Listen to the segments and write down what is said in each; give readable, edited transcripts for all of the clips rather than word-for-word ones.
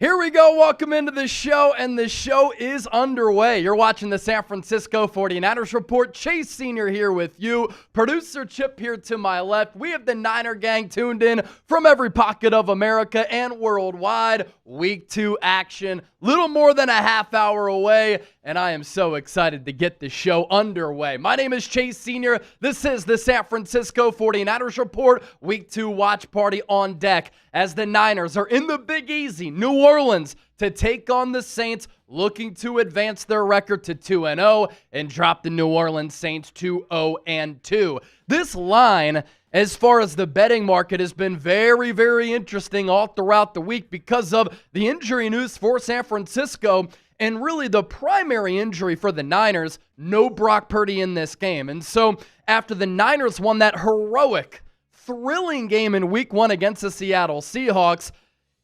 Here we go. Welcome into the show, and the show is underway. You're watching the San Francisco 49ers Report. Chase Sr. here with you. Producer Chip here to my left. We have the Niner gang tuned in from every pocket of America and worldwide. Week 2 action, little more than a half hour away, and I am so excited to get the show underway. My name is Chase Sr. This is the San Francisco 49ers Report. Week 2 watch party on deck as the Niners are in the Big Easy, New Orleans, to take on the Saints, looking to advance their record to 2-0 and drop the New Orleans Saints to 0-2. This line, as far as the betting market, has been very, very interesting all throughout the week because of the injury news for San Francisco and really the primary injury for the Niners, no Brock Purdy in this game. And so after the Niners won that heroic, thrilling game in Week 1 against the Seattle Seahawks,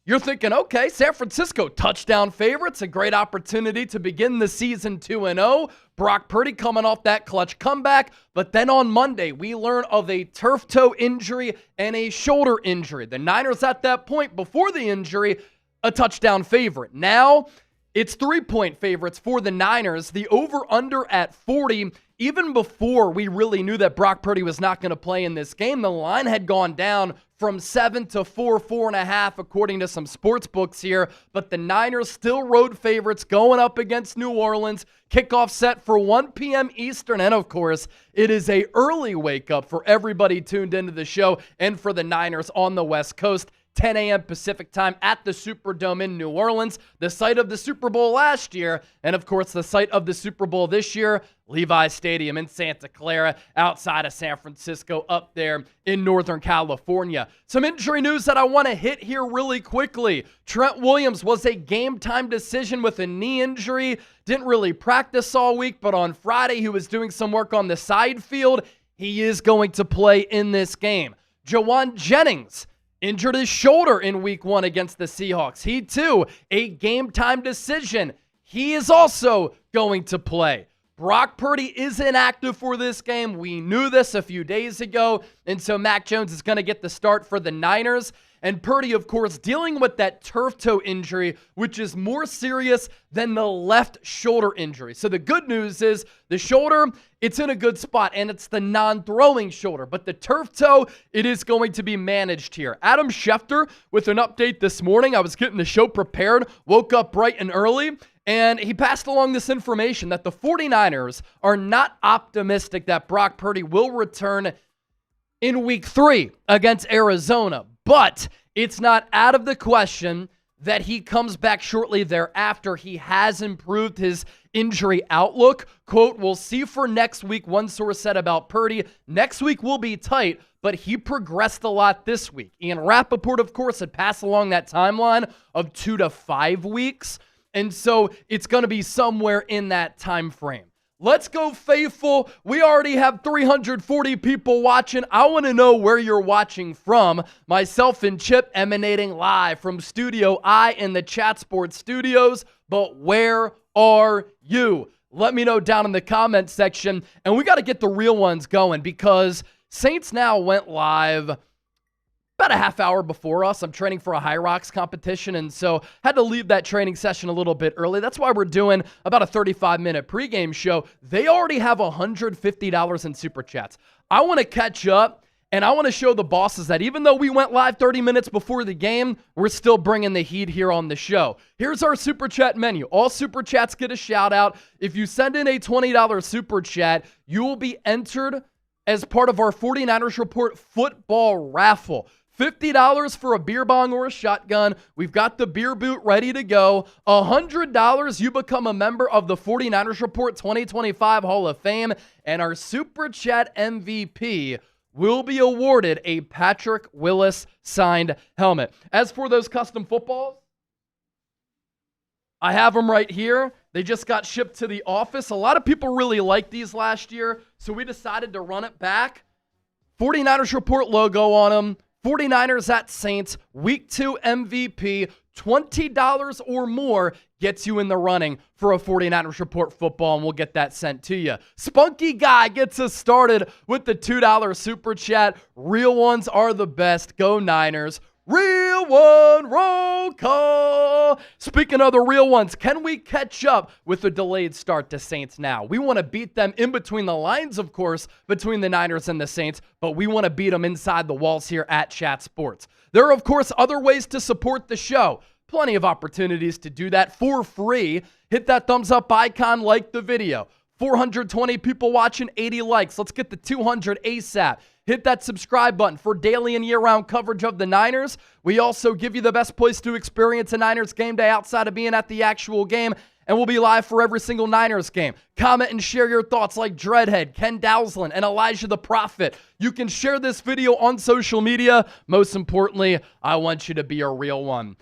you're thinking, okay, San Francisco touchdown favorites, a great opportunity to begin the season 2-0. Brock Purdy coming off that clutch comeback. But then on Monday, we learn of a turf toe injury and a shoulder injury. The Niners at that point, before the injury, a touchdown favorite. Now, it's 3-point favorites for the Niners. The over-under at 40. Even before we really knew that Brock Purdy was not going to play in this game, the line had gone down from 7 to 4.5, according to some sports books here. But the Niners still road favorites going up against New Orleans. Kickoff set for 1 p.m. Eastern. And, of course, it is an early wake-up for everybody tuned into the show and for the Niners on the West Coast. 10 a.m. Pacific time at the Superdome in New Orleans, the site of the Super Bowl last year, and of course the site of the Super Bowl this year, Levi's Stadium in Santa Clara, outside of San Francisco, up there in Northern California. Some injury news that I want to hit here really quickly. Trent Williams was a game-time decision with a knee injury. Didn't really practice all week, but on Friday he was doing some work on the side field. He is going to play in this game. Jawan Jennings injured his shoulder in Week 1 against the Seahawks. He, too, a game-time decision. He is also going to play. Brock Purdy is inactive for this game. We knew this a few days ago, and so Mac Jones is going to get the start for the Niners. And Purdy, of course, dealing with that turf toe injury, which is more serious than the left shoulder injury. So the good news is the shoulder, it's in a good spot, and it's the non-throwing shoulder. But the turf toe, it is going to be managed here. Adam Schefter with an update this morning. I was getting the show prepared, woke up bright and early, and he passed along this information that the 49ers are not optimistic that Brock Purdy will return in Week 3 against Arizona. But it's not out of the question that he comes back shortly thereafter. He has improved his injury outlook. Quote, we'll see for next week, one source said about Purdy. Next week will be tight, but he progressed a lot this week. Ian Rappaport, of course, had passed along that timeline of 2 to 5 weeks. And so it's going to be somewhere in that time frame. Let's go, faithful. We already have 340 people watching. I want to know where you're watching from. Myself and Chip emanating live from Studio I in the Chat Sports Studios. But where are you? Let me know down in the comment section. And we got to get the real ones going because Saints Now went live about a half hour before us. I'm training for a High Rocks competition, and so had to leave that training session a little bit early. That's why we're doing about a 35-minute pregame show. They already have $150 in Super Chats. I want to catch up, and I want to show the bosses that even though we went live 30 minutes before the game, we're still bringing the heat here on the show. Here's our Super Chat menu. All Super Chats get a shout-out. If you send in a $20 Super Chat, you will be entered as part of our 49ers Report football raffle. $50 for a beer bong or a shotgun. We've got the beer boot ready to go. $100, you become a member of the 49ers Report 2025 Hall of Fame. And our Super Chat MVP will be awarded a Patrick Willis signed helmet. As for those custom footballs, I have them right here. They just got shipped to the office. A lot of people really liked these last year, so we decided to run it back. 49ers Report logo on them. 49ers at Saints, Week 2 MVP, $20 or more gets you in the running for a 49ers Report football, and we'll get that sent to you. Spunky Guy gets us started with the $2 Super Chat. Real ones are the best. Go Niners. Real one, roll call. Speaking of the real ones, can we catch up with the delayed start to Saints now? We want to beat them in between the lines, of course, between the Niners and the Saints, but we want to beat them inside the walls here at Chat Sports. There are, of course, other ways to support the show. Plenty of opportunities to do that for free. Hit that thumbs up icon, like the video. 420 people watching, 80 likes. Let's get the 200 ASAP. Hit that subscribe button for daily and year-round coverage of the Niners. We also give you the best place to experience a Niners game day outside of being at the actual game, and we'll be live for every single Niners game. Comment and share your thoughts like Dreadhead, Ken Dowsland, and Elijah the Prophet. You can share this video on social media. Most importantly, I want you to be a real one.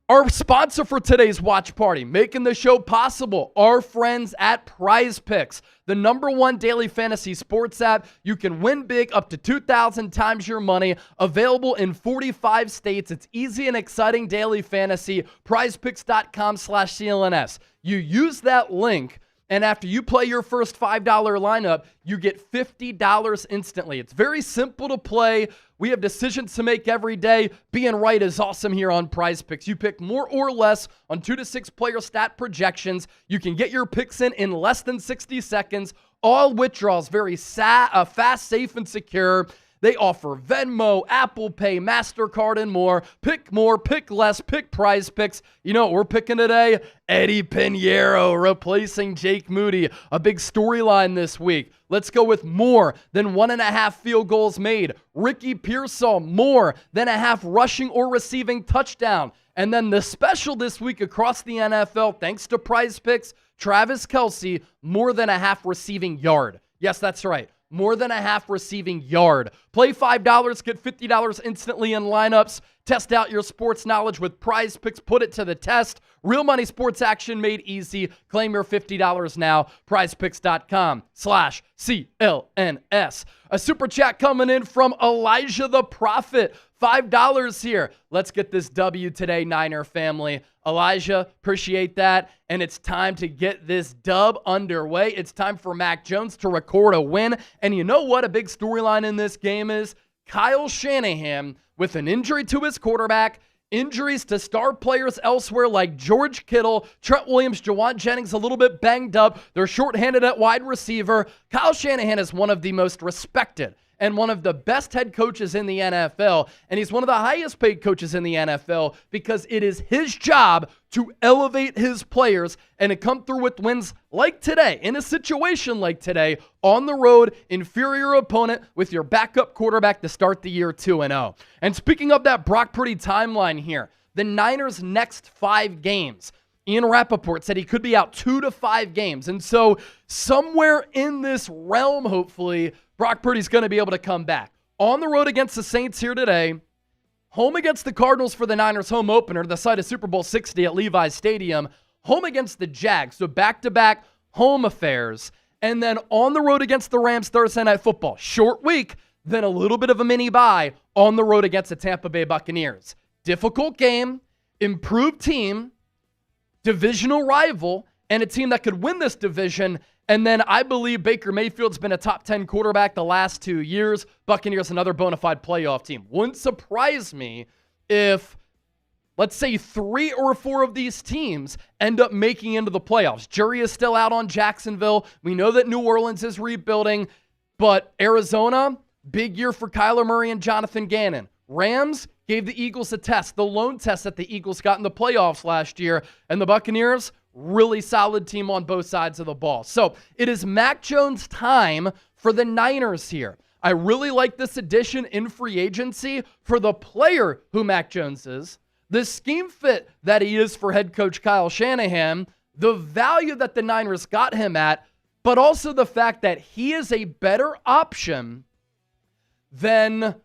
Our sponsor for today's watch party, making the show possible, our friends at Prize Picks, the #1 daily fantasy sports app. You can win big up to 2,000 times your money. Available in 45 states. It's easy and exciting daily fantasy. PrizePicks.com/CLNS. You use that link, and after you play your first $5 lineup, you get $50 instantly. It's very simple to play. We have decisions to make every day. Being right is awesome here on Prize Picks. You pick more or less on 2 to 6 player stat projections. You can get your picks in less than 60 seconds. All withdrawals very fast, safe, and secure. They offer Venmo, Apple Pay, MasterCard, and more. Pick more, pick less, pick Prize Picks. You know what we're picking today? Eddie Piniero replacing Jake Moody. A big storyline this week. Let's go with more than 1.5 field goals made. Ricky Pearsall, more than a half rushing or receiving touchdown. And then the special this week across the NFL, thanks to Prize Picks, Travis Kelce, more than a half receiving yard. Yes, that's right. More than a half receiving yard. Play $5, get $50 instantly in lineups. Test out your sports knowledge with Prize Picks. Put it to the test. Real money sports action made easy. Claim your $50 now. PrizePicks.com/CLNS. A super chat coming in from Elijah the Prophet. $5 here. Let's get this W today, Niner family. Elijah, appreciate that. And it's time to get this dub underway. It's time for Mac Jones to record a win. And you know what a big storyline in this game is? Kyle Shanahan with an injury to his quarterback, injuries to star players elsewhere like Goerge Kittle, Trent Williams, Jawan Jennings a little bit banged up. They're shorthanded at wide receiver. Kyle Shanahan is one of the most respected and one of the best head coaches in the NFL, and he's one of the highest paid coaches in the NFL because it is his job to elevate his players and to come through with wins like today, in a situation like today, on the road, inferior opponent with your backup quarterback to start the year 2-0. And speaking of that Brock Purdy timeline here, the Niners' next 5 games, Ian Rappaport said he could be out 2 to 5 games. And so somewhere in this realm, hopefully, Brock Purdy's going to be able to come back. On the road against the Saints here today, home against the Cardinals for the Niners home opener, the site of Super Bowl 60 at Levi's Stadium, home against the Jags, so back-to-back home affairs, and then on the road against the Rams Thursday Night Football. Short week, then a little bit of a mini bye on the road against the Tampa Bay Buccaneers. Difficult game, improved team, divisional rival, and a team that could win this division. And then I believe Baker Mayfield's been a top 10 quarterback the last 2 years. Buccaneers, another bona fide playoff team. Wouldn't surprise me if, let's say, 3 or 4 of these teams end up making into the playoffs. Jury is still out on Jacksonville. We know that New Orleans is rebuilding. But Arizona, big year for Kyler Murray and Jonathan Gannon. Rams gave the Eagles a test, the lone test that the Eagles got in the playoffs last year. And the Buccaneers, really solid team on both sides of the ball. So it is Mac Jones' time for the Niners here. I really like this addition in free agency for the player who Mac Jones is, the scheme fit that he is for head coach Kyle Shanahan, the value that the Niners got him at, but also the fact that he is a better option than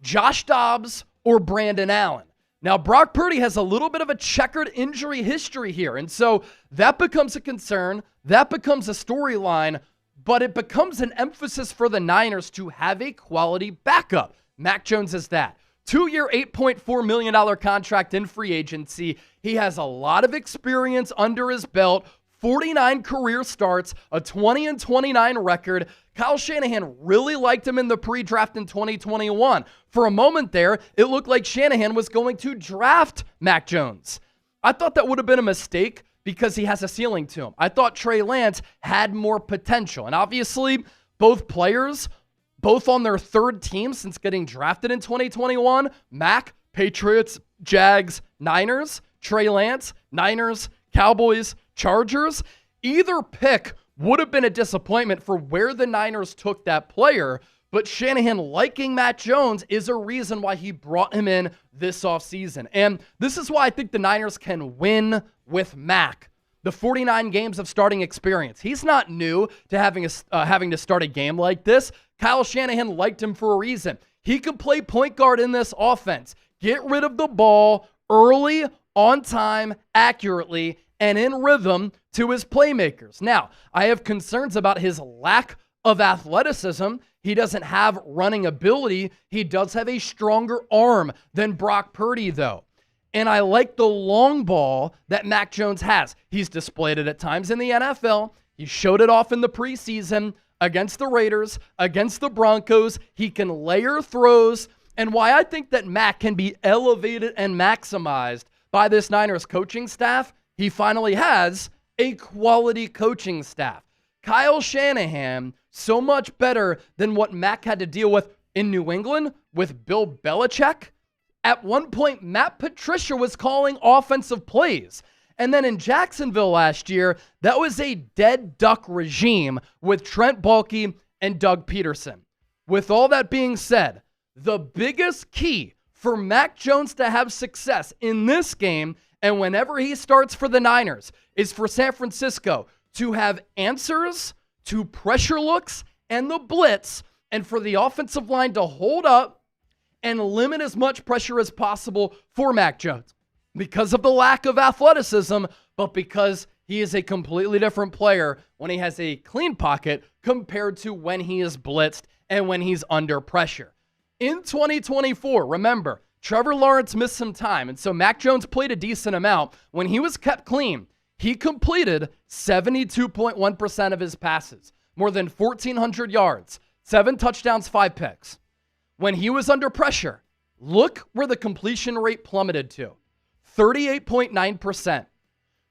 Josh Dobbs or Brandon Allen. Now, Brock Purdy has a little bit of a checkered injury history here, and so that becomes a concern. That becomes a storyline, but it becomes an emphasis for the Niners to have a quality backup. Mac Jones is that. 2-year, $8.4 million contract in free agency. He has a lot of experience under his belt, 49 career starts, a 20-29 record. Kyle Shanahan really liked him in the pre-draft in 2021. For a moment there, it looked like Shanahan was going to draft Mac Jones. I thought that would have been a mistake because he has a ceiling to him. I thought Trey Lance had more potential. And obviously, both players, both on their third team since getting drafted in 2021, Mac, Patriots, Jags, Niners, Trey Lance, Niners, Cowboys, Chargers. Either pick would have been a disappointment for where the Niners took that player, but Shanahan liking Mac Jones is a reason why he brought him in this offseason. And this is why I think the Niners can win with Mac. The 49 games of starting experience. He's not new to having to start a game like this. Kyle Shanahan liked him for a reason. He could play point guard in this offense. Get rid of the ball early, on time, accurately, and in rhythm to his playmakers. Now, I have concerns about his lack of athleticism. He doesn't have running ability. He does have a stronger arm than Brock Purdy, though. And I like the long ball that Mac Jones has. He's displayed it at times in the NFL. He showed it off in the preseason against the Raiders, against the Broncos. He can layer throws. And why I think that Mac can be elevated and maximized by this Niners coaching staff, he finally has a quality coaching staff. Kyle Shanahan, so much better than what Mac had to deal with in New England with Bill Belichick. At one point, Matt Patricia was calling offensive plays. And then in Jacksonville last year, that was a dead duck regime with Trent Baalke and Doug Peterson. With all that being said, the biggest key for Mac Jones to have success in this game and whenever he starts for the Niners is for San Francisco to have answers to pressure looks and the blitz, and for the offensive line to hold up and limit as much pressure as possible for Mac Jones because of the lack of athleticism, but because he is a completely different player when he has a clean pocket compared to when he is blitzed and when he's under pressure. In 2024, remember, Trevor Lawrence missed some time, and so Mac Jones played a decent amount. When he was kept clean, he completed 72.1% of his passes, more than 1,400 yards, 7 touchdowns, 5 picks. When he was under pressure, look where the completion rate plummeted to. 38.9%,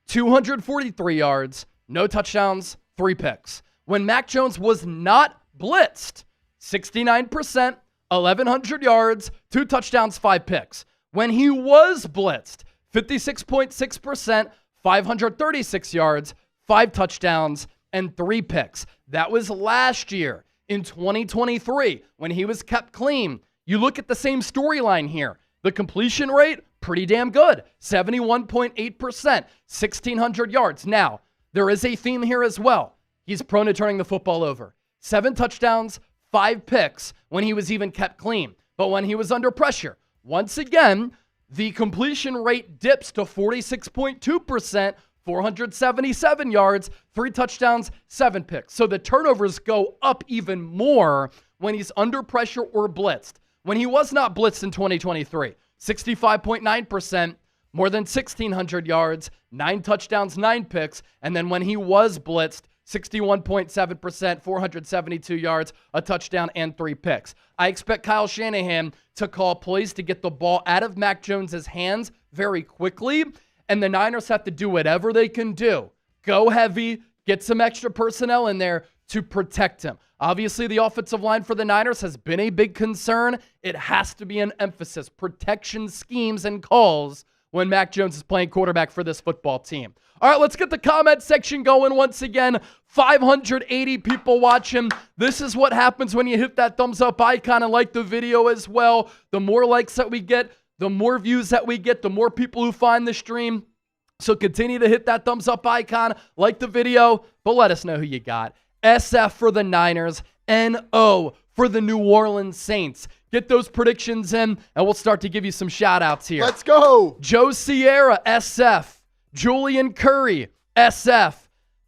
243 yards, no touchdowns, 3 picks. When Mac Jones was not blitzed, 69%, 1,100 yards, 2 touchdowns, 5 picks. When he was blitzed, 56.6%, 536 yards, 5 touchdowns, and 3 picks. That was last year. In 2023, when he was kept clean, you look at the same storyline here. The completion rate, pretty damn good. 71.8%, 1,600 yards. Now, there is a theme here as well. He's prone to turning the football over. 7 touchdowns, 5 picks when he was even kept clean. But when he was under pressure, once again, the completion rate dips to 46.2%, 477 yards, 3 touchdowns, 7 picks. So the turnovers go up even more when he's under pressure or blitzed. When he was not blitzed in 2023, 65.9%, more than 1,600 yards, 9 touchdowns, 9 picks. And then when he was blitzed, 61.7%, 472 yards, a touchdown, and 3 picks. I expect Kyle Shanahan to call plays to get the ball out of Mac Jones's hands very quickly, and the Niners have to do whatever they can do. Go heavy, get some extra personnel in there to protect him. Obviously, the offensive line for the Niners has been a big concern. It has to be an emphasis. Protection schemes and calls when Mac Jones is playing quarterback for this football team. All right, let's get the comment section going once again. 580 people watching. This is what happens when you hit that thumbs up icon and like the video as well. The more likes that we get, the more views that we get, the more people who find the stream. So continue to hit that thumbs up icon, like the video, but let us know who you got. SF for the Niners, NO for the New Orleans Saints. Get those predictions in, and we'll start to give you some shout-outs here. Let's go. Joe Sierra, SF. Julian Curry, SF.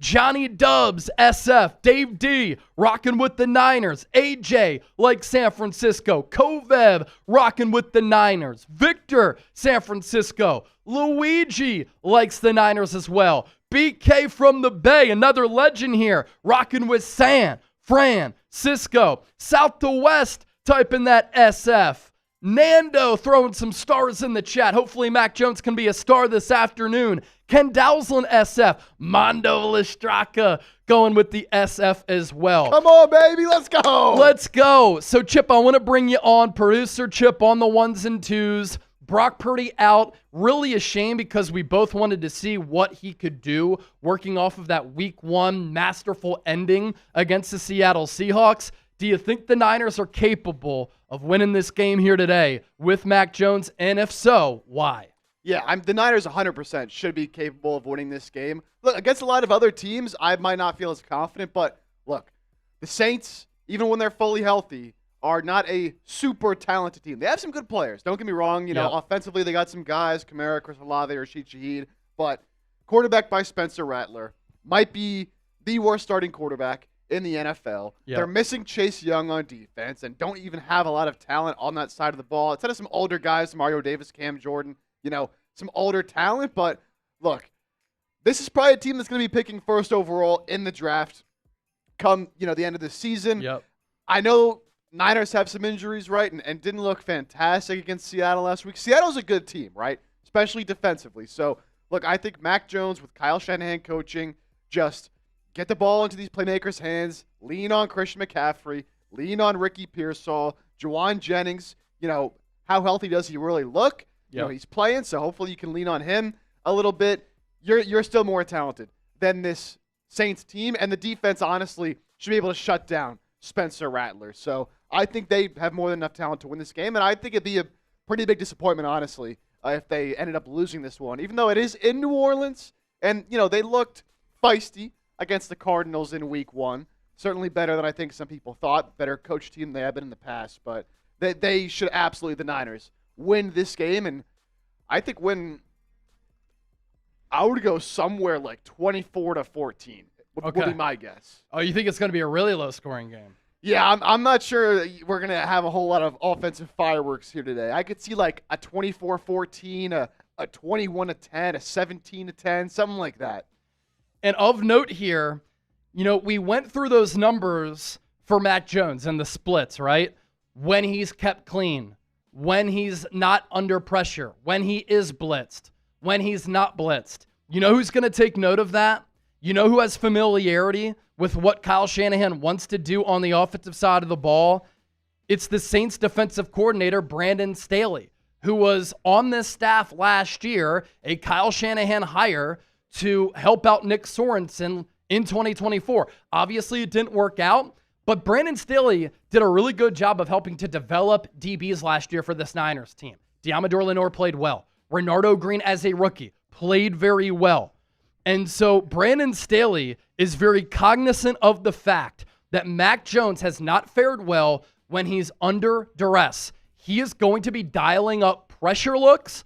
Johnny Dubs, SF. Dave D, rocking with the Niners. AJ, like San Francisco. Kovev, rocking with the Niners. Victor, San Francisco. Luigi likes the Niners as well. BK from the Bay, another legend here, rocking with San Francisco. South to West, type in that SF. Nando throwing some stars in the chat. Hopefully Mac Jones can be a star this afternoon. Ken Dowsland SF. Mondo Listraka going with the SF as well. Come on, baby. Let's go. Let's go. So, Chip, I want to bring you on. Producer Chip on the ones and twos. Brock Purdy out. Really a shame because we both wanted to see what he could do working off of that week 1 masterful ending against the Seattle Seahawks. Do you think the Niners are capable of winning this game here today with Mac Jones? And if so, why? Yeah, the Niners 100% should be capable of winning this game. Look, against a lot of other teams, I might not feel as confident, but look, the Saints, even when they're fully healthy, are not a super talented team. They have some good players. Don't get me wrong. Offensively, they got some guys, Kamara, Chris Olave, Rashid Shaheed, but quarterback by Spencer Rattler might be the worst starting quarterback in the NFL. Yep. They're missing Chase Young on defense and don't even have a lot of talent on that side of the ball. Instead of some older guys, Mario Davis, Cam Jordan, some older talent. But look, this is probably a team that's going to be picking first overall in the draft come, the end of the season. Yep. I know Niners have some injuries, right, and didn't look fantastic against Seattle last week. Seattle's a good team, right, especially defensively. So, look, I think Mac Jones with Kyle Shanahan coaching, just get the ball into these playmakers' hands, lean on Christian McCaffrey, lean on Ricky Pearsall, Jauan Jennings. How healthy does he really look? Yep. He's playing, so hopefully you can lean on him a little bit. You're still more talented than this Saints team, and the defense, honestly, should be able to shut down Spencer Rattler. So I think they have more than enough talent to win this game, and I think it'd be a pretty big disappointment, honestly, if they ended up losing this one, even though it is in New Orleans, and, they looked feisty against the Cardinals in week 1. Certainly better than I think some people thought, better coach team they have been in the past, but they should absolutely, the Niners, win this game, and I think I would go somewhere like 24-14 would be my guess. Oh, you think it's going to be a really low-scoring game? Yeah, I'm not sure we're going to have a whole lot of offensive fireworks here today. I could see like a 24-14, a 21-10, a 17-10, something like that. And of note here, we went through those numbers for Mac Jones and the splits, right? When he's kept clean, when he's not under pressure, when he is blitzed, when he's not blitzed. You know who's going to take note of that? You know who has familiarity with what Kyle Shanahan wants to do on the offensive side of the ball? It's the Saints defensive coordinator, Brandon Staley, who was on this staff last year, a Kyle Shanahan hire to help out Nick Sorensen in 2024. Obviously, it didn't work out, but Brandon Staley did a really good job of helping to develop DBs last year for this Niners team. Diamador Lenore played well. Renardo Green as a rookie played very well. And so Brandon Staley is very cognizant of the fact that Mac Jones has not fared well when he's under duress. He is going to be dialing up pressure looks,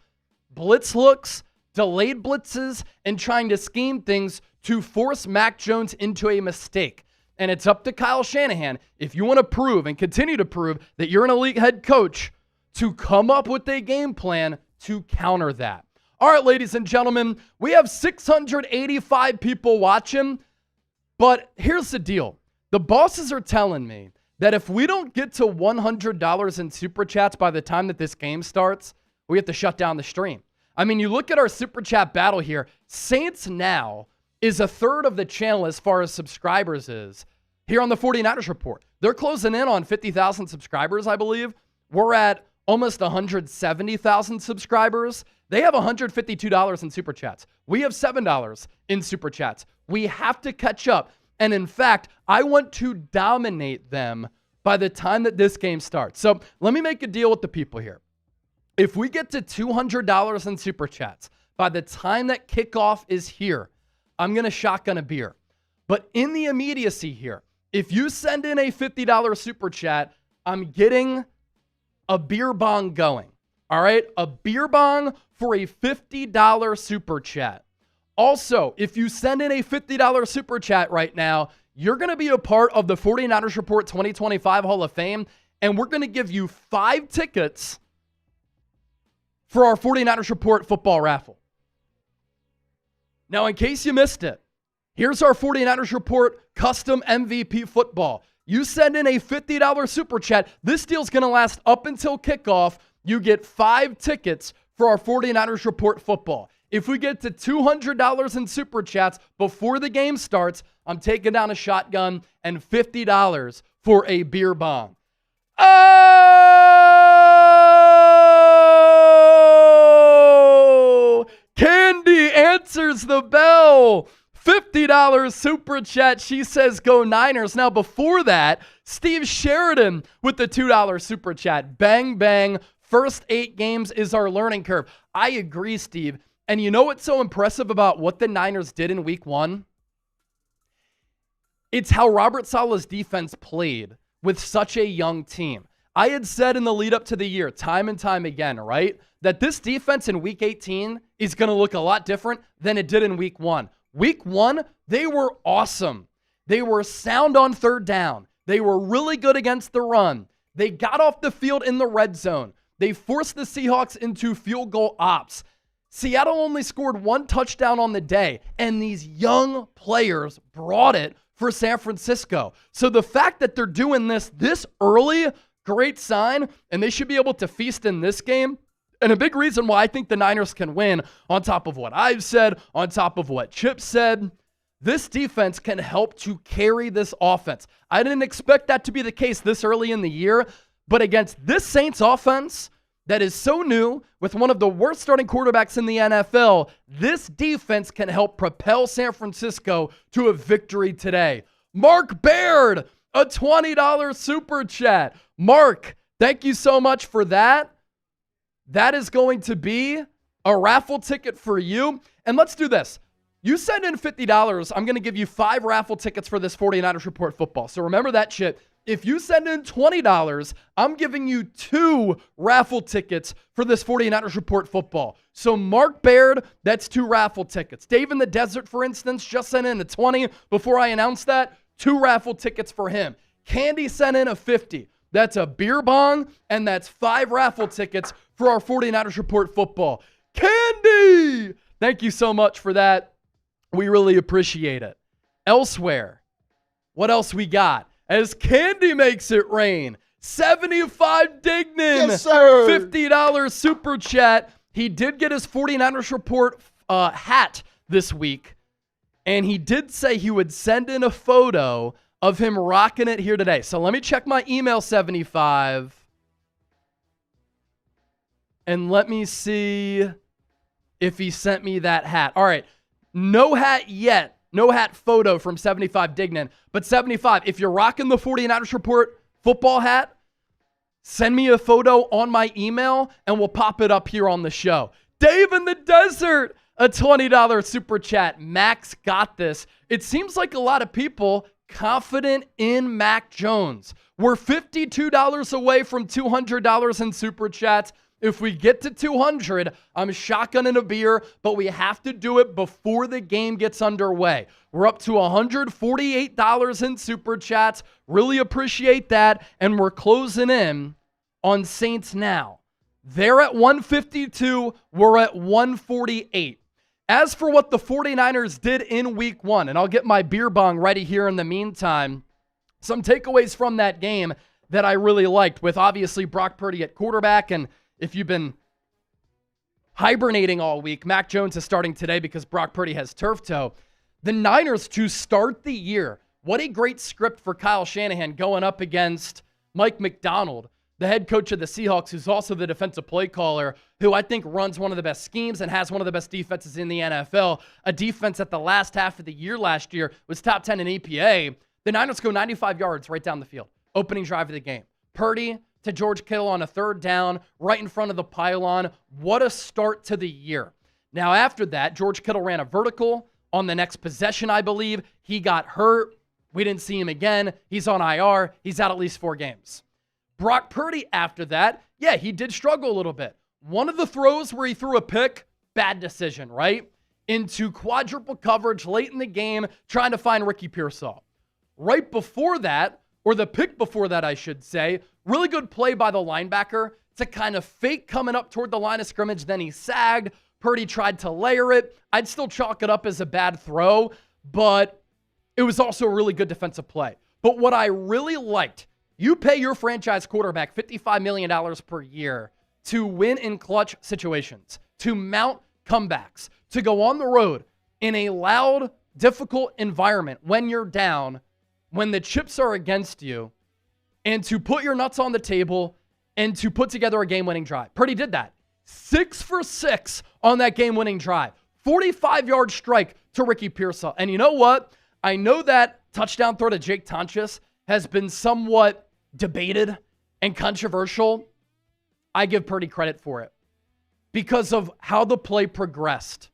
blitz looks, delayed blitzes, and trying to scheme things to force Mac Jones into a mistake. And it's up to Kyle Shanahan, if you want to prove and continue to prove that you're an elite head coach, to come up with a game plan to counter that. All right, ladies and gentlemen, we have 685 people watching, but here's the deal. The bosses are telling me that if we don't get to $100 in Super Chats by the time that this game starts, we have to shut down the stream. I mean, you look at our Super Chat battle here. Saints now is a third of the channel as far as subscribers is here on the 49ers Report. They're closing in on 50,000 subscribers, I believe. We're at almost 170,000 subscribers. They have $152 in Super Chats. We have $7 in Super Chats. We have to catch up. And in fact, I want to dominate them by the time that this game starts. So let me make a deal with the people here. If we get to $200 in Super Chats by the time that kickoff is here, I'm going to shotgun a beer. But in the immediacy here, if you send in a $50 Super Chat, I'm getting a beer bong going. All right? A beer bong for a $50 Super Chat. Also, if you send in a $50 Super Chat right now, you're going to be a part of the 49ers Report 2025 Hall of Fame, and we're going to give you 5 tickets for our 49ers Report football raffle. Now, in case you missed it, here's our 49ers Report custom MVP football. You send in a $50 Super Chat. This deal's going to last up until kickoff. you get 5 tickets for our 49ers Report football. If we get to $200 in Super Chats before the game starts, I'm taking down a shotgun and $50 for a beer bong. Oh! Candy answers the bell. $50 Super Chat. She says, go Niners. Now, before that, Steve Sheridan with the $2 Super Chat. Bang, bang. First 8 games is our learning curve. I agree, Steve. And you know what's so impressive about what the Niners did in week 1? It's how Robert Saleh's defense played with such a young team. I had said in the lead up to the year, time and time again, right, that this defense in week 18 is going to look a lot different than it did in week 1. Week 1, they were awesome. They were sound on third down. They were really good against the run. They got off the field in the red zone. They forced the Seahawks into field goal ops. Seattle only scored 1 touchdown on the day, and these young players brought it for San Francisco. So the fact that they're doing this early, great sign, and they should be able to feast in this game. And a big reason why I think the Niners can win, on top of what I've said, on top of what Chip said, this defense can help to carry this offense. I didn't expect that to be the case this early in the year, but against this Saints offense that is so new, with one of the worst starting quarterbacks in the NFL, this defense can help propel San Francisco to a victory today. Mark Baird, a $20 Super Chat. Mark, thank you so much for that. That is going to be a raffle ticket for you. And let's do this. You send in $50, I'm going to give you 5 raffle tickets for this 49ers Report football. So remember that shit. If you send in $20, I'm giving you 2 raffle tickets for this 49ers Report football. So Mark Baird, that's 2 raffle tickets. Dave in the Desert, for instance, just sent in a 20 before I announced that. 2 raffle tickets for him. Candy sent in a 50. That's a beer bong, and that's 5 raffle tickets for our 49ers Report football. Candy! Thank you so much for that. We really appreciate it. Elsewhere, what else we got? As Candy makes it rain, 75 Dignan, yes, sir. $50 Super Chat. He did get his 49ers Report hat this week, and he did say he would send in a photo of him rocking it here today. So let me check my email, 75, and let me see if he sent me that hat. All right, no hat yet. No hat photo from 75 Dignan. But 75, if you're rocking the 49ers Report football hat, send me a photo on my email and we'll pop it up here on the show. Dave in the Desert, a $20 Super Chat. Max got this. It seems like a lot of people confident in Mac Jones. We're $52 away from $200 in Super Chats. If we get to 200, I'm shotgunning a beer, but we have to do it before the game gets underway. We're up to $148 in Super Chats. Really appreciate that. And we're closing in on Saints now. They're at 152. We're at 148. As for what the 49ers did in week 1, and I'll get my beer bong ready here in the meantime, some takeaways from that game that I really liked, with obviously Brock Purdy at quarterback. And if you've been hibernating all week, Mac Jones is starting today because Brock Purdy has turf toe. The Niners to start the year, what a great script for Kyle Shanahan going up against Mike McDonald, the head coach of the Seahawks, who's also the defensive play caller, who I think runs one of the best schemes and has one of the best defenses in the NFL. A defense at the last half of the year last year was top 10 in EPA. The Niners go 95 yards right down the field. Opening drive of the game. Purdy to Goerge Kittle on a third down, right in front of the pylon. What a start to the year. Now, after that, Goerge Kittle ran a vertical on the next possession, I believe. He got hurt. We didn't see him again. He's on IR. He's out at least 4 games. Brock Purdy, after that, yeah, he did struggle a little bit. One of the throws where he threw a pick, bad decision, right? Into quadruple coverage late in the game, trying to find Ricky Pearsall. Right before that, or the pick before that, I should say, really good play by the linebacker to kind of fake coming up toward the line of scrimmage. Then he sagged. Purdy tried to layer it. I'd still chalk it up as a bad throw, but it was also a really good defensive play. But what I really liked, you pay your franchise quarterback $55 million per year. to win in clutch situations, to mount comebacks, to go on the road in a loud, difficult environment when you're down, when the chips are against you, and to put your nuts on the table and to put together a game-winning drive. Purdy did that. 6 for 6 on that game-winning drive. 45-yard strike to Ricky Pearsall. And you know what? I know that touchdown throw to Jake Tonches has been somewhat debated and controversial. I give Purdy credit for it because of how the play progressed.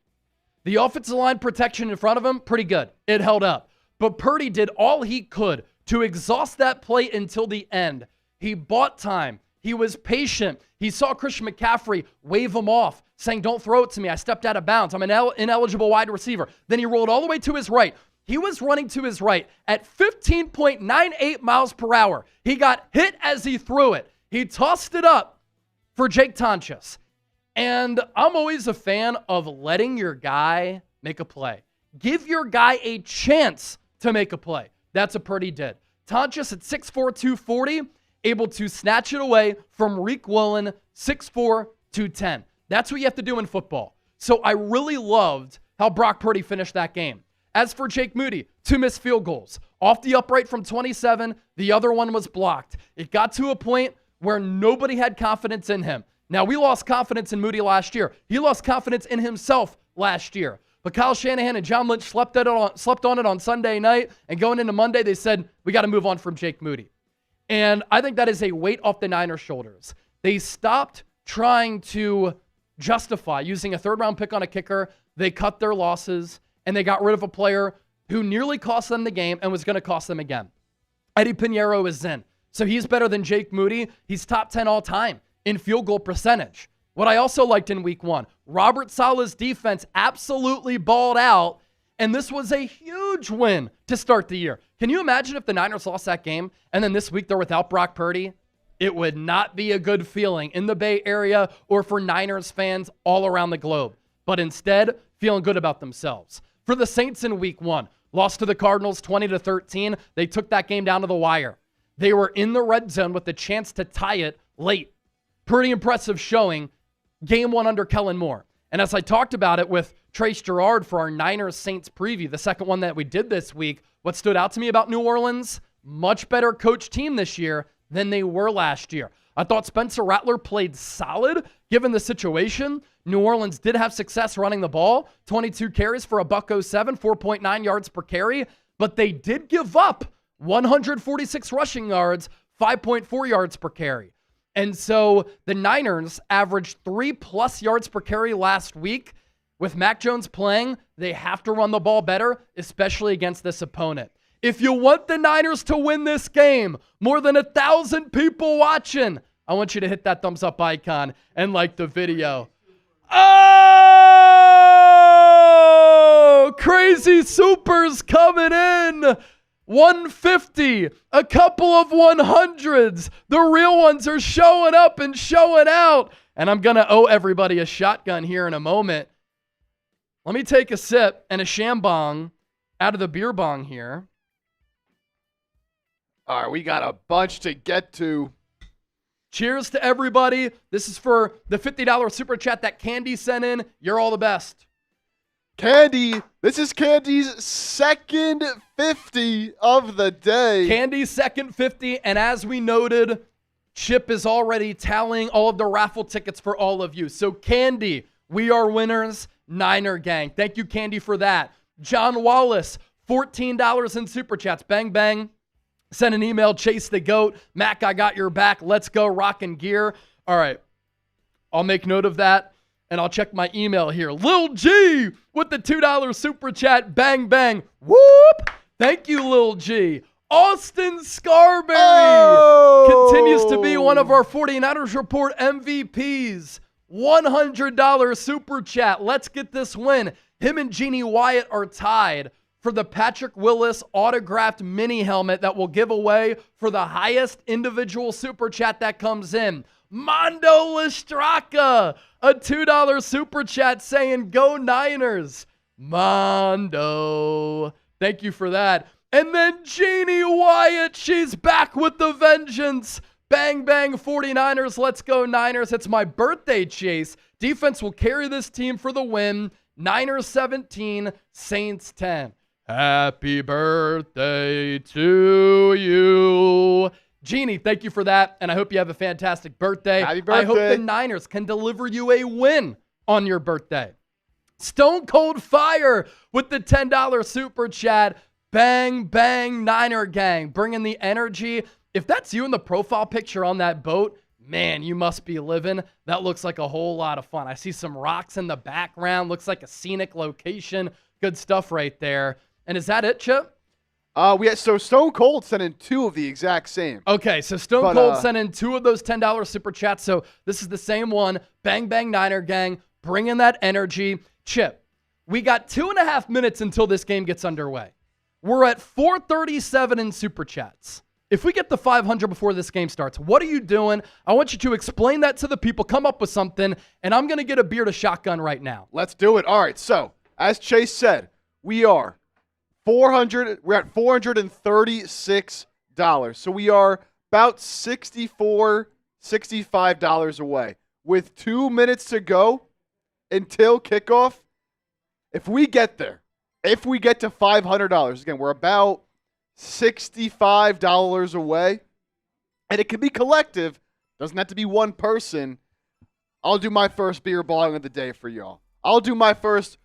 The offensive line protection in front of him, pretty good. It held up. But Purdy did all he could to exhaust that play until the end. He bought time. He was patient. He saw Christian McCaffrey wave him off, saying, don't throw it to me. I stepped out of bounds. I'm an ineligible wide receiver. Then he rolled all the way to his right. He was running to his right at 15.98 miles per hour. He got hit as he threw it. He tossed it up for Jake Tonches. And I'm always a fan of letting your guy make a play. Give your guy a chance to make a play. That's what Purdy did. Tonches at 6'4", 240, able to snatch it away from Reek Willen, 6'4", 210. That's what you have to do in football. So I really loved how Brock Purdy finished that game. As for Jake Moody, 2 missed field goals. Off the upright from 27, the other one was blocked. It got to a point where nobody had confidence in him. Now, we lost confidence in Moody last year. He lost confidence in himself last year. But Kyle Shanahan and John Lynch slept on it on Sunday night, and going into Monday, they said, we got to move on from Jake Moody. And I think that is a weight off the Niners' shoulders. They stopped trying to justify using a third-round pick on a kicker. They cut their losses, and they got rid of a player who nearly cost them the game and was going to cost them again. Eddie Piniero is in. So he's better than Jake Moody. He's top 10 all time in field goal percentage. What I also liked in week 1, Robert Saleh's defense absolutely balled out, and this was a huge win to start the year. Can you imagine if the Niners lost that game, and then this week they're without Brock Purdy? It would not be a good feeling in the Bay Area or for Niners fans all around the globe. But instead, feeling good about themselves. For the Saints in week 1, lost to the Cardinals 20-13. They took that game down to the wire. They were in the red zone with the chance to tie it late. Pretty impressive showing. Game 1 under Kellen Moore. And as I talked about it with Trace Gerard for our Niners-Saints preview, the second one that we did this week, what stood out to me about New Orleans, much better coached team this year than they were last year. I thought Spencer Rattler played solid given the situation. New Orleans did have success running the ball, 22 carries for a $107, 4.9 yards per carry, but they did give up 146 rushing yards, 5.4 yards per carry. And so the Niners averaged 3+ yards per carry last week. With Mac Jones playing, they have to run the ball better, especially against this opponent. If you want the Niners to win this game, more than 1,000 people watching, I want you to hit that thumbs up icon and like the video. Oh! Crazy Supers coming in. 150, a couple of 100s. The real ones are showing up and showing out. And I'm going to owe everybody a shotgun here in a moment. Let me take a sip and a shambong out of the beer bong here. All right, we got a bunch to get to. Cheers to everybody. This is for the $50 super chat that Candy sent in. You're all the best. Candy, this is Candy's second 50 of the day. Candy's second 50, and as we noted, Chip is already tallying all of the raffle tickets for all of you. So Candy, we are winners, Niner gang. Thank you, Candy, for that. John Wallace, $14 in super chats. Bang, bang. Send an email, Chase the Goat. Mac, I got your back. Let's go, rockin' gear. All right, I'll make note of that. And I'll check my email here. Lil G with the $2 super chat. Bang, bang. Whoop. Thank you, Lil G. Austin Scarberry continues to be one of our 49ers Report MVPs. $100 super chat. Let's get this win. Him and Jeannie Wyatt are tied for the Patrick Willis autographed mini helmet that we'll give away for the highest individual super chat that comes in. Mondo Listraka, a $2 super chat saying, go Niners. Mondo. Thank you for that. And then Jeannie Wyatt, she's back with the vengeance. Bang, bang, 49ers. Let's go, Niners. It's my birthday, Chase. Defense will carry this team for the win. Niners 17, Saints 10. Happy birthday to you. Jeannie, thank you for that, and I hope you have a fantastic birthday. Happy birthday. I hope the Niners can deliver you a win on your birthday. Stone Cold Fire with the $10 super chat. Bang, bang, Niner gang. Bringing the energy. If that's you in the profile picture on that boat, man, you must be living. That looks like a whole lot of fun. I see some rocks in the background. Looks like a scenic location. Good stuff right there. And is that it, Chip? So Stone Cold sent in 2 of the exact same. Okay, so Stone Cold sent in 2 of those $10 super chats. So this is the same one. Bang, bang, Niner gang. Bringing that energy. Chip, we got 2.5 minutes until this game gets underway. We're at 437 in super chats. If we get the 500 before this game starts, what are you doing? I want you to explain that to the people, come up with something, and I'm going to get a beer to shotgun right now. Let's do it. All right, so as Chase said, we're at $436. So we are about $65 away. With 2 minutes to go until kickoff, if we get to $500, again, we're about $65 away, and it can be collective. Doesn't have to be one person. I'll do my first beer bong of the day for y'all. I'll do my first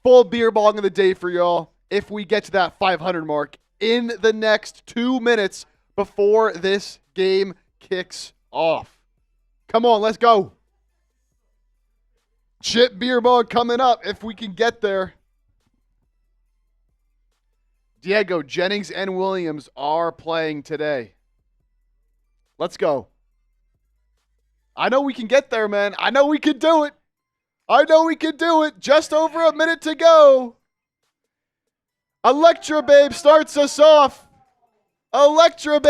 full beer bong of the day for y'all if we get to that 500 mark in the next 2 minutes before this game kicks off. Come on, let's go. Chip beer bong coming up if we can get there. Diego, Jennings, and Williams are playing today. Let's go. I know we can get there, man. I know we can do it. Just over a minute to go. Electra Babe starts us off. With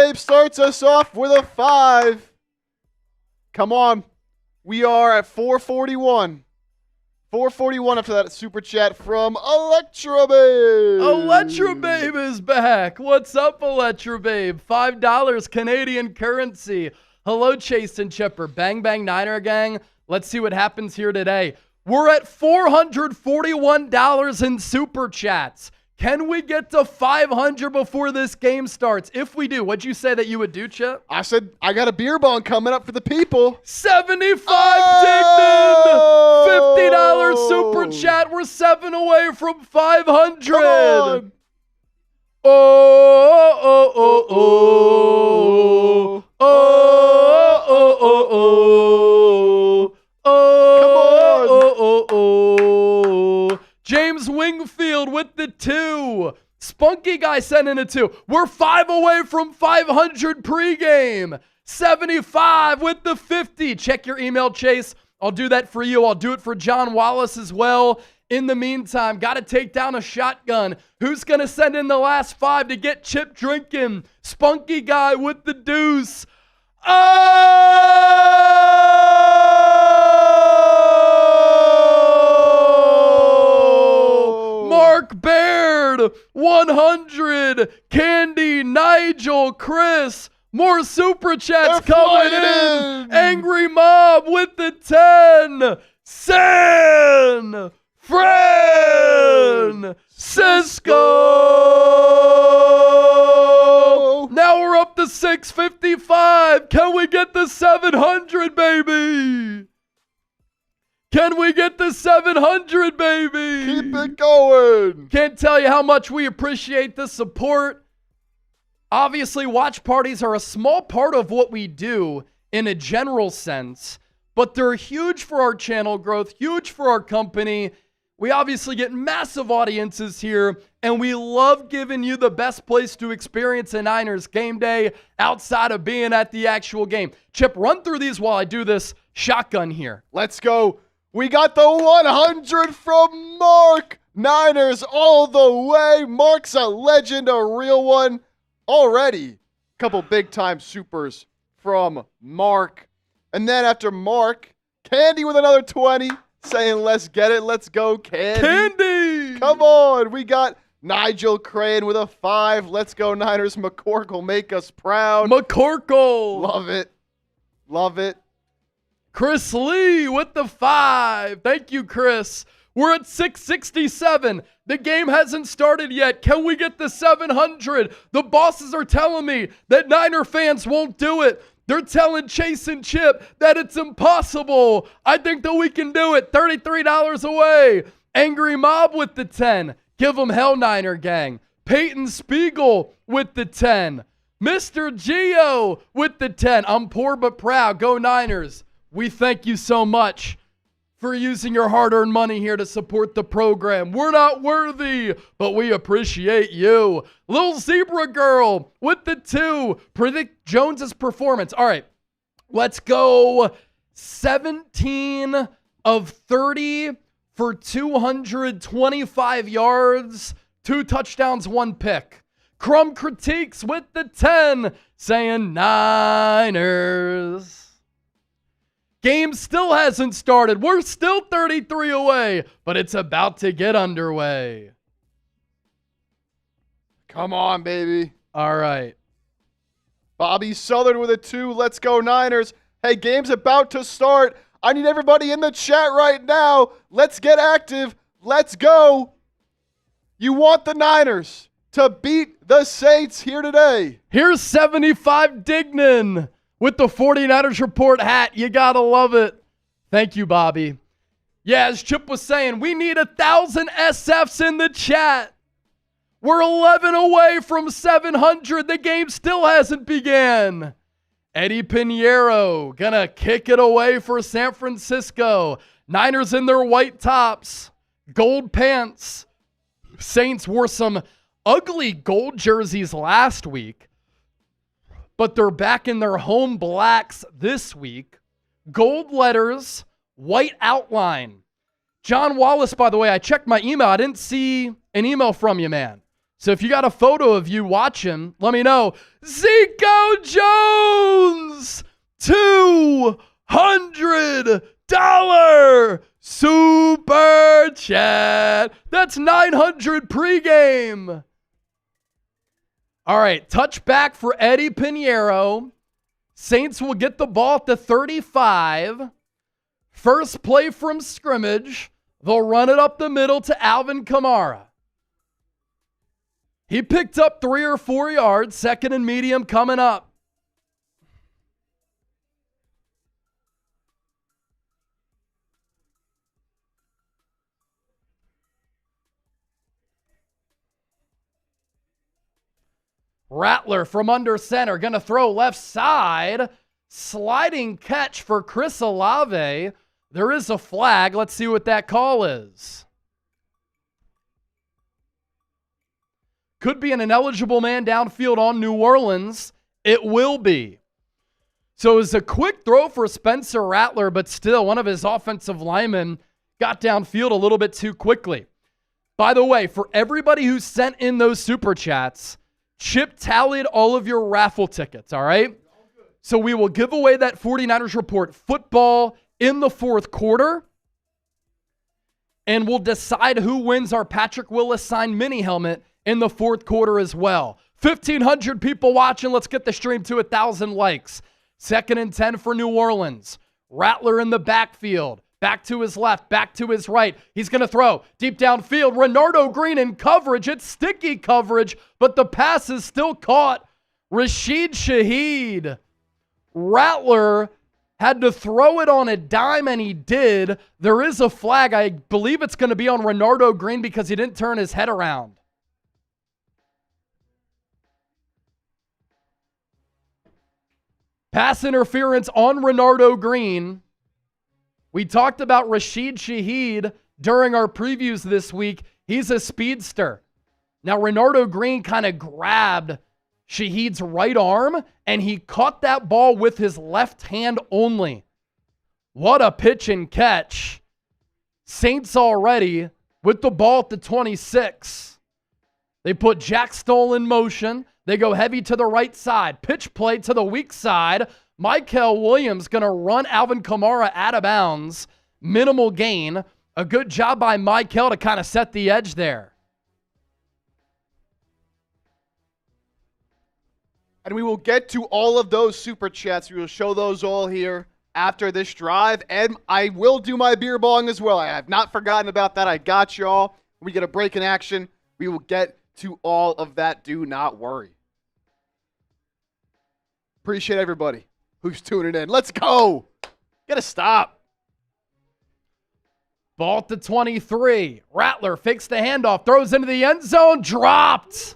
a 5. Come on. We are at 441. 441 after that super chat from Electra Babe. Electra Babe is back. What's up, Electra Babe? $5 Canadian currency. Hello, Chase and Chipper. Bang, bang, Niner gang. Let's see what happens here today. We're at $441 in super chats. Can we get to 500 before this game starts? If we do, what'd you say that you would do, Chip? I said I got a beer bong coming up for the people. 75 Dignan! $50 super chat. We're 7 away from 500. Come on. James Wingfield with the 2. Spunky Guy sent in a 2. We're 5 away from 500 pregame. 75 with the 50. Check your email, Chase. I'll do that for you. I'll do it for John Wallace as well. In the meantime, got to take down a shotgun. Who's going to send in the last 5 to get Chip drinking? Spunky Guy with the deuce. Mark Baird, 100. Candy, Nigel, Chris. More super chats coming in. Angry Mob with the 10. San Francisco. Now we're up to 655. Can we get the 700, baby? Can we get the 700, baby? Keep it going. Can't tell you how much we appreciate the support. Obviously, watch parties are a small part of what we do in a general sense, but they're huge for our channel growth, huge for our company. We obviously get massive audiences here, and we love giving you the best place to experience a Niners game day outside of being at the actual game. Chip, run through these while I do this shotgun here. Let's go. We got the 100 from Mark. Niners all the way. Mark's a legend, a real one. Already, a couple big-time supers from Mark. And then after Mark, Candy with another 20, saying, let's get it, let's go, Candy. Candy! Come on. We got Nigel Crane with a 5. Let's go Niners. McCorkle, make us proud. McCorkle. Love it. Love it. Chris Lee with the 5. Thank you, Chris. We're at 667. The game hasn't started yet. Can we get the 700? The bosses are telling me that Niner fans won't do it. They're telling Chase and Chip that it's impossible. I think that we can do it. $33 away. Angry Mob with the 10. Give them hell, Niner gang. Peyton Spiegel with the 10. Mr. Geo with the 10. I'm poor but proud. Go Niners. We thank you so much for using your hard-earned money here to support the program. We're not worthy, but we appreciate you. Little Zebra Girl with the 2. Predict Jones's performance. All right, let's go 17 of 30 for 225 yards, 2 touchdowns, 1 pick. Crumb Critiques with the 10, saying Niners. Game still hasn't started. We're still 33 away, but it's about to get underway. Come on, baby. All right. Bobby Southern with a 2. Let's go Niners. Hey, game's about to start. I need everybody in the chat right now. Let's get active. Let's go. You want the Niners to beat the Saints here today. Here's 75 Dignan with the 49ers Report hat. You gotta love it. Thank you, Bobby. Yeah, as Chip was saying, we need 1,000 SFs in the chat. We're 11 away from 700. The game still hasn't began. Eddie Piniero gonna kick it away for San Francisco. Niners in their white tops, gold pants. Saints wore some ugly gold jerseys last week, but they're back in their home blacks this week. Gold letters, white outline. John Wallace, by the way, I checked my email. I didn't see an email from you, man. So if you got a photo of you watching, let me know. Zico Jones, $200 super chat. That's 900 pregame. All right, touchback for Eddie Piniero. Saints will get the ball at the 35. First play from scrimmage. They'll run it up the middle to Alvin Kamara. He picked up 3 or 4 yards. Second and medium coming up. Rattler from under center. Going to throw left side. Sliding catch for Chris Olave. There is a flag. Let's see what that call is. Could be an ineligible man downfield on New Orleans. It will be. So it was a quick throw for Spencer Rattler, but still one of his offensive linemen got downfield a little bit too quickly. By the way, for everybody who sent in those super chats, Chip tallied all of your raffle tickets, all right? So we will give away that 49ers Report football in the fourth quarter, and we'll decide who wins our Patrick Willis signed mini helmet in the fourth quarter as well. 1,500 people watching. Let's get the stream to 1,000 likes. 2nd and 10 for New Orleans. Rattler in the backfield. Back to his left, back to his right. He's going to throw deep downfield. Renardo Green in coverage. It's sticky coverage, but the pass is still caught. Rashid Shaheed. Rattler had to throw it on a dime, and he did. There is a flag. I believe it's going to be on Renardo Green because he didn't turn his head around. Pass interference on Renardo Green. We talked about Rashid Shaheed during our previews this week. He's a speedster. Now, Renardo Green kind of grabbed Shaheed's right arm, and he caught that ball with his left hand only. What a pitch and catch. Saints already with the ball at the 26. They put Jack Stoll in motion. They go heavy to the right side. Pitch play to the weak side. Michael Williams going to run Alvin Kamara out of bounds. Minimal gain. A good job by Michael to kind of set the edge there. And we will get to all of those super chats. We will show those all here after this drive. And I will do my beer bong as well. I have not forgotten about that. I got y'all. We get a break in action. We will get to all of that. Do not worry. Appreciate everybody who's tuning in. Let's go. Gotta stop. Ball to 23. Rattler fakes the handoff, throws into the end zone, dropped.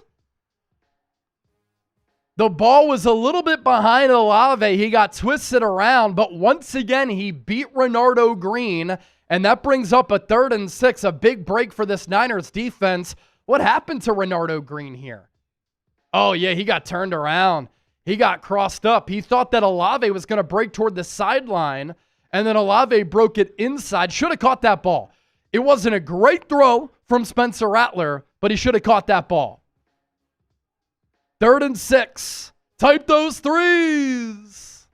The ball was a little bit behind Olave. He got twisted around, but once again, he beat Renardo Green, and that brings up a 3rd and 6, a big break for this Niners defense. What happened to Renardo Green here? Oh, yeah, he got turned around. He got crossed up. He thought that Olave was going to break toward the sideline, and then Olave broke it inside. Should have caught that ball. It wasn't a great throw from Spencer Rattler, but he should have caught that ball. 3rd and 6. Type those threes.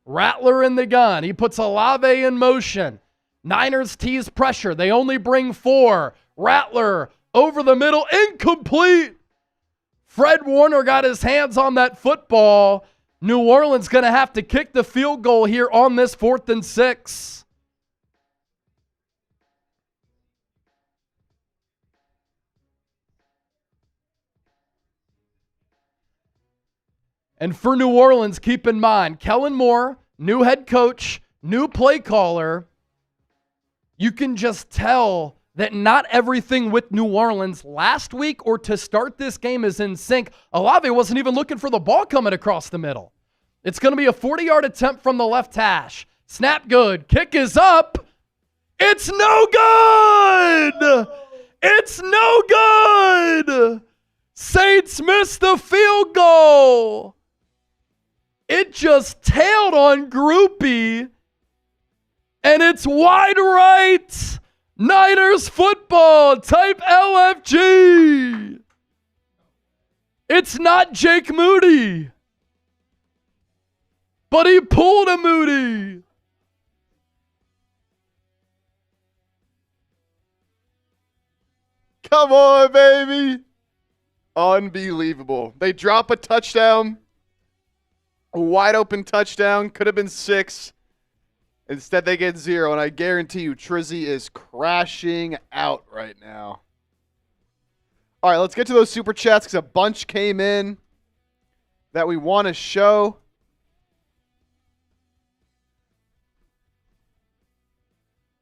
Rattler in the gun. He puts Olave in motion. Niners tease pressure. They only bring 4. Rattler over the middle. Incomplete. Fred Warner got his hands on that football. New Orleans going to have to kick the field goal here on this 4th and 6. And for New Orleans, keep in mind, Kellen Moore, new head coach, new play caller. You can just tell that not everything with New Orleans last week or to start this game is in sync. Olave wasn't even looking for the ball coming across the middle. It's going to be a 40-yard attempt from the left hash. Snap good. Kick is up. It's no good. It's no good. Saints missed the field goal. It just tailed on Groupie, and it's wide right. Niners football, type LFG. It's not Jake Moody, but he pulled a Moody. Come on, baby. Unbelievable. They drop a touchdown. A wide open touchdown. Could have been 6. Instead, they get 0. And I guarantee you, Trizzy is crashing out right now. All right, let's get to those super chats because a bunch came in that we want to show.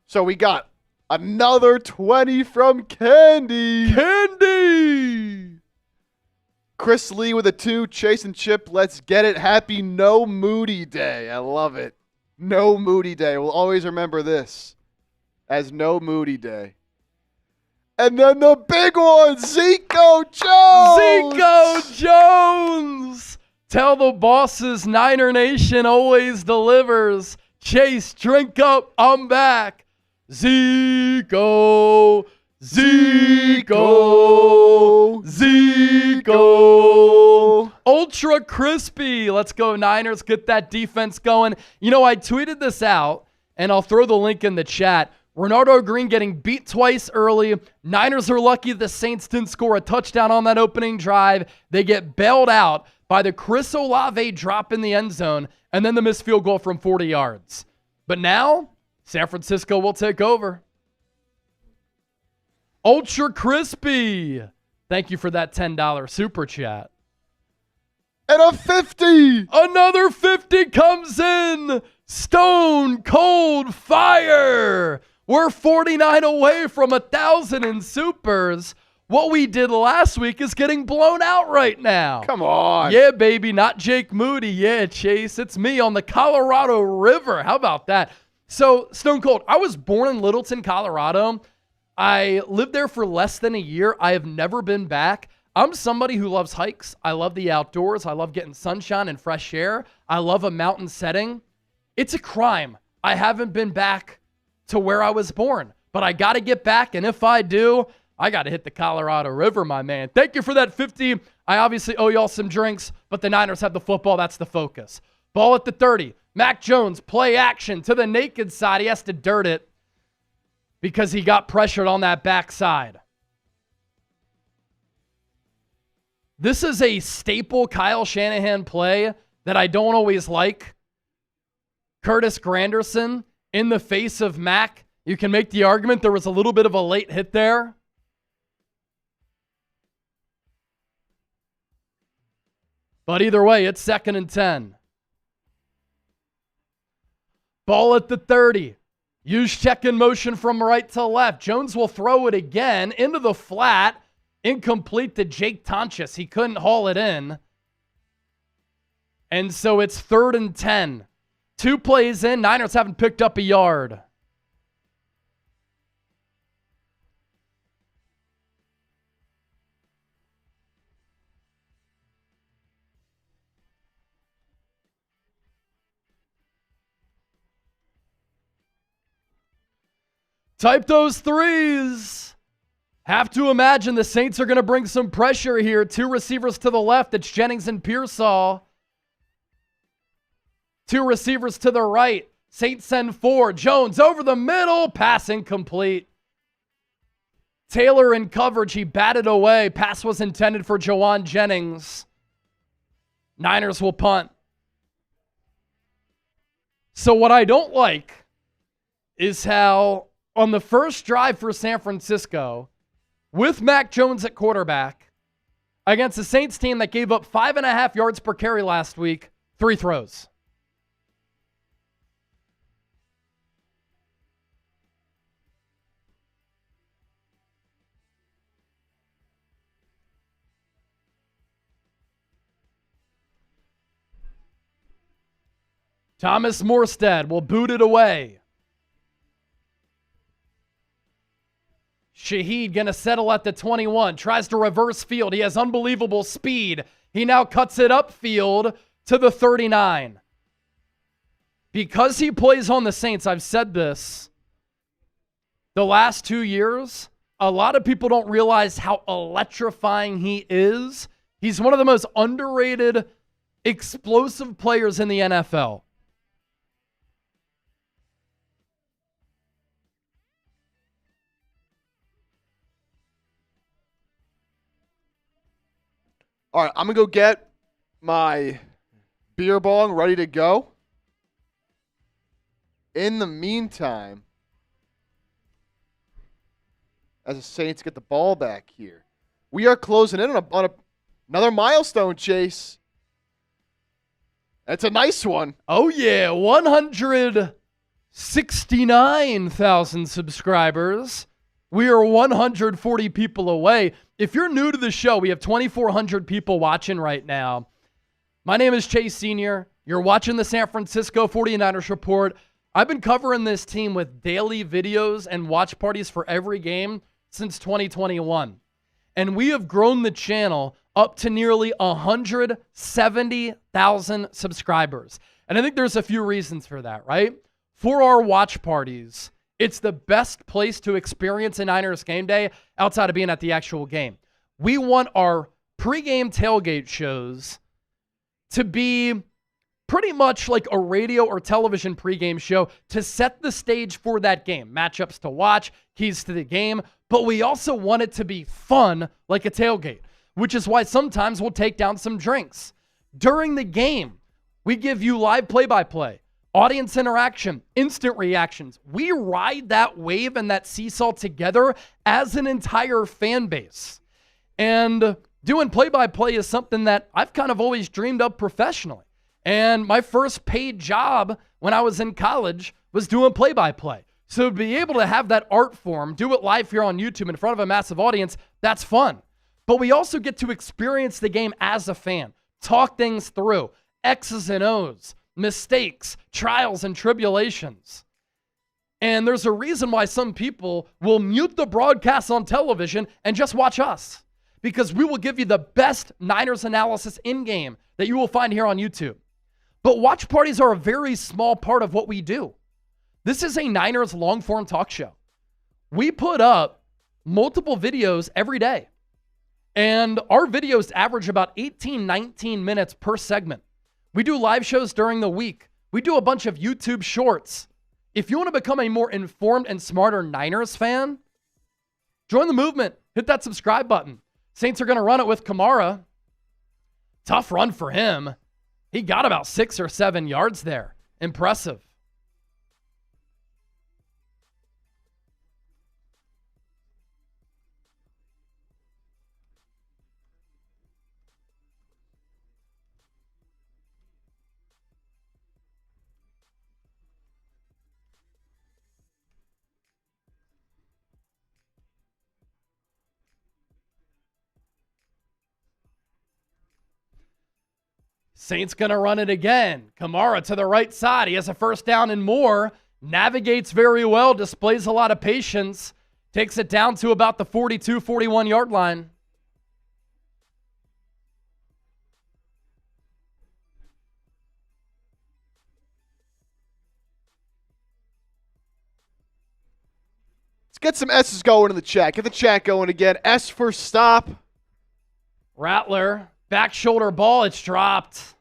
So we got another 20 from Candy. Candy! Chris Lee with a 2. Chase and Chip, let's get it. Happy No Moody Day. I love it. No Moody Day. We'll always remember this as No Moody Day. And then the big one, Zico Jones. Zico Jones. Tell the bosses Niner Nation always delivers. Chase, drink up. I'm back. Zico. Zico. Zico. Ultra crispy. Let's go, Niners. Get that defense going. You know, I tweeted this out, and I'll throw the link in the chat. Renardo Green getting beat twice early. Niners are lucky the Saints didn't score a touchdown on that opening drive. They get bailed out by the Chris Olave drop in the end zone, and then the missed field goal from 40 yards. But now, San Francisco will take over. Ultra crispy. Thank you for that $10 super chat. And a 50. Another 50 comes in. Stone cold fire. We're 49 away from 1,000 in supers. What we did last week is getting blown out right now. Come on. Yeah, baby, not Jake Moody. Yeah, Chase, it's me on the Colorado River. How about that? So, Stone Cold, I was born in Littleton, Colorado. I lived there for less than a year. I have never been back. I'm somebody who loves hikes. I love the outdoors. I love getting sunshine and fresh air. I love a mountain setting. It's a crime I haven't been back to where I was born. But I got to get back, and if I do, I got to hit the Colorado River, my man. Thank you for that 50. I obviously owe y'all some drinks, but the Niners have the football. That's the focus. Ball at the 30. Mac Jones, play action to the naked side. He has to dirt it because he got pressured on that backside. This is a staple Kyle Shanahan play that I don't always like. Curtis Granderson in the face of Mac. You can make the argument there was a little bit of a late hit there. But either way, it's 2nd and 10. Ball at the 30. Use check in motion from right to left. Jones will throw it again into the flat. Incomplete to Jake Tonches. He couldn't haul it in. And so it's 3rd and 10. 2 plays in. Niners haven't picked up a yard. Type those threes. Have to imagine the Saints are going to bring some pressure here. 2 receivers to the left. It's Jennings and Pearsall. 2 receivers to the right. Saints send 4. Jones over the middle. Pass incomplete. Taylor in coverage. He batted away. Pass was intended for Jawan Jennings. Niners will punt. So what I don't like is how on the first drive for San Francisco, with Mac Jones at quarterback, against the Saints team that gave up 5.5 yards per carry last week, 3 throws. Thomas Morstead will boot it away. Shaheed going to settle at the 21. Tries to reverse field. He has unbelievable speed. He now cuts it upfield to the 39. Because he plays on the Saints, I've said this, the last 2 years, a lot of people don't realize how electrifying he is. He's one of the most underrated, explosive players in the NFL. All right, I'm going to go get my beer bong ready to go. In the meantime, as the Saints get the ball back here, we are closing in on another milestone, Chase. It's a nice one. Oh, yeah, 169,000 subscribers. We are 140 people away. If you're new to the show, we have 2,400 people watching right now. My name is Chase Sr. You're watching the San Francisco 49ers Report. I've been covering this team with daily videos and watch parties for every game since 2021. And we have grown the channel up to nearly 170,000 subscribers. And I think there's a few reasons for that, right? For our watch parties, it's the best place to experience a Niners game day outside of being at the actual game. We want our pregame tailgate shows to be pretty much like a radio or television pregame show to set the stage for that game. Matchups to watch, keys to the game, but we also want it to be fun like a tailgate, which is why sometimes we'll take down some drinks. During the game, we give you live play-by-play. Audience interaction, instant reactions. We ride that wave and that seesaw together as an entire fan base. And doing play-by-play is something that I've kind of always dreamed of professionally. And my first paid job when I was in college was doing play-by-play. So to be able to have that art form, do it live here on YouTube in front of a massive audience, that's fun. But we also get to experience the game as a fan, talk things through, X's and O's, mistakes, trials, and tribulations. And there's a reason why some people will mute the broadcast on television and just watch us, because we will give you the best Niners analysis in-game that you will find here on YouTube. But watch parties are a very small part of what we do. This is a Niners long-form talk show. We put up multiple videos every day, and our videos average about 18, 19 minutes per segment. We do live shows during the week. We do a bunch of YouTube shorts. If you want to become a more informed and smarter Niners fan, join the movement. Hit that subscribe button. Saints are going to run it with Kamara. Tough run for him. He got about 6 or 7 yards there. Impressive. Saints going to run it again. Kamara to the right side. He has a first down and more. Navigates very well. Displays a lot of patience. Takes it down to about the 42, 41 yard line. Let's get some S's going in the chat. Get the chat going again. S for stop. Rattler. Back shoulder ball. It's dropped.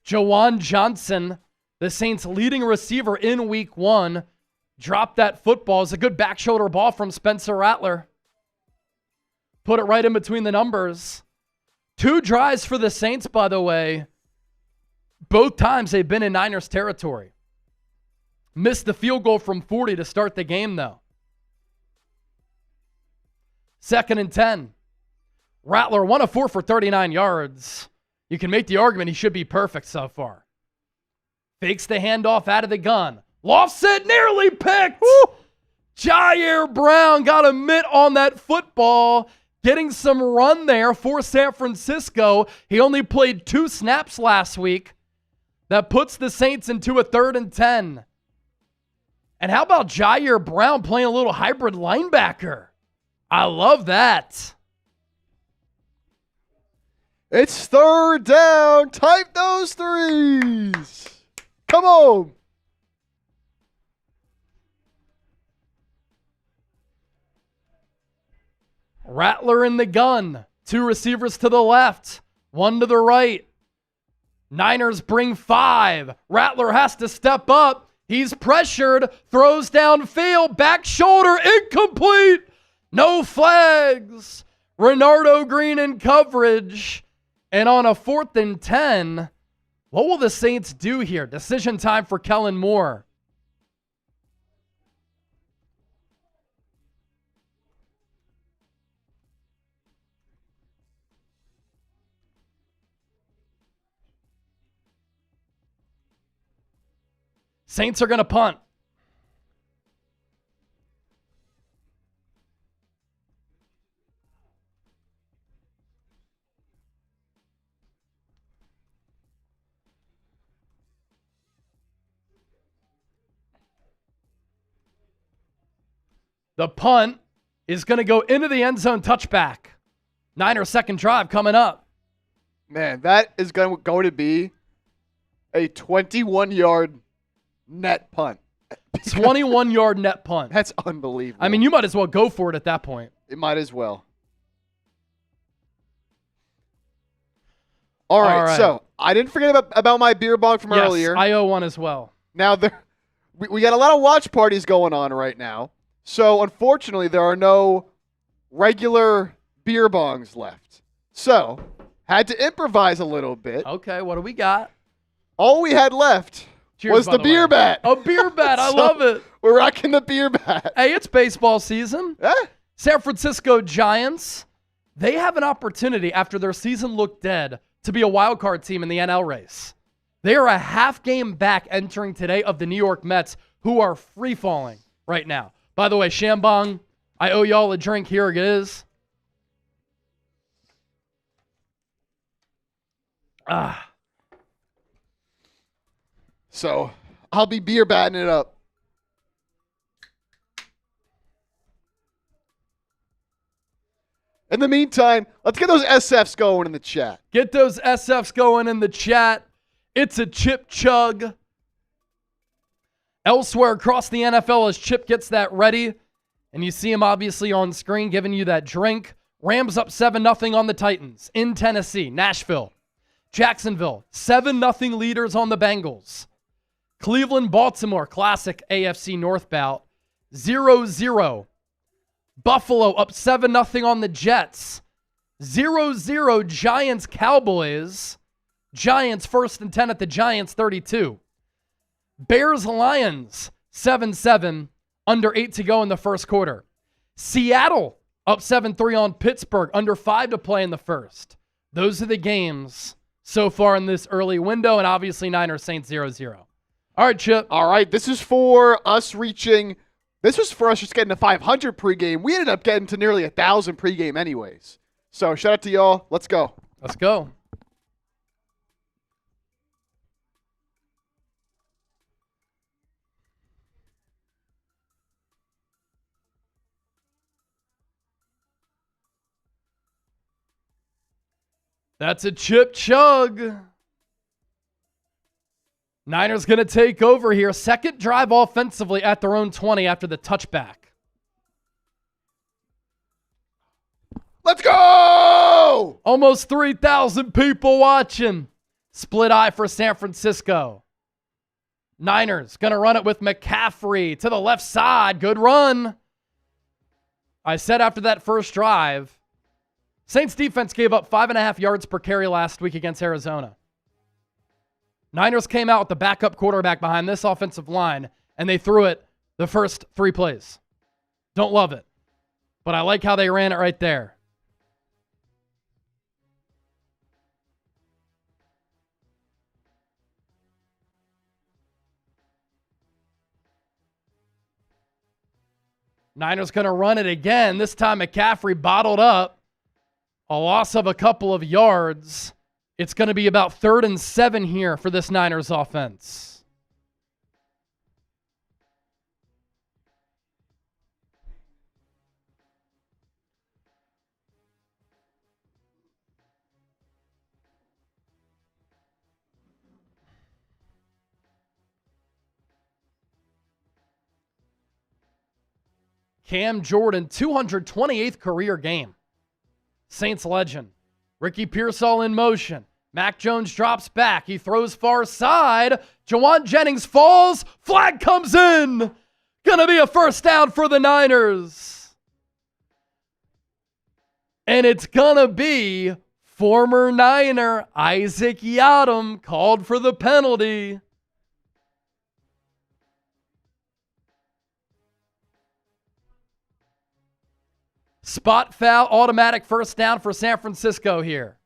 Jawan Johnson, the Saints' leading receiver in week 1, dropped that football. It's a good back shoulder ball from Spencer Rattler. Put it right in between the numbers. 2 drives for the Saints, by the way. Both times they've been in Niners territory. Missed the field goal from 40 to start the game, though. 2nd and 10. Rattler 1 of 4 for 39 yards. You can make the argument he should be perfect so far. Fakes the handoff out of the gun. Lofts it, nearly picked. Woo! Jair Brown got a mitt on that football, getting some run there for San Francisco. He only played 2 snaps last week. That puts the Saints into a 3rd and 10. And how about Jair Brown playing a little hybrid linebacker? I love that. It's 3rd down. Type those 3s. Come on. Rattler in the gun. 2 receivers to the left, 1 to the right. Niners bring 5. Rattler has to step up. He's pressured. Throws downfield. Back shoulder. Incomplete. No flags. Renardo Green in coverage. And on a 4th and 10, what will the Saints do here? Decision time for Kellen Moore. Saints are going to punt. The punt is going to go into the end zone, touchback. Niners' second drive coming up. Man, that is going to be a 21-yard net punt. 21-yard net punt. That's unbelievable. I mean, you might as well go for it at that point. It might as well. All right, so I didn't forget about my beer bong from earlier. I owe one as well. Now, we got a lot of watch parties going on right now. So, unfortunately, there are no regular beer bongs left. So, had to improvise a little bit. Okay, what do we got? All we had left was the beer bat. A beer bat, I love it. We're rocking the beer bat. Hey, it's baseball season. San Francisco Giants, they have an opportunity after their season looked dead to be a wild card team in the NL race. They are a half game back entering today of the New York Mets, who are free falling right now. By the way, Shambong, I owe y'all a drink. Here it is. So, I'll be beer batting it up. In the meantime, let's get those SFs going in the chat. Get those SFs going in the chat. It's a Chip Chug. Elsewhere across the NFL, as Chip gets that ready, and you see him obviously on screen giving you that drink. Rams up 7-0 on the Titans in Tennessee. Nashville, Jacksonville, 7-0 leaders on the Bengals. Cleveland, Baltimore, classic AFC North bout, 0-0. Buffalo up 7-0 on the Jets. 0-0 Giants Cowboys. Giants 1st and 10 at the Giants 32. Bears Lions 7-7, under 8 to go in the first quarter. Seattle up 7-3 on Pittsburgh, under 5 to play in the first. Those are the games so far in this early window, and obviously Niners Saints 0-0. All right, Chip. All right, this was for us just getting to 500 pregame. We ended up getting to nearly 1,000 pregame anyways. So shout out to y'all. Let's go. Let's go. That's a Chip chug. Niners going to take over here. Second drive offensively at their own 20 after the touchback. Let's go! Almost 3,000 people watching. Split eye for San Francisco. Niners going to run it with McCaffrey to the left side. Good run. I said after that first drive, Saints defense gave up 5.5 yards per carry last week against Arizona. Niners came out with the backup quarterback behind this offensive line, and they threw it the first 3 plays. Don't love it, but I like how they ran it right there. Niners going to run it again. This time McCaffrey bottled up. A loss of a couple of yards. It's going to be about 3rd and 7 here for this Niners offense. Cam Jordan, 228th career game. Saints legend. Ricky Pearsall in motion. Mac Jones drops back. He throws far side. Jawan Jennings falls. Flag comes in. Gonna be a first down for the Niners. And it's gonna be former Niner Isaac Yiadom called for the penalty. Spot foul, automatic first down for San Francisco here.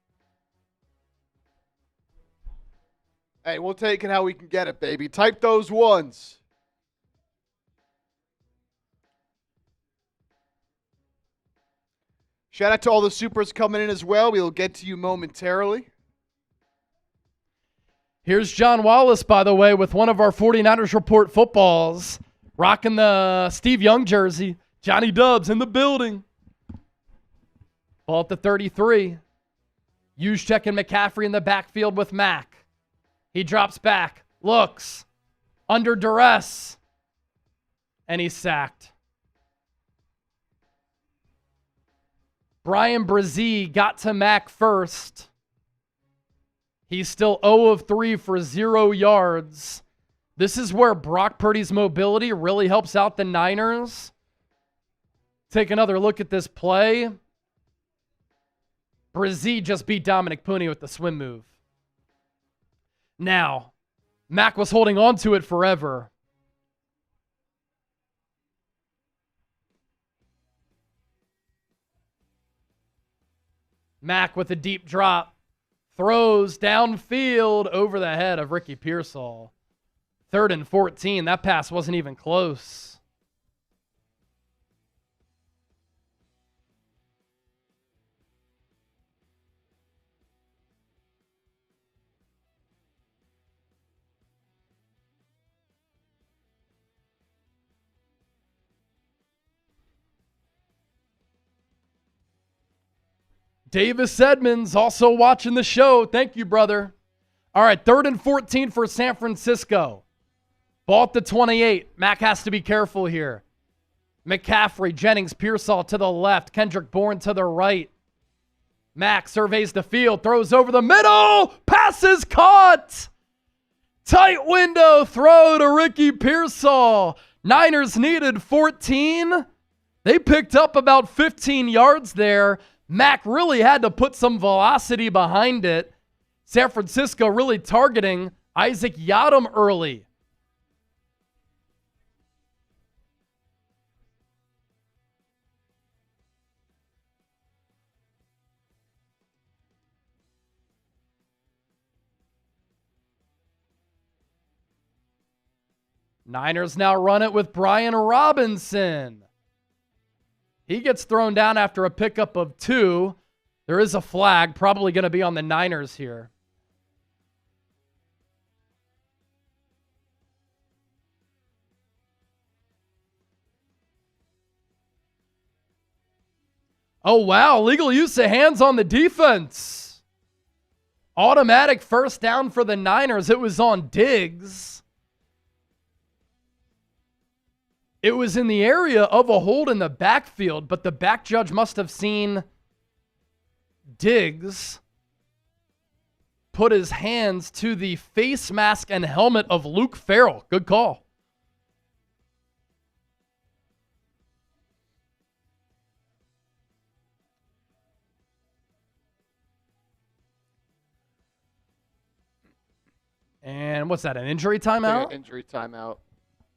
Hey, we'll take it how we can get it, baby. Type those ones. Shout out to all the supers coming in as well. We'll get to you momentarily. Here's John Wallace, by the way, with one of our 49ers Report footballs, rocking the Steve Young jersey. Johnny Dubs in the building. Ball at the 33. Juszczyk and McCaffrey in the backfield with Mack. He drops back, looks, under duress, and he's sacked. Brian Brzee got to Mack first. He's still 0 of 3 for 0 yards. This is where Brock Purdy's mobility really helps out the Niners. Take another look at this play. Brzee just beat Dominic Puni with the swim move. Now, Mack was holding on to it forever. Mack with a deep drop. Throws downfield over the head of Ricky Pearsall. 3rd and 14. That pass wasn't even close. Davis Edmonds also watching the show. Thank you, brother. All right, 3rd and 14 for San Francisco. Ball at the 28. Mack has to be careful here. McCaffrey, Jennings, Pearsall to the left. Kendrick Bourne to the right. Mack surveys the field, throws over the middle. Pass is caught. Tight window throw to Ricky Pearsall. Niners needed 14. They picked up about 15 yards there. Mack really had to put some velocity behind it. San Francisco really targeting Isaac Yiadom early. Niners now run it with Brian Robinson. He gets thrown down after a pickup of 2. There is a flag, probably going to be on the Niners here. Oh, wow. Legal use of hands on the defense. Automatic first down for the Niners. It was on Diggs. It was in the area of a hold in the backfield, but the back judge must have seen Diggs put his hands to the face mask and helmet of Luke Farrell. Good call. And what's that, an injury timeout? Injury timeout.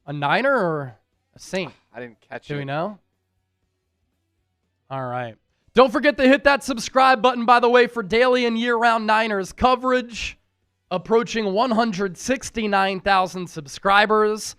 A Niner or a Saint? I didn't catch it. Do we know? All right. Don't forget to hit that subscribe button, by the way, for daily and year-round Niners coverage. Approaching 169,000 subscribers.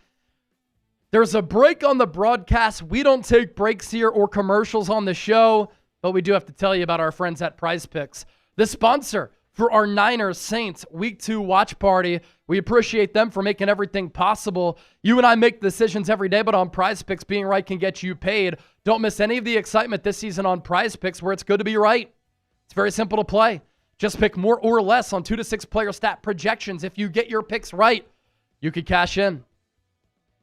There's a break on the broadcast. We don't take breaks here or commercials on the show, but we do have to tell you about our friends at Prize Picks, the sponsor for our Niners Saints Week 2 watch party. We appreciate them for making everything possible. You and I make decisions every day, but on Prize Picks, being right can get you paid. Don't miss any of the excitement this season on Prize Picks, where it's good to be right. It's very simple to play. Just pick more or less on 2 to 6 player stat projections. If you get your picks right, you could cash in.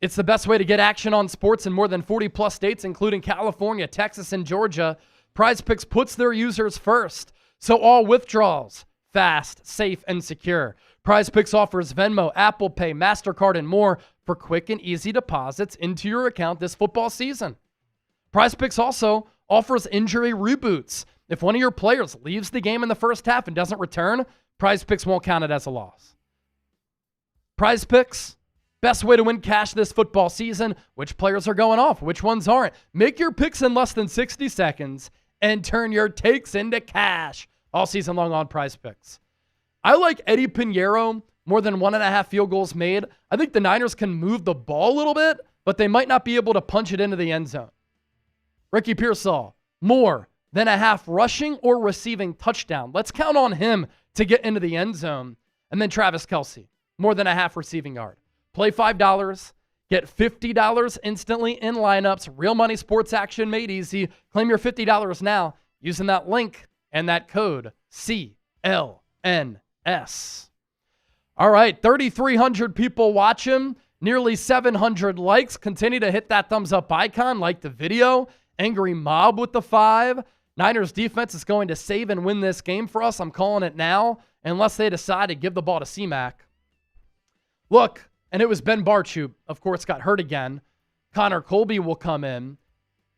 It's the best way to get action on sports in more than 40-plus states, including California, Texas, and Georgia. Prize Picks puts their users first, so all withdrawals fast, safe, and secure. Prize Picks offers Venmo, Apple Pay, MasterCard, and more for quick and easy deposits into your account this football season. Prize Picks also offers injury reboots. If one of your players leaves the game in the first half and doesn't return, Prize Picks won't count it as a loss. Prize Picks, best way to win cash this football season. Which players are going off? Which ones aren't? Make your picks in less than 60 seconds and turn your takes into cash all season long on Prize Picks. I like Eddie Piniero more than 1.5 field goals made. I think the Niners can move the ball a little bit, but they might not be able to punch it into the end zone. Ricky Pearsall, more than a half rushing or receiving touchdown. Let's count on him to get into the end zone. And then Travis Kelce, more than a half receiving yard. Play $5, get $50 instantly in lineups. Real money sports action made easy. Claim your $50 now using that link and that code CLNS. All right, 3,300 people watching, nearly 700 likes. Continue to hit that thumbs up icon, like the video. Angry Mob with the 5. Niners defense is going to save and win this game for us. I'm calling it now, unless they decide to give the ball to C-Mac. Look, and it was Ben Bartsch, of course, got hurt again. Connor Colby will come in.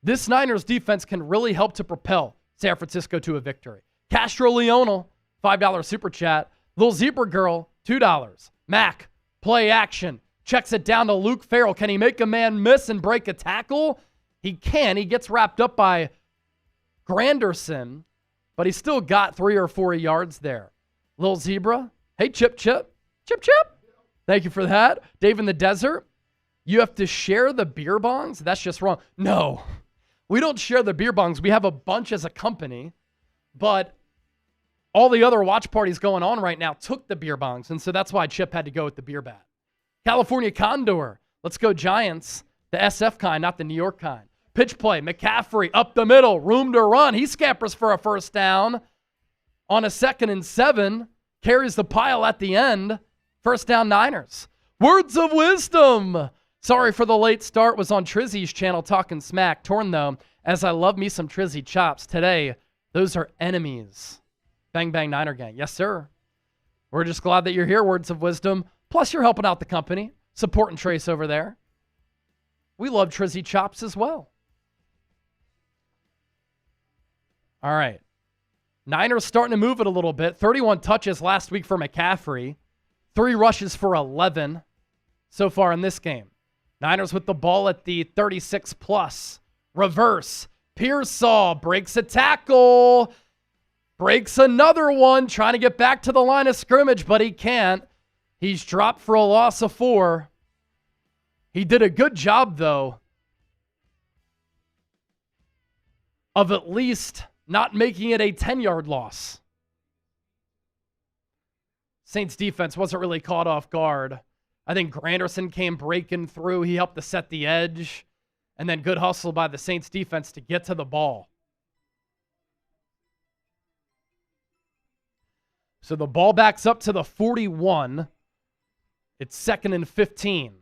This Niners defense can really help to propel San Francisco to a victory. Castro Leonel, $5 super chat. Little Zebra Girl, $2. Mac, play action. Checks it down to Luke Farrell. Can he make a man miss and break a tackle? He can. He gets wrapped up by Granderson, but he still got 3 or 4 yards there. Little Zebra. Hey, Chip. Chip. Thank you for that. Dave in the Desert. You have to share the beer bongs? That's just wrong. No, we don't share the beer bongs. We have a bunch as a company, but all the other watch parties going on right now took the beer bongs, and so that's why Chip had to go with the beer bat. California Condor. Let's go Giants. The SF kind, not the New York kind. Pitch play. McCaffrey up the middle. Room to run. He scampers for a first down. On a 2nd and 7. Carries the pile at the end. First down Niners. Words of wisdom. Sorry for the late start. Was on Trizzy's channel talking smack. Torn though, as I love me some Trizzy chops. Today, those are enemies. Bang bang Niner gang. Yes, sir. We're just glad that you're here, Words of Wisdom. Plus, you're helping out the company. Supporting Trace over there. We love Trizzy chops as well. All right. Niners starting to move it a little bit. 31 touches last week for McCaffrey. 3 rushes for 11 so far in this game. Niners with the ball at the 36+. Reverse. Pearsall breaks a tackle. Breaks another one. Trying to get back to the line of scrimmage, but he can't. He's dropped for a loss of 4. He did a good job, though, of at least not making it a 10-yard loss. Saints defense wasn't really caught off guard. I think Granderson came breaking through. He helped to set the edge. And then good hustle by the Saints defense to get to the ball. So the ball backs up to the 41. It's 2nd and 15.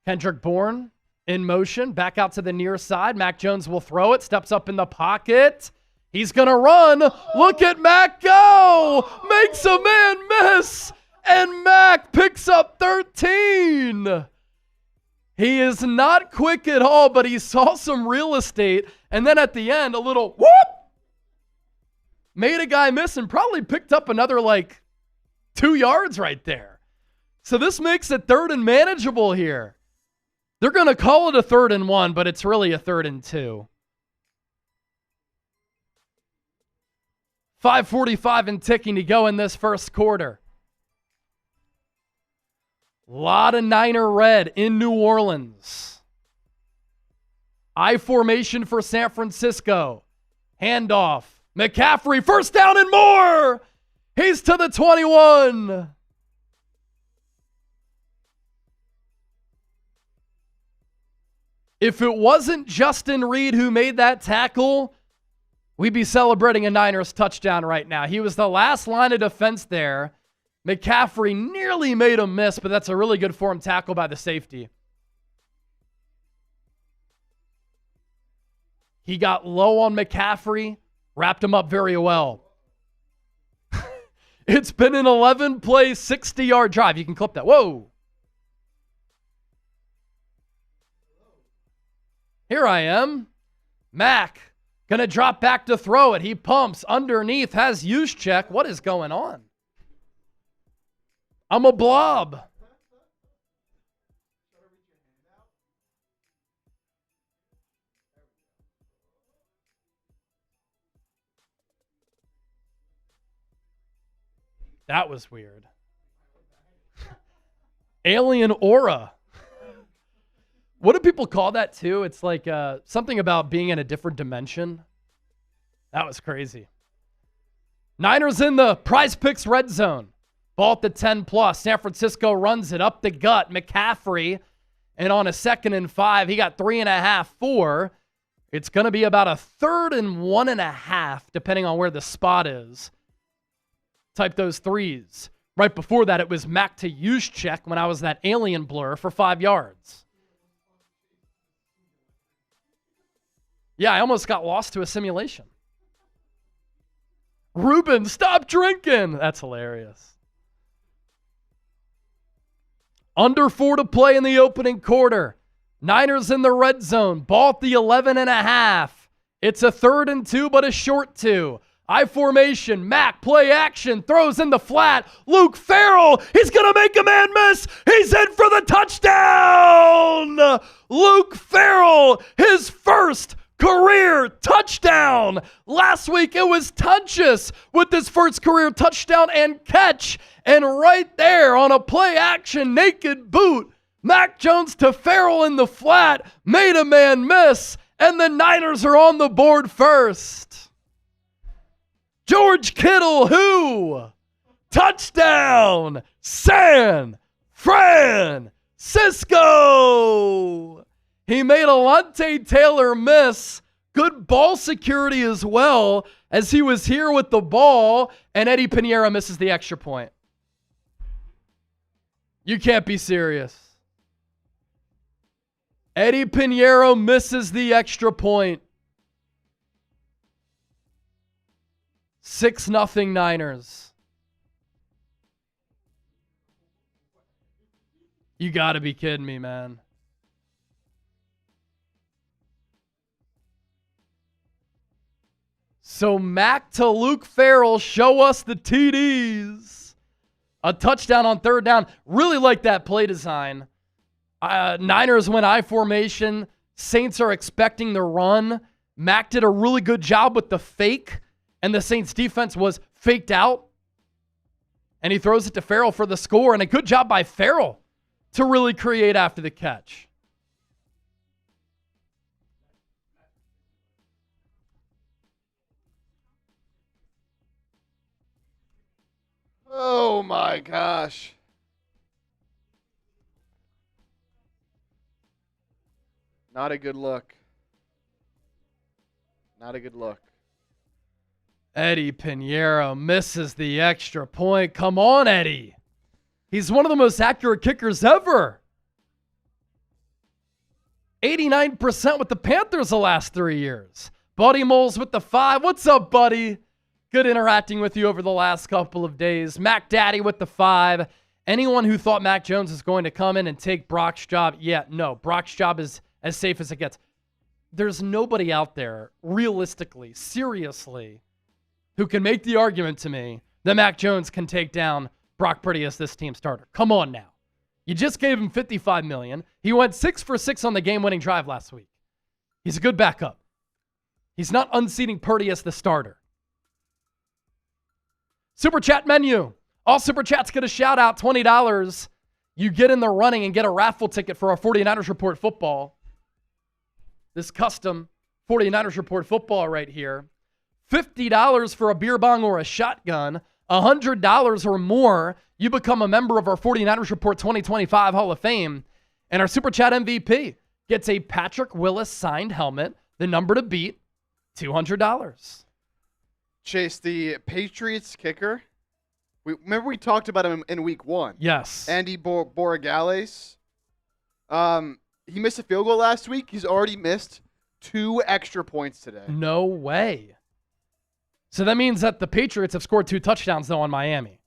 Kendrick Bourne in motion, back out to the near side. Mac Jones will throw it, steps up in the pocket. He's going to run. Look at Mac go. Makes a man miss. And Mac picks up 13. He is not quick at all, but he saw some real estate. And then at the end, a little whoop. Made a guy miss and probably picked up another 2 yards right there. So this makes it 3rd and manageable here. They're going to call it a 3rd and 1, but it's really a 3rd and 2. 5:45 and ticking to go in this first quarter. A lot of Niner red in New Orleans. I formation for San Francisco. Handoff. McCaffrey, first down and more. He's to the 21. If it wasn't Justin Reed who made that tackle, we'd be celebrating a Niners touchdown right now. He was the last line of defense there. McCaffrey nearly made a miss, but that's a really good form tackle by the safety. He got low on McCaffrey, wrapped him up very well. It's been an 11-play, 60-yard drive. You can clip that. Whoa. Here I am. Mac, going to drop back to throw it. He pumps underneath, has use check. What is going on? I'm a blob. That was weird. Alien aura. What do people call that too? It's like something about being in a different dimension. That was crazy. Niners in the Prize Picks red zone. Ball at the 10+. San Francisco runs it up the gut. McCaffrey. And on a 2nd and 5, he got 3.5, 4. It's going to be about a 3rd and 1.5, depending on where the spot is. Type those 3s. Right before that, it was Mac to use check when I was that alien blur for 5 yards. Yeah, I almost got lost to a simulation. Ruben, stop drinking. That's hilarious. Under 4 to play in the opening quarter. Niners in the red zone. Ball at the 11.5. It's a 3rd and 2, but a short 2. I formation. Mac, play action. Throws in the flat. Luke Farrell. He's going to make a man miss. He's in for the touchdown. Luke Farrell, his first career touchdown. Last week it was Tunchess with his first career touchdown and catch. And right there on a play action naked boot, Mac Jones to Farrell in the flat, made a man miss, and the Niners are on the board first. Goerge Kittle, who? Touchdown, San Francisco. He made Alontae Taylor miss. Good ball security as well as he was here with the ball, and Eddie Piniero misses the extra point. You can't be serious. Eddie Piniero misses the extra point. 6-0 Niners. You got to be kidding me, man. So Mac to Luke Farrell, show us the TDs. A touchdown on third down. Really like that play design. Niners went I formation. Saints are expecting the run. Mac did a really good job with the fake, and the Saints defense was faked out. And he throws it to Farrell for the score, and a good job by Farrell to really create after the catch. Oh my gosh. Not a good look. Not a good look. Eddie Piniero misses the extra point. Come on, Eddie. He's one of the most accurate kickers ever. 89% with the Panthers the last 3 years. Buddy Moles with the 5. What's up, buddy? Good interacting with you over the last couple of days. Mac Daddy with the 5. Anyone who thought Mac Jones is going to come in and take Brock's job, no. Brock's job is as safe as it gets. There's nobody out there, realistically, seriously, who can make the argument to me that Mac Jones can take down Brock Purdy as this team starter. Come on now. You just gave him $55 million. He went 6 for 6 on the game-winning drive last week. He's a good backup. He's not unseating Purdy as the starter. Super Chat menu. All Super Chats get a shout-out, $20. You get in the running and get a raffle ticket for our 49ers Report football. This custom 49ers Report football right here. $50 for a beer bong or a shotgun. $100 or more, you become a member of our 49ers Report 2025 Hall of Fame. And our Super Chat MVP gets a Patrick Willis signed helmet, the number to beat, $200. Chase, the Patriots kicker, remember we talked about him in week 1? Yes. Andy Borregales. He missed a field goal last week. He's already missed 2 extra points today. No way. So that means that the Patriots have scored 2 touchdowns, though, on Miami.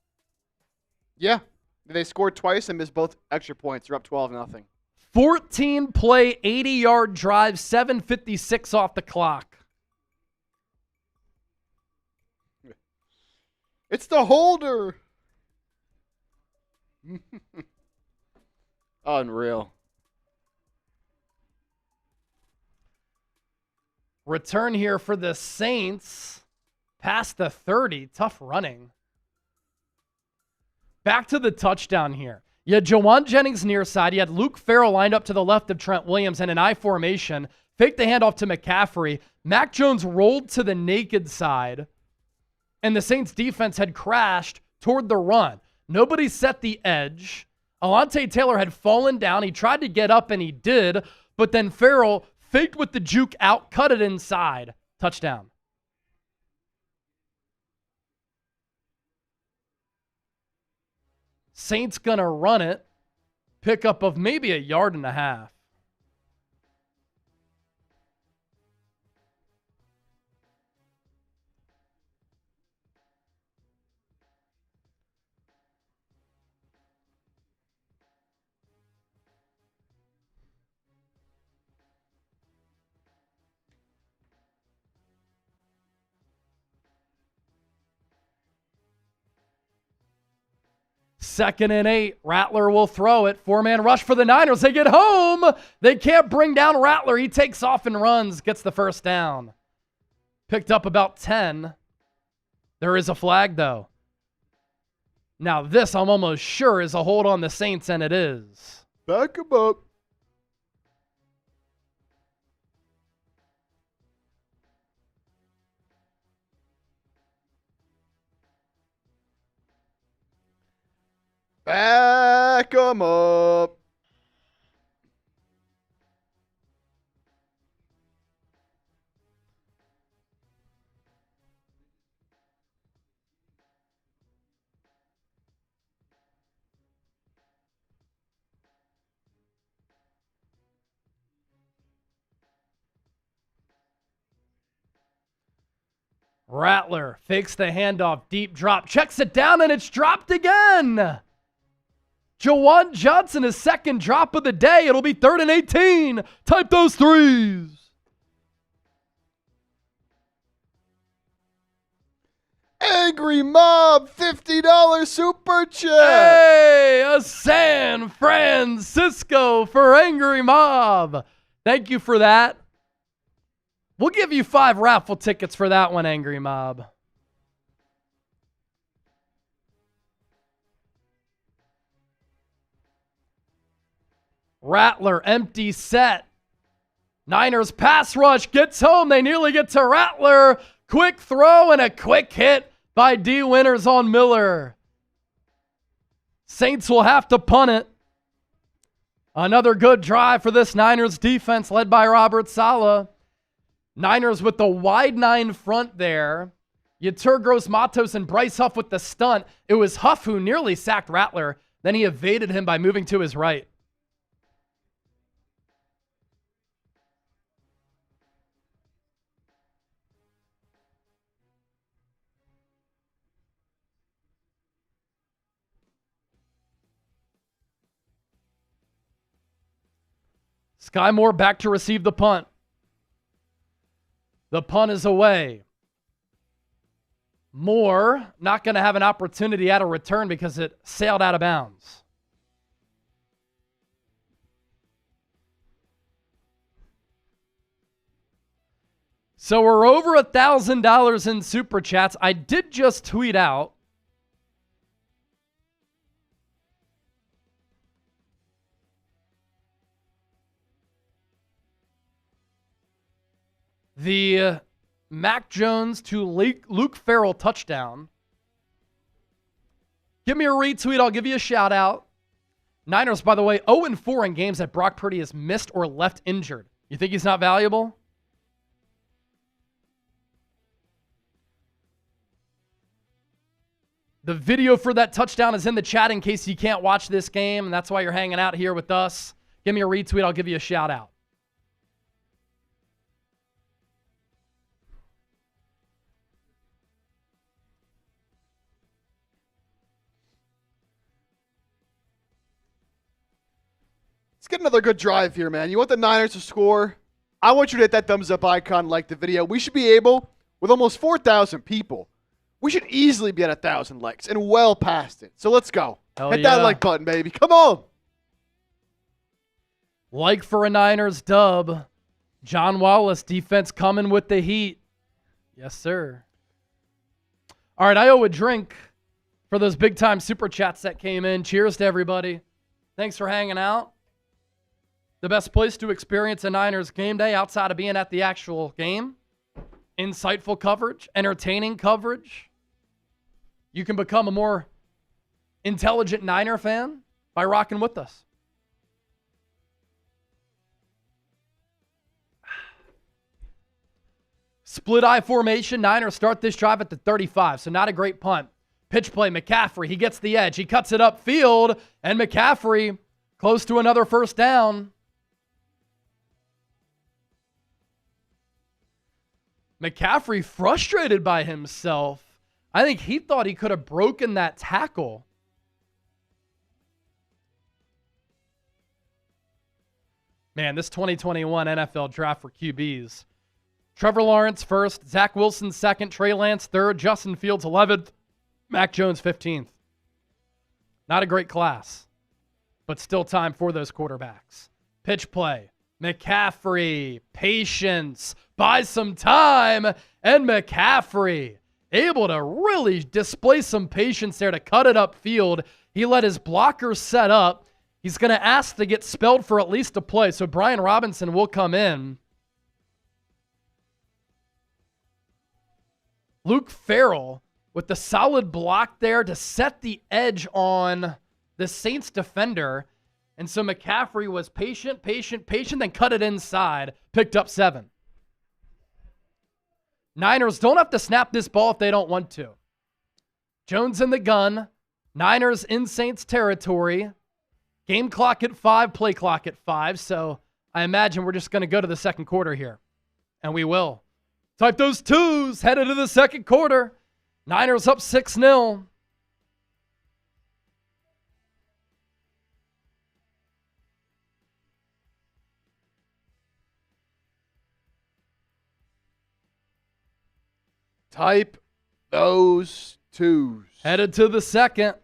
Yeah. They scored twice and missed both extra points. They're up 12-0. 14-play, 80-yard drive, 7:56 off the clock. It's the holder. Unreal. Return here for the Saints. Past the 30. Tough running. Back to the touchdown here. You had Jawan Jennings near side. You had Luke Farrell lined up to the left of Trent Williams in an I formation. Faked the handoff to McCaffrey. Mac Jones rolled to the naked side. And the Saints defense had crashed toward the run. Nobody set the edge. Alontae Taylor had fallen down. He tried to get up, and he did. But then Farrell faked with the juke out, cut it inside. Touchdown. Saints gonna run it. Pickup of maybe 1.5 yards. Second and 8. Rattler will throw it. 4-man rush for the Niners. They get home. They can't bring down Rattler. He takes off and runs. Gets the first down. Picked up about 10. There is a flag, though. Now this, I'm almost sure, is a hold on the Saints, and it is. Back him up. Back 'em up. Rattler fakes the handoff, deep drop, checks it down, and it's dropped again. Jawan Johnson, his second drop of the day. It'll be 3rd and 18. Type those threes. Angry Mob, $50 super chat. Hey, a San Francisco for Angry Mob. Thank you for that. We'll give you 5 raffle tickets for that one, Angry Mob. Rattler, empty set. Niners pass rush gets home. They nearly get to Rattler. Quick throw and a quick hit by D. Winters on Miller. Saints will have to punt it. Another good drive for this Niners defense led by Robert Saleh. Niners with the wide 9 front there. Yetur Gross-Matos and Bryce Huff with the stunt. It was Huff who nearly sacked Rattler. Then he evaded him by moving to his right. Sky Moore back to receive the punt. The punt is away. Moore not going to have an opportunity at a return because it sailed out of bounds. So we're over $1,000 in super chats. I did just tweet out the Mac Jones to Luke Farrell touchdown. Give me a retweet. I'll give you a shout out. Niners, by the way, 0-4 in games that Brock Purdy has missed or left injured. You think he's not valuable? The video for that touchdown is in the chat in case you can't watch this game, and that's why you're hanging out here with us. Give me a retweet. I'll give you a shout out. Let's get another good drive here, man. You want the Niners to score? I want you to hit that thumbs up icon, like the video. We should be able, with almost 4,000 people, we should easily be at 1,000 likes and well past it. So let's go. Hit that like button, baby. Come on. Like for a Niners dub. John Wallace, defense coming with the heat. Yes, sir. All right, I owe a drink for those big-time super chats that came in. Cheers to everybody. Thanks for hanging out. The best place to experience a Niners game day outside of being at the actual game. Insightful coverage, entertaining coverage. You can become a more intelligent Niner fan by rocking with us. Split eye formation. Niners start this drive at the 35, so not a great punt. Pitch play, McCaffrey. He gets the edge. He cuts it upfield, and McCaffrey close to another first down. McCaffrey frustrated by himself. I think he thought he could have broken that tackle. Man, this 2021 NFL draft for QBs. Trevor Lawrence first, Zach Wilson second, Trey Lance third, Justin Fields 11th, Mac Jones 15th. Not a great class, but still time for those quarterbacks. Pitch play, McCaffrey, patience, buy some time, and McCaffrey able to really display some patience there to cut it upfield. He let his blocker set up. He's going to ask to get spelled for at least a play, so Brian Robinson will come in. Luke Farrell with the solid block there to set the edge on the Saints defender. And so McCaffrey was patient, then cut it inside, picked up 7. Niners don't have to snap this ball if they don't want to. Jones in the gun. Niners in Saints territory. Game clock at 5, play clock at 5. So I imagine we're just going to go to the second quarter here. And we will. Type those 2s, headed to the second quarter. Niners up 6-0. Type those twos. Headed to the second.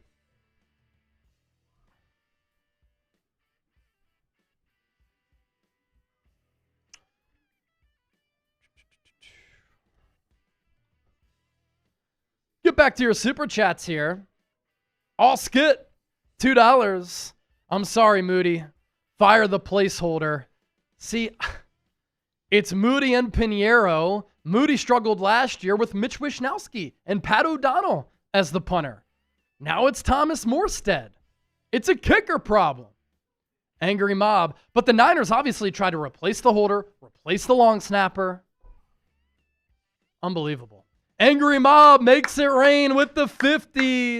Get back to your super chats here. All skit, $2. I'm sorry, Moody. Fire the placeholder. See, it's Moody and Piniero. Moody struggled last year with Mitch Wishnowsky and Pat O'Donnell as the punter. Now it's Thomas Morstead. It's a kicker problem. Angry mob. But the Niners obviously tried to replace the holder, replace the long snapper. Unbelievable. Angry mob makes it rain with the 50.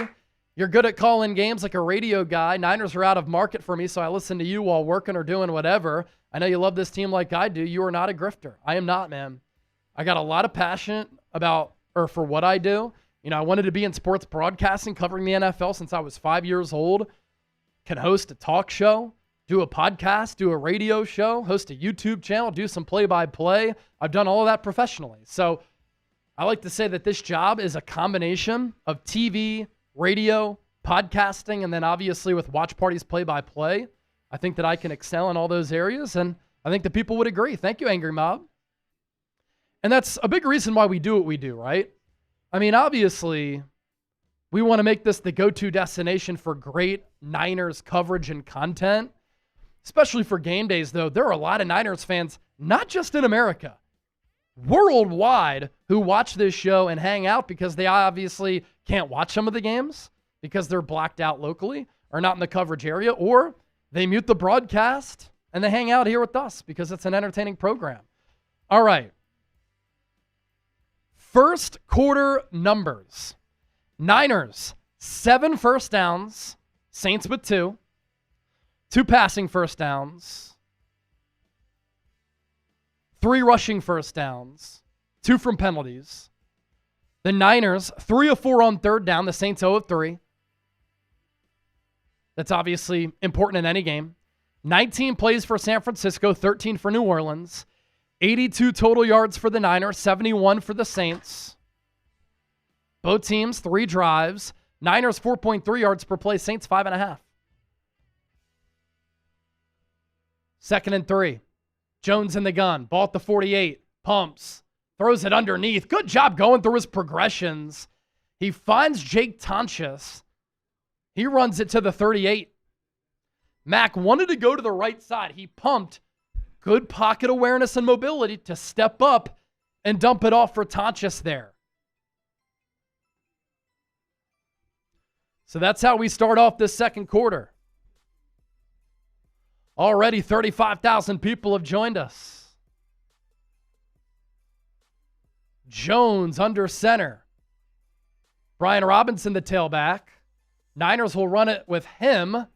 You're good at calling games like a radio guy. Niners are out of market for me, so I listen to you while working or doing whatever. I know you love this team like I do. You are not a grifter. I am not, man. I got a lot of passion for what I do. You know, I wanted to be in sports broadcasting, covering the NFL since I was 5 years old. Can host a talk show, do a podcast, do a radio show, host a YouTube channel, do some play-by-play. I've done all of that professionally. So I like to say that this job is a combination of TV, radio, podcasting, and then obviously with watch parties play-by-play. I think that I can excel in all those areas, and I think the people would agree. Thank you, Angry Mob. And that's a big reason why we do what we do, right? I mean, obviously, we want to make this the go-to destination for great Niners coverage and content, especially for game days, though. There are a lot of Niners fans, not just in America, worldwide, who watch this show and hang out because they obviously can't watch some of the games because they're blacked out locally or not in the coverage area, or they mute the broadcast and they hang out here with us because it's an entertaining program. All right. First quarter numbers. Niners, 7 first downs. Saints with 2. 2 passing first downs. 3 rushing first downs. 2 from penalties. The Niners, 3 of 4 on third down. The Saints 0 of 3. That's obviously important in any game. 19 plays for San Francisco, 13 for New Orleans. 82 total yards for the Niners, 71 for the Saints. Both teams, 3 drives. Niners, 4.3 yards per play. Saints, 5.5. 2nd and 3. Jones in the gun. Ball at the 48. Pumps. Throws it underneath. Good job going through his progressions. He finds Jake Tonches. He runs it to the 38. Mack wanted to go to the right side. He pumped. Good pocket awareness and mobility to step up and dump it off for Tonches there. So that's how we start off this second quarter. Already 35,000 people have joined us. Jones under center. Brian Robinson, the tailback. Niners will run it with him.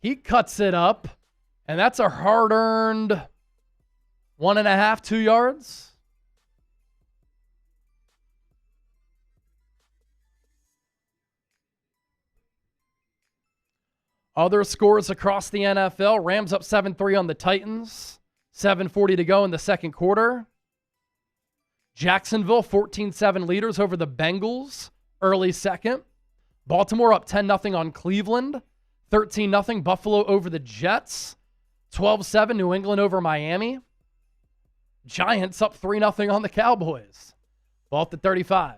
He cuts it up. And that's a hard-earned 1.5, 2 yards. Other scores across the NFL. Rams up 7-3 on the Titans. 7:40 to go in the second quarter. Jacksonville 14-7 leaders over the Bengals. Early second. Baltimore up 10-0 on Cleveland. 13-0 Buffalo over the Jets. 12-7 New England over Miami. Giants up 3-0 on the Cowboys. Ball at the 35.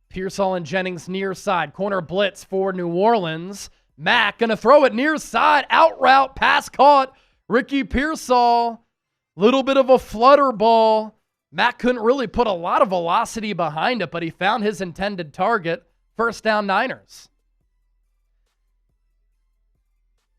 Pearsall and Jennings near side. Corner blitz for New Orleans. Mack going to throw it near side. Out route. Pass caught. Ricky Pearsall. Little bit of a flutter ball. Mack couldn't really put a lot of velocity behind it, but he found his intended target. First down Niners.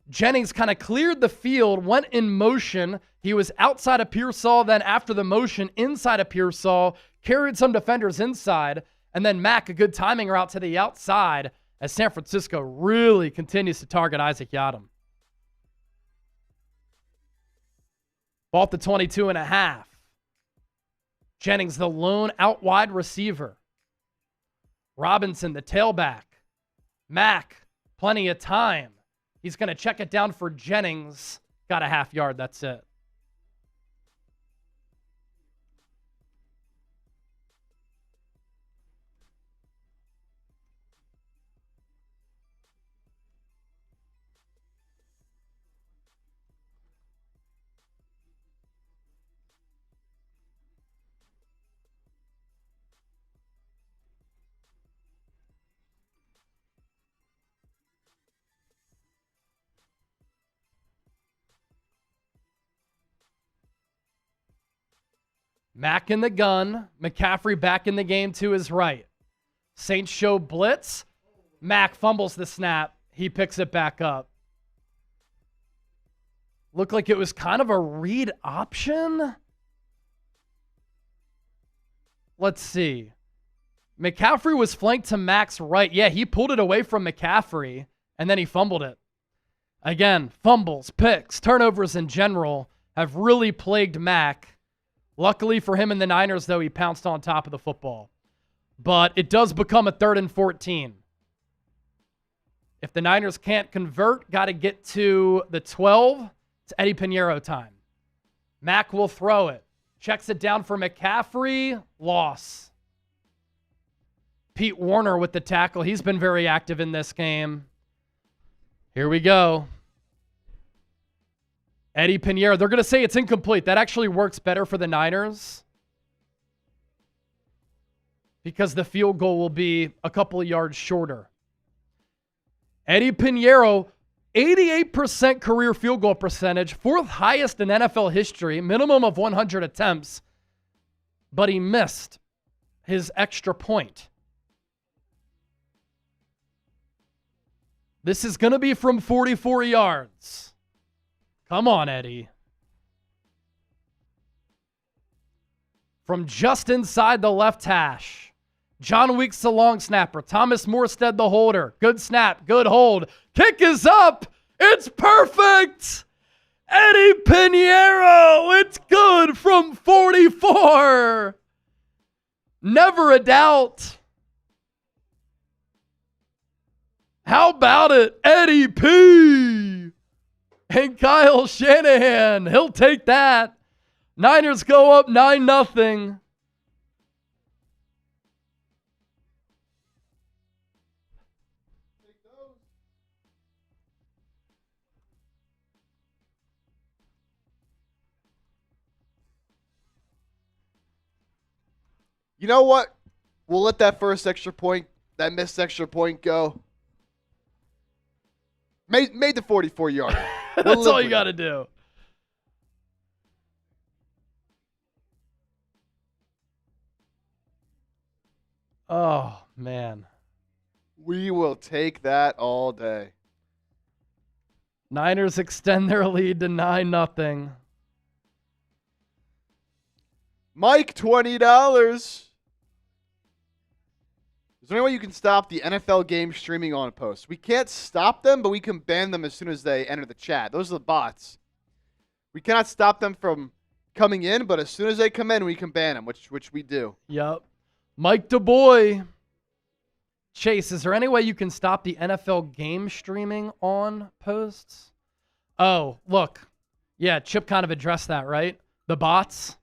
Jennings kind of cleared the field, went in motion. He was outside of Pearsall, then after the motion, inside of Pearsall, carried some defenders inside, and then Mack, a good timing route to the outside as San Francisco really continues to target Isaac Yiadom. Ball at the 22.5. Jennings, the lone out wide receiver. Robinson, the tailback. Mack, plenty of time. He's going to check it down for Jennings. Got a half yard. That's it. Mack in the gun. McCaffrey back in the game to his right. Saints show blitz. Mack fumbles the snap. He picks it back up. Looked like it was kind of a read option. Let's see. McCaffrey was flanked to Mack's right. Yeah, he pulled it away from McCaffrey, and then he fumbled it. Again, fumbles, picks, turnovers in general have really plagued Mack. Luckily for him and the Niners, though, he pounced on top of the football. But it does become a 3rd and 14. If the Niners can't convert, got to get to the 12. It's Eddie Piniero time. Mack will throw it. Checks it down for McCaffrey. Loss. Pete Warner with the tackle. He's been very active in this game. Here we go. Eddie Piniero. They're going to say it's incomplete. That actually works better for the Niners because the field goal will be a couple of yards shorter. Eddie Piniero, 88% career field goal percentage, 4th highest in NFL history, minimum of 100 attempts, but he missed his extra point. This is going to be from 44 yards. Come on, Eddie. From just inside the left hash. John Weeks the long snapper. Thomas Morstead the holder. Good snap. Good hold. Kick is up. It's perfect. Eddie Piniero. It's good from 44. Never a doubt. How about it? Eddie P. And Kyle Shanahan. He'll take that. Niners go up 9-0. You know what? We'll let that first extra point, that missed extra point go. Made the 44-yarder. That's all you got to do. Oh, man. We will take that all day. Niners extend their lead to 9-0. Mike, $20. Is there any way you can stop the NFL game streaming on posts? We can't stop them, but we can ban them as soon as they enter the chat. Those are the bots. We cannot stop them from coming in, but as soon as they come in, we can ban them, which we do. Yep. Mike DeBoy. Chase, is there any way you can stop the NFL game streaming on posts? Oh, look. Yeah, Chip kind of addressed that, right? The bots.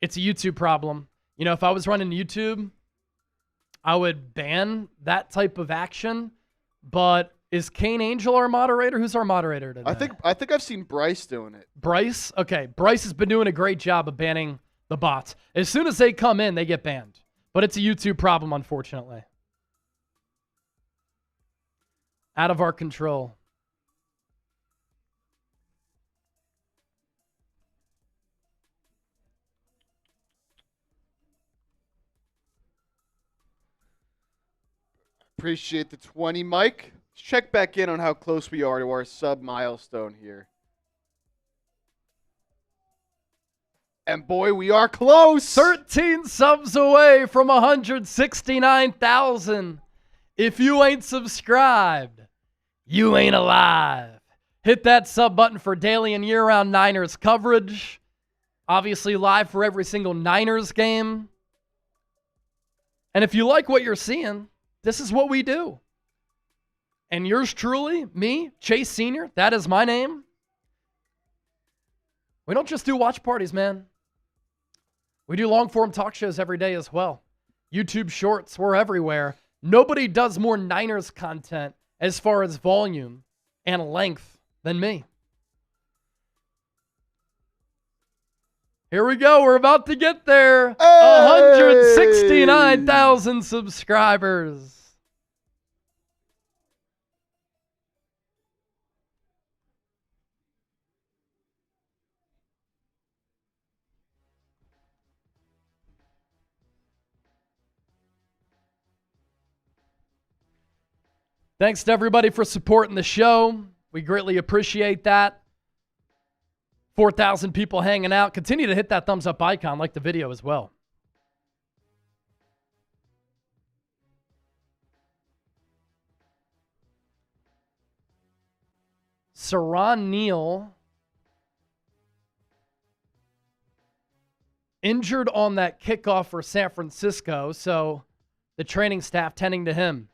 It's a YouTube problem. You know, if I was running YouTube, I would ban that type of action. But is Kane Angel our moderator? Who's our moderator today? I think I've seen Bryce doing it. Bryce? Okay. Bryce has been doing a great job of banning the bots. As soon as they come in, they get banned. But it's a YouTube problem, unfortunately. Out of our control. Appreciate the 20, Mike. Let's check back in on how close we are to our sub-milestone here. And boy, we are close. 13 subs away from 169,000. If you ain't subscribed, you ain't alive. Hit that sub button for daily and year-round Niners coverage. Obviously live for every single Niners game. And if you like what you're seeing, this is what we do. And yours truly, me, Chase Sr., that is my name. We don't just do watch parties, man. We do long-form talk shows every day as well. YouTube Shorts, we're everywhere. Nobody does more Niners content as far as volume and length than me. Here we go. We're about to get there. Hey! 169,000 subscribers. Thanks to everybody for supporting the show. We greatly appreciate that. 4,000 people hanging out. Continue to hit that thumbs up icon, like the video as well. Saron Neal injured on that kickoff for San Francisco, so the training staff tending to him.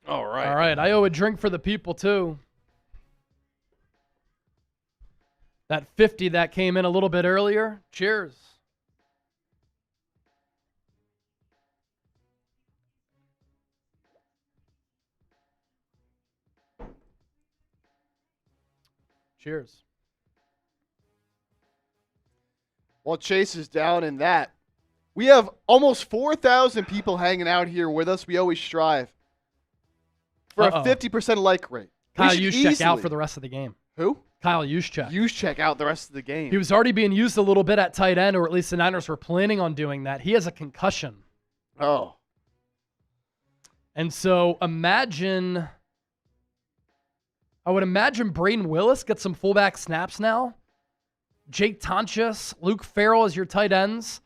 All right. All right. I owe a drink for the people, too. That 50 that came in a little bit earlier. Cheers. Cheers. While Chase is down in that, we have almost 4,000 people hanging out here with us. We always strive for a 50% like rate. Kyle Juszczyk out for the rest of the game. Who? Kyle Juszczyk. Juszczyk out the rest of the game. He was already being used a little bit at tight end, or at least the Niners were planning on doing that. He has a concussion. Oh. And so I would imagine Braden Willis gets some fullback snaps now. Jake Tonches, Luke Farrell as your tight ends.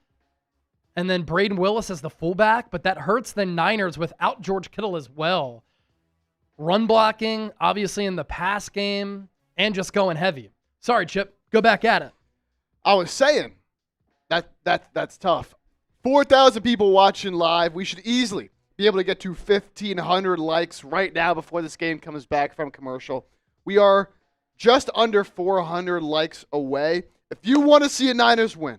And then Braden Willis as the fullback. But that hurts the Niners without Goerge Kittle as well. Run blocking, obviously in the pass game, and just going heavy. Sorry, Chip. Go back at it. I was saying, that's tough. 4,000 people watching live. We should easily be able to get to 1,500 likes right now before this game comes back from commercial. We are just under 400 likes away. If you want to see a Niners win,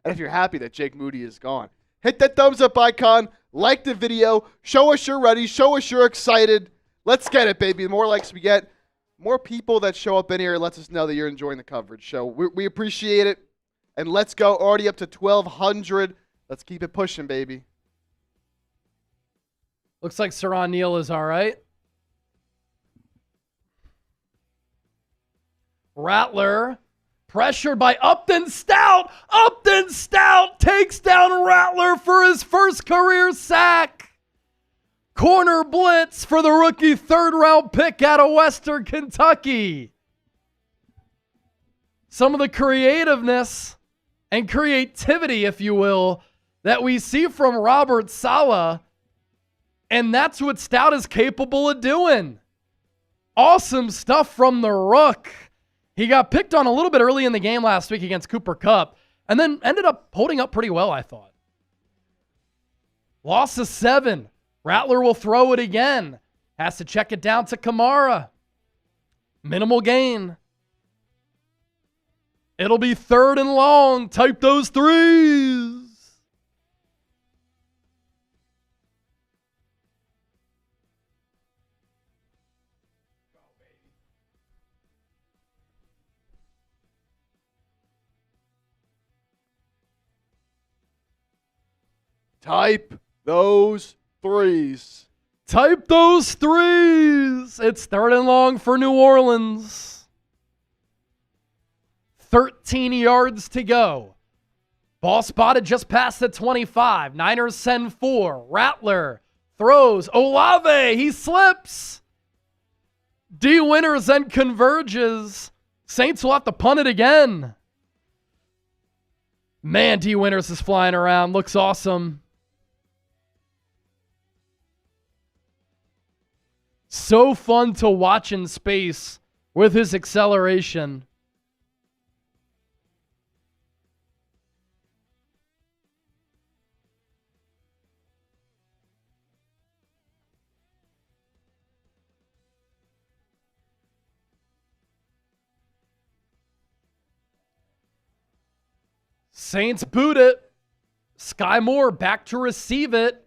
and if you're happy that Jake Moody is gone, hit that thumbs up icon, like the video, show us you're ready, show us you're excited. Let's get it, baby. The more likes we get, more people that show up in here lets us know that you're enjoying the coverage. So we appreciate it. And let's go. Already up to 1,200. Let's keep it pushing, baby. Looks like Saron Neal is all right. Rattler, pressured by Upton Stout. Upton Stout takes down Rattler for his first career sack. Corner blitz for the rookie third-round pick out of Western Kentucky. Some of the creativeness and creativity, if you will, that we see from Robert Saleh, and that's what Stout is capable of doing. Awesome stuff from the Rook. He got picked on a little bit early in the game last week against Cooper Kupp, and then ended up holding up pretty well, I thought. Loss of 7. Rattler will throw it again. Has to check it down to Kamara. Minimal gain. It'll be 3rd and long. Type those 3s. Type those 3s. Type those 3s. It's 3rd and long for New Orleans. 13 yards to go. Ball spotted just past the 25. Niners send 4. Rattler throws. Olave, he slips. D Winters then converges. Saints will have to punt it again. Man, D Winters is flying around. Looks awesome. So fun to watch in space with his acceleration. Saints boot it. Sky Moore back to receive it.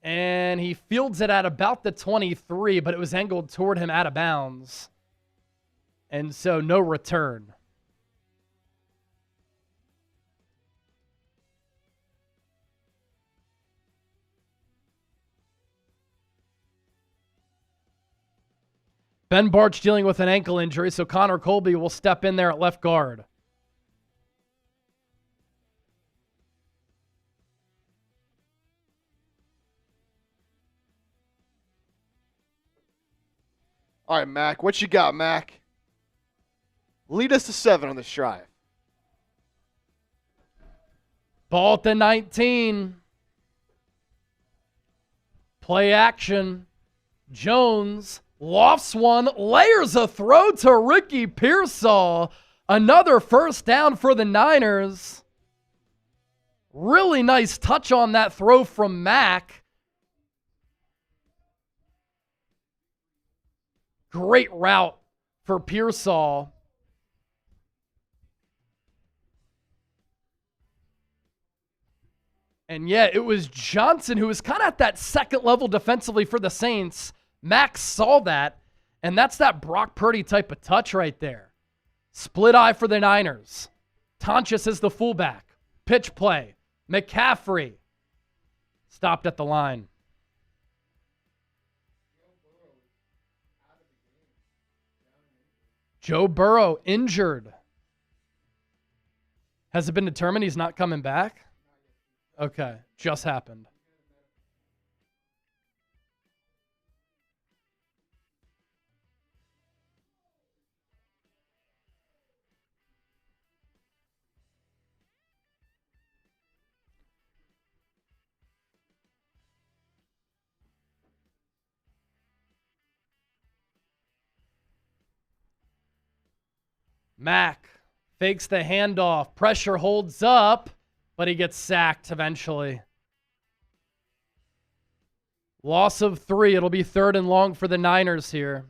And he fields it at about the 23, but it was angled toward him out of bounds. And so no return. Ben Barch dealing with an ankle injury, so Connor Colby will step in there at left guard. All right, Mac. What you got, Mac? Lead us to 7 on this drive. Ball at the 19. Play action. Jones lofts one, layers a throw to Ricky Pearsall. Another first down for the Niners. Really nice touch on that throw from Mack. Great route for Pearsall. And yeah, it was Johnson who was kind of at that second level defensively for the Saints. Max saw that, and that's that Brock Purdy type of touch right there. Split eye for the Niners. Tonches is the fullback. Pitch play. McCaffrey stopped at the line. Joe Burrow injured. Has it been determined he's not coming back? Okay, just happened. Mack fakes the handoff. Pressure holds up, but he gets sacked eventually. Loss of 3. It'll be 3rd and long for the Niners here.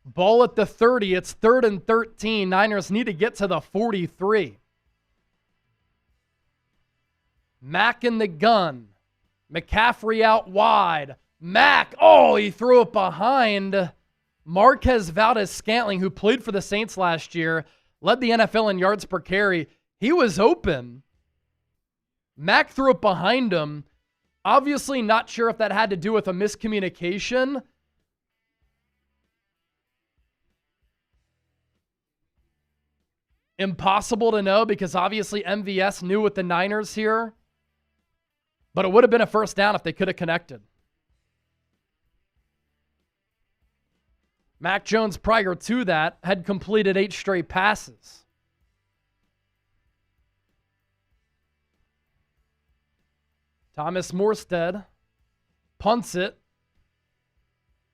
Ball at the 30. It's 3rd and 13. Niners need to get to the 43. Mack in the gun. McCaffrey out wide. Mack, he threw it behind. Marquez Valdez-Scantling, who played for the Saints last year, led the NFL in yards per carry. He was open. Mack threw it behind him. Obviously not sure if that had to do with a miscommunication. Impossible to know because obviously MVS knew with the Niners here. But it would have been a first down if they could have connected. Mac Jones, prior to that, had completed 8 straight passes. Thomas Morstead punts it.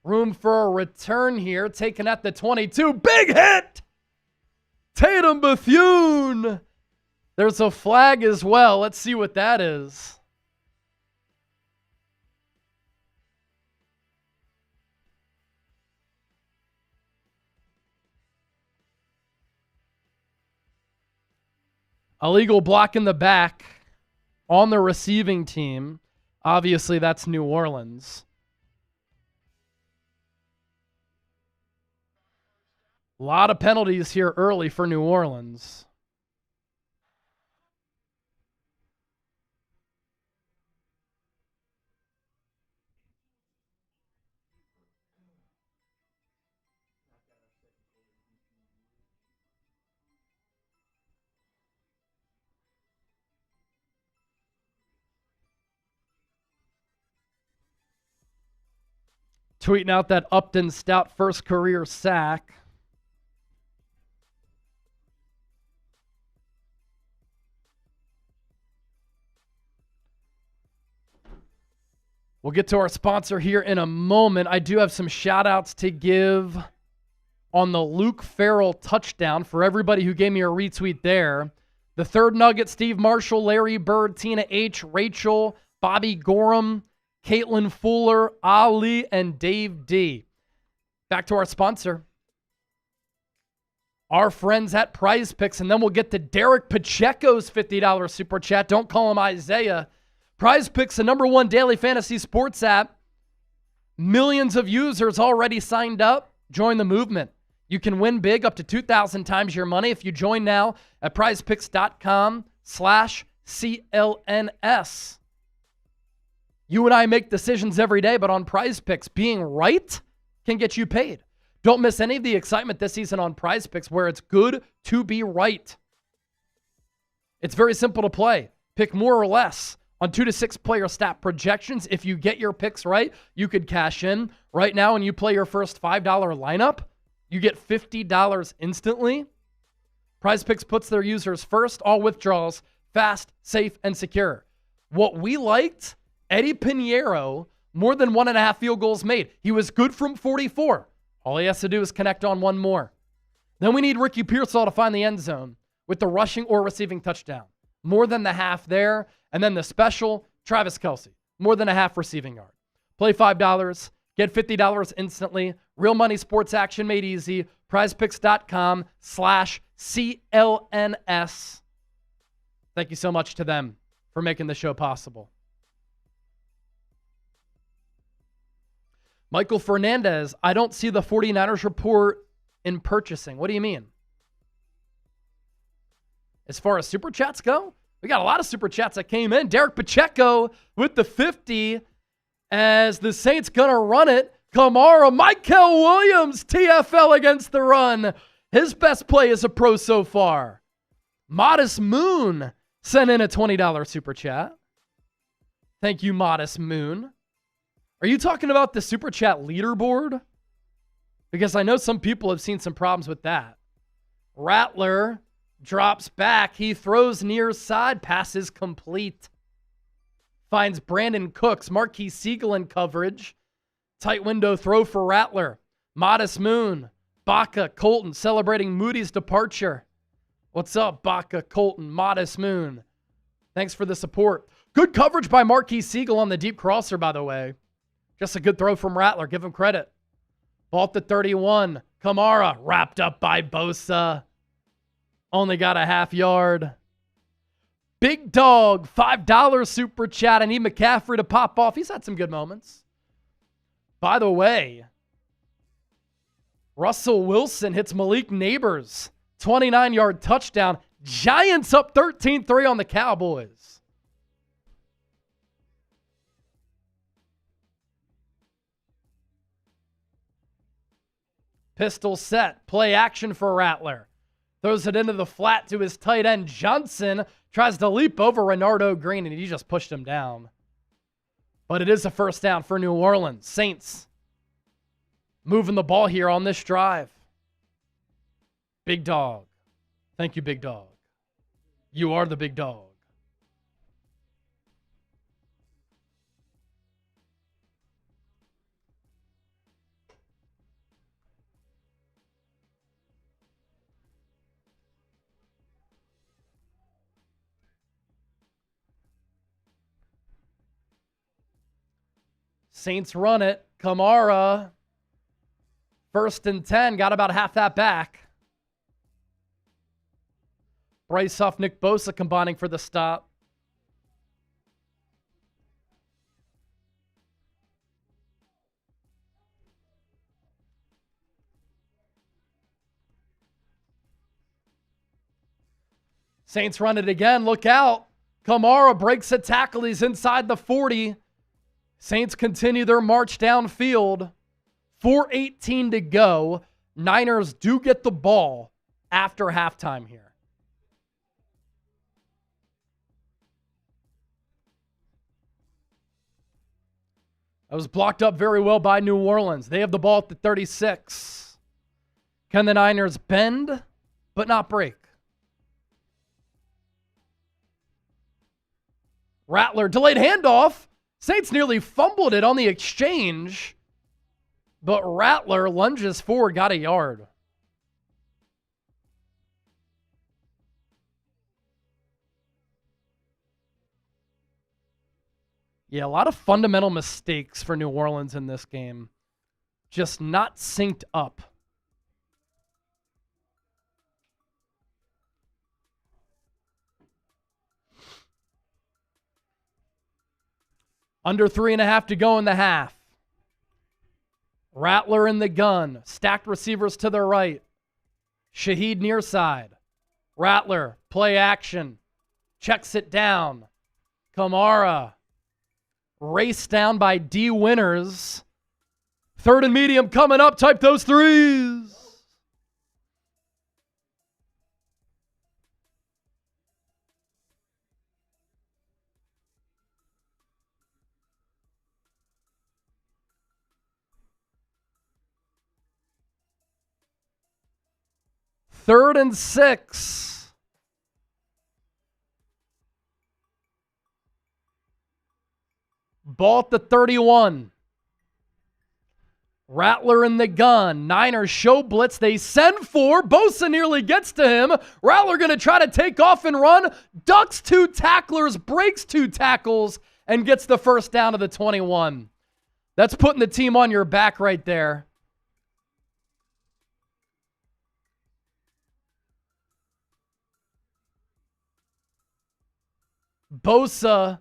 Room for a return here. Taken at the 22. Big hit! Tatum Bethune. There's a flag as well. Let's see what that is. Illegal block in the back on the receiving team. Obviously, that's New Orleans. A lot of penalties here early for New Orleans. Tweeting out that Upton Stout first career sack. We'll get to our sponsor here in a moment. I do have some shout outs to give. on the Luke Farrell touchdown for everybody who gave me a retweet there. The third nugget, Steve Marshall, Larry Bird, Tina H., Rachel, Bobby Gorham, Caitlin Fuller, Ali, and Dave D. Back to our sponsor, our friends at Prize Picks, and then we'll get to Derek Pacheco's $50 super chat. Don't call him Isaiah. Prize Picks, the #1 daily fantasy sports app. Millions of users already signed up. Join the movement. You can win big, up to 2,000 times your money if you join now at prizepicks.com/CLNS. You and I make decisions every day, but on Prize Picks, being right can get you paid. Don't miss any of the excitement this season on Prize Picks, where it's good to be right. It's very simple to play. Pick more or less on 2 to 6 player stat projections. If you get your picks right, you could cash in. Right now, when you play your first $5 lineup, you get $50 instantly. Prize Picks puts their users first. All withdrawals fast, safe, and secure. What we liked, Eddie Piniero, more than 1.5 field goals made. He was good from 44. All he has to do is connect on one more. Then we need Ricky Pearsall to find the end zone with the rushing or receiving touchdown. More than the half there. And then the special, Travis Kelce, more than a half receiving yard. Play $5, get $50 instantly. Real money sports action made easy. prizepicks.com/CLNS. Thank you so much to them for making the show possible. Michael Fernandez, I don't see the 49ers report in purchasing. What do you mean? As far as super chats go, we got a lot of super chats that came in. Derek Pacheco with the 50 as the Saints gonna run it. Kamara, Kellen Williams, TFL against the run. His best play as a pro so far. Modest Moon sent in a $20 super chat. Thank you, Modest Moon. Are you talking about the super chat leaderboard? Because I know some people have seen some problems with that. Rattler drops back. He throws near side. Passes complete. Finds Brandon Cooks. Marquis Siegel in coverage. Tight window throw for Rattler. Modest Moon. Baca Colton celebrating Moody's departure. What's up, Baca Colton? Modest Moon. Thanks for the support. Good coverage by Marquis Siegel on the deep crosser, by the way. Just a good throw from Rattler. Give him credit. Ball at the 31. Kamara wrapped up by Bosa. Only got a half yard. Big Dog, $5 super chat. I need McCaffrey to pop off. He's had some good moments. By the way, Russell Wilson hits Malik Neighbors. 29-yard touchdown. Giants up 13-3 on the Cowboys. Pistol set. Play action for Rattler. Throws it into the flat to his tight end, Johnson. Tries to leap over Renardo Green, and he just pushed him down. But it is a first down for New Orleans. Saints moving the ball here on this drive. Big Dog. Thank you, Big Dog. You are the Big Dog. Saints run it. Kamara. 1st and 10. Got about half that back. Bryce Huff, Nick Bosa combining for the stop. Saints run it again. Look out. Kamara breaks a tackle. He's inside the 40. Saints continue their march downfield. 4:18 to go. Niners do get the ball after halftime here. That was blocked up very well by New Orleans. They have the ball at the 36. Can the Niners bend but not break? Rattler, delayed handoff. Saints nearly fumbled it on the exchange, but Rattler lunges forward, got a yard. Yeah, a lot of fundamental mistakes for New Orleans in this game. Just not synced up. Under 3.5 to go in the half. Rattler in the gun. Stacked receivers to the right. Shaheed near side. Rattler, play action. Checks it down. Kamara. Race down by D. Winners. Third and medium coming up. Type those threes. Third and 6. Ball at the 31. Rattler in the gun. Niners show blitz. They send 4. Bosa nearly gets to him. Rattler going to try to take off and run. Ducks 2 tacklers, breaks 2 tackles, and gets the first down to the 21. That's putting the team on your back right there. Bosa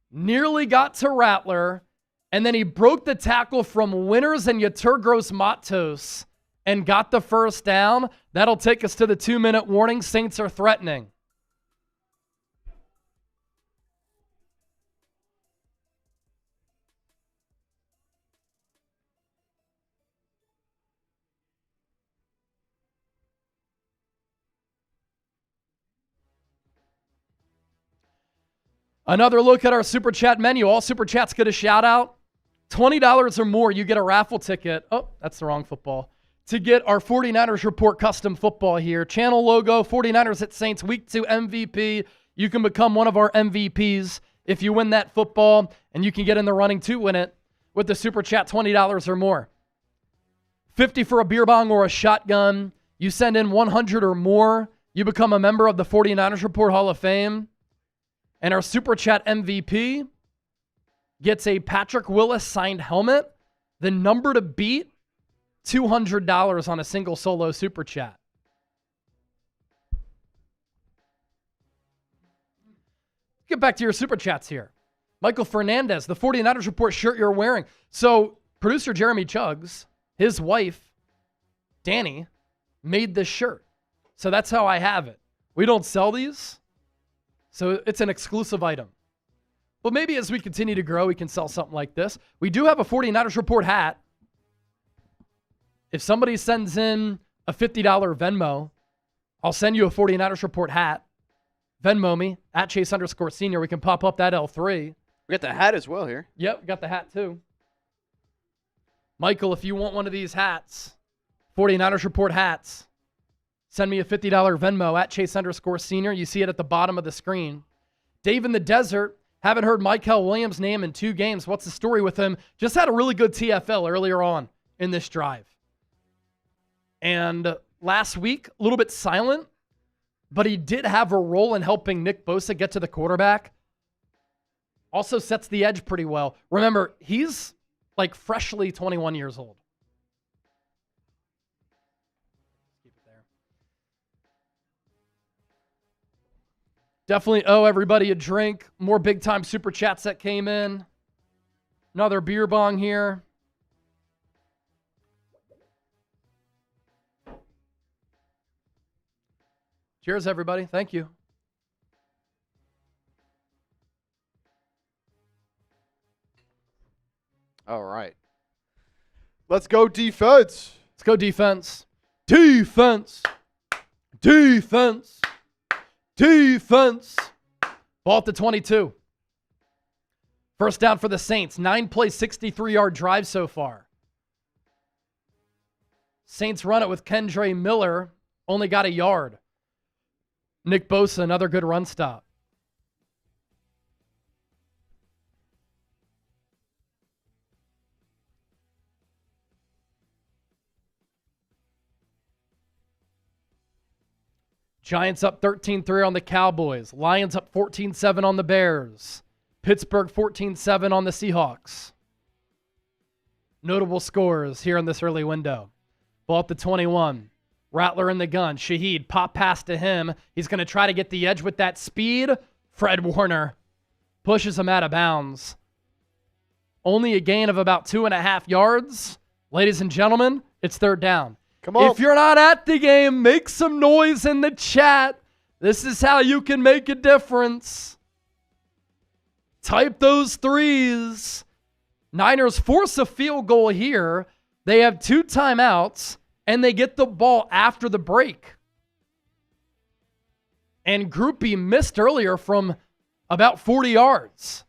nearly got to Rattler, and then he broke the tackle from Winners and Yeturgos Matos and got the first down. That'll take us to the 2-minute warning. Saints are threatening. Another look at our Super Chat menu. All Super Chats get a shout out. $20 or more, you get a raffle ticket. Oh, that's the wrong football. To get our 49ers Report custom football here. Channel logo, 49ers at Saints, Week 2 MVP. You can become one of our MVPs if you win that football, and you can get in the running to win it with the Super Chat, $20 or more. 50 for a beer bong or a shotgun. You send in 100 or more, you become a member of the 49ers Report Hall of Fame. And our Super Chat MVP gets a Patrick Willis signed helmet. The number to beat, $200 on a single solo Super Chat. Get back to your Super Chats here. Michael Fernandez, the 49ers Report shirt you're wearing. So producer Jeremy Chuggs, his wife, Danny, made this shirt. So that's how I have it. We don't sell these. So it's an exclusive item. But maybe as we continue to grow, we can sell something like this. We do have a 49ers Report hat. If somebody sends in a $50 Venmo, I'll send you a 49ers Report hat. Venmo me, at Chase_Senior. We can pop up that L3. We got the hat as well here. Yep, we got the hat too. Michael, if you want one of these hats, 49ers Report hats, send me a $50 Venmo at Chase_Senior. You see it at the bottom of the screen. Dave in the Desert. Haven't heard Michael Williams' name in 2 games. What's the story with him? Just had a really good TFL earlier on in this drive. And last week, a little bit silent, but he did have a role in helping Nick Bosa get to the quarterback. Also sets the edge pretty well. Remember, he's like freshly 21 years old. Definitely owe everybody a drink. More big-time Super Chats that came in. Another beer bong here. Cheers, everybody. Thank you. All right. Let's go defense. Let's go defense. Defense. Defense. Defense. Ball at the 22. First down for the Saints. 9-play, 63-yard drive so far. Saints run it with Kendre Miller. Only got a yard. Nick Bosa, another good run stop. Giants up 13-3 on the Cowboys. Lions up 14-7 on the Bears. Pittsburgh 14-7 on the Seahawks. Notable scores here in this early window. Ball at the 21. Rattler in the gun. Shaheed, pop pass to him. He's going to try to get the edge with that speed. Fred Warner pushes him out of bounds. Only a gain of about 2.5 yards. Ladies and gentlemen, it's third down. Come on. If you're not at the game, make some noise in the chat. This is how you can make a difference. Type those threes. Niners force a field goal here. They have 2 timeouts, and they get the ball after the break. And Groupie missed earlier from about 40 yards.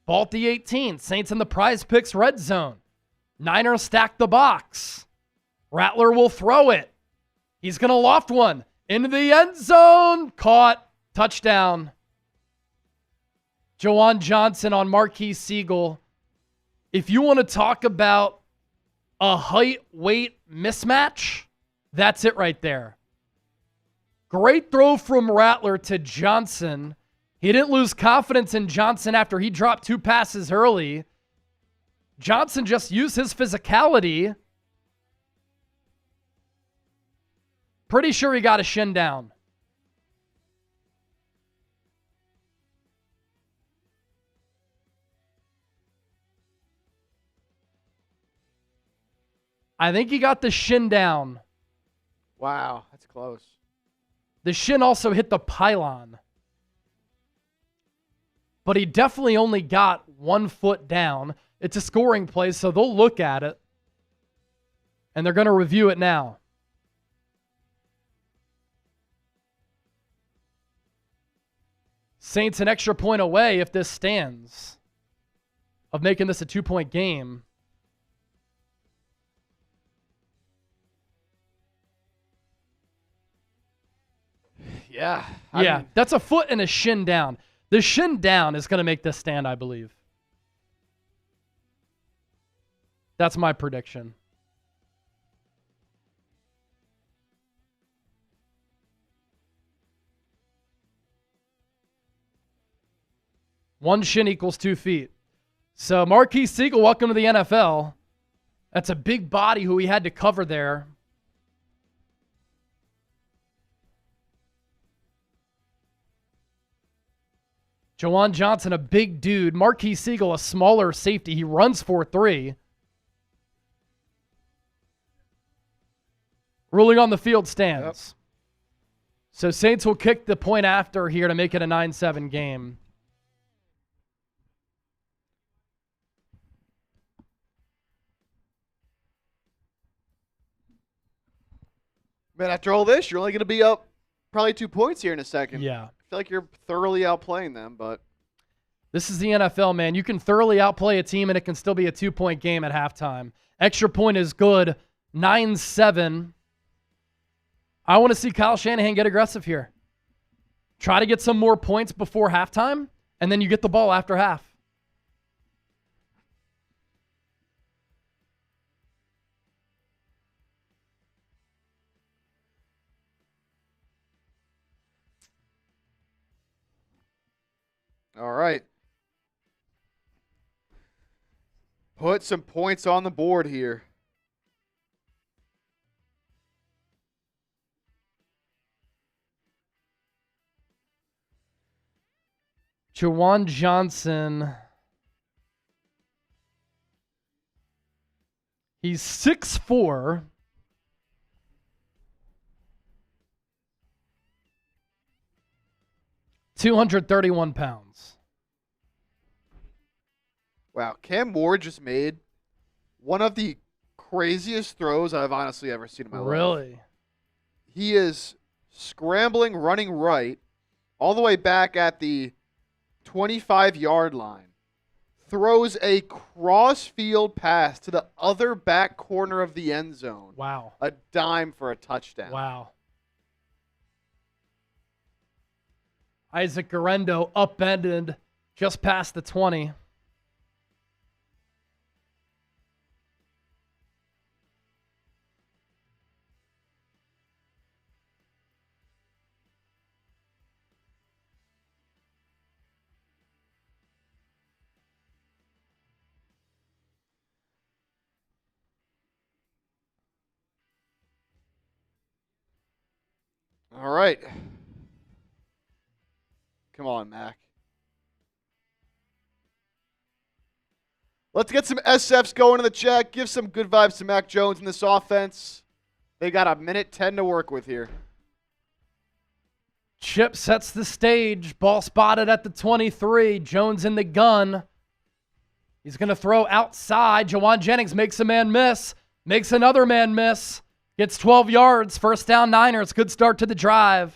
Ball at the 18. Saints in the Prize Picks red zone. Niners stack the box. Rattler will throw it. He's going to loft one into the end zone. Caught. Touchdown. Jawan Johnson on Marquise Siegel. If you want to talk about a height-weight mismatch, that's it right there. Great throw from Rattler to Johnson. He didn't lose confidence in Johnson after he dropped 2 passes early. Johnson just used his physicality. Pretty sure he got a shin down. I think he got the shin down. Wow, that's close. The shin also hit the pylon. But he definitely only got 1 foot down. It's a scoring play, so they'll look at it. And they're going to review it now. Saints an extra point away if this stands of making this a 2-point game. Yeah. I mean, that's a foot and a shin down. The shin down is going to make this stand, I believe. That's my prediction. One shin equals 2 feet. So Marquise Siegel, welcome to the NFL. That's a big body who he had to cover there. Jawan Johnson, a big dude. Marquise Siegel, a smaller safety. He runs 4.3. Ruling on the field stands. Yep. So Saints will kick the point after here to make it a 9-7 game. Man, after all this, you're only going to be up probably 2 points here in a second. Yeah. I feel like you're thoroughly outplaying them, but this is the NFL, man. You can thoroughly outplay a team, and it can still be a 2-point game at halftime. Extra point is good. 9-7. I want to see Kyle Shanahan get aggressive here. Try to get some more points before halftime, and then you get the ball after half. all right. Put some points on the board here. Jawan Johnson. He's 6'4". £231. Wow, Cam Moore just made one of the craziest throws I've honestly ever seen in my life. Really? He is scrambling, running right, all the way back at the 25-yard line. Throws a cross-field pass to the other back corner of the end zone. Wow. A dime for a touchdown. Wow. Isaac Garendo upended just past the 20. All right. Come on, Mac. Let's get some SFs going in the chat. Give some good vibes to Mac Jones in this offense. They got a minute 10 to work with here. Chip sets the stage. Ball spotted at the 23. Jones in the gun. He's going to throw outside. Jawan Jennings makes a man miss. Makes another man miss. Gets 12 yards. First down, Niners. Good start to the drive.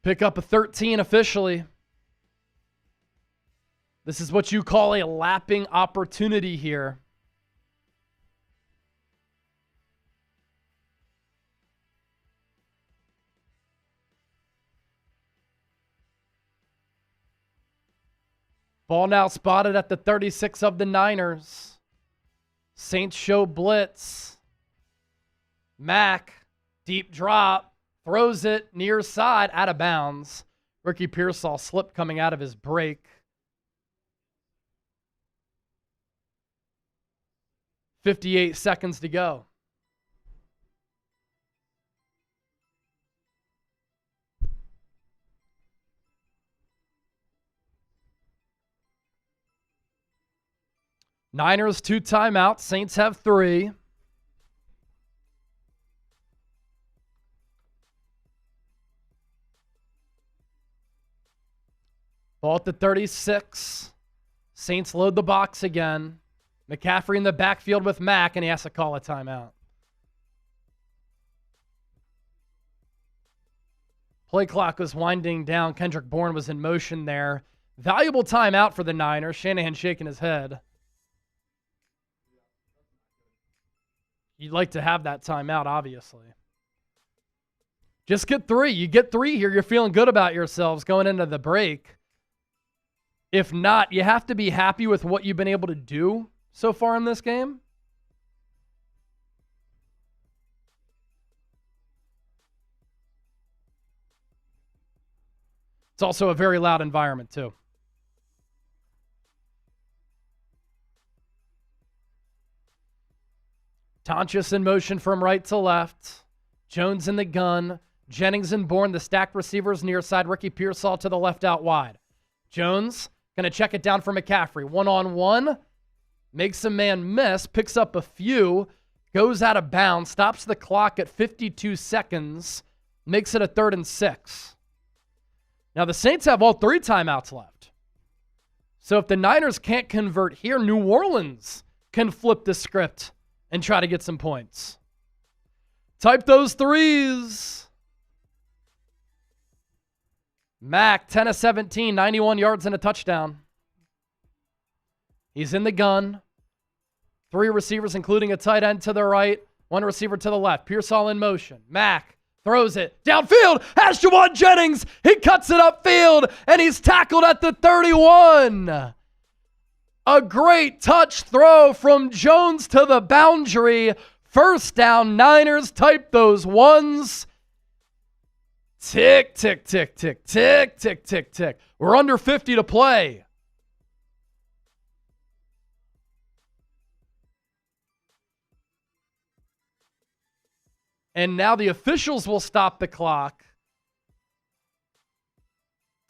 Pick up a 13 officially. This is what you call a lapping opportunity here. Ball now spotted at the 36 of the Niners. Saints show blitz. Mack, deep drop. Throws it near side, out of bounds. Ricky Pearsall slipped coming out of his break. 58 seconds to go. Niners 2 timeouts. Saints have 3. Ball at the 36. Saints load the box again. McCaffrey in the backfield with Mack, and he has to call a timeout. Play clock was winding down. Kendrick Bourne was in motion there. Valuable timeout for the Niners. Shanahan shaking his head. You'd like to have that timeout, obviously. Just get 3. You get 3 here. You're feeling good about yourselves going into the break. If not, you have to be happy with what you've been able to do so far in this game. It's also a very loud environment, too. Tonches in motion from right to left. Jones in the gun. Jennings and Bourne, the stacked receivers near side. Ricky Pearsall to the left out wide. Jones going to check it down for McCaffrey. One-on-one. Makes a man miss. Picks up a few. Goes out of bounds. Stops the clock at 52 seconds. Makes it a 3rd and 6. Now the Saints have all 3 timeouts left. So if the Niners can't convert here, New Orleans can flip the script and try to get some points. Type those 3s. Mack, 10 of 17, 91 yards and a touchdown. He's in the gun. 3 receivers, including a tight end to the right, 1 receiver to the left. Pearsall in motion. Mack throws it downfield. Has Jawan Jennings. He cuts it upfield, and he's tackled at the 31. A great touch throw from Jones to the boundary. First down, Niners. Type those 1s. Tick, tick, tick, tick, tick, tick, tick, tick. We're under 50 to play. And now the officials will stop the clock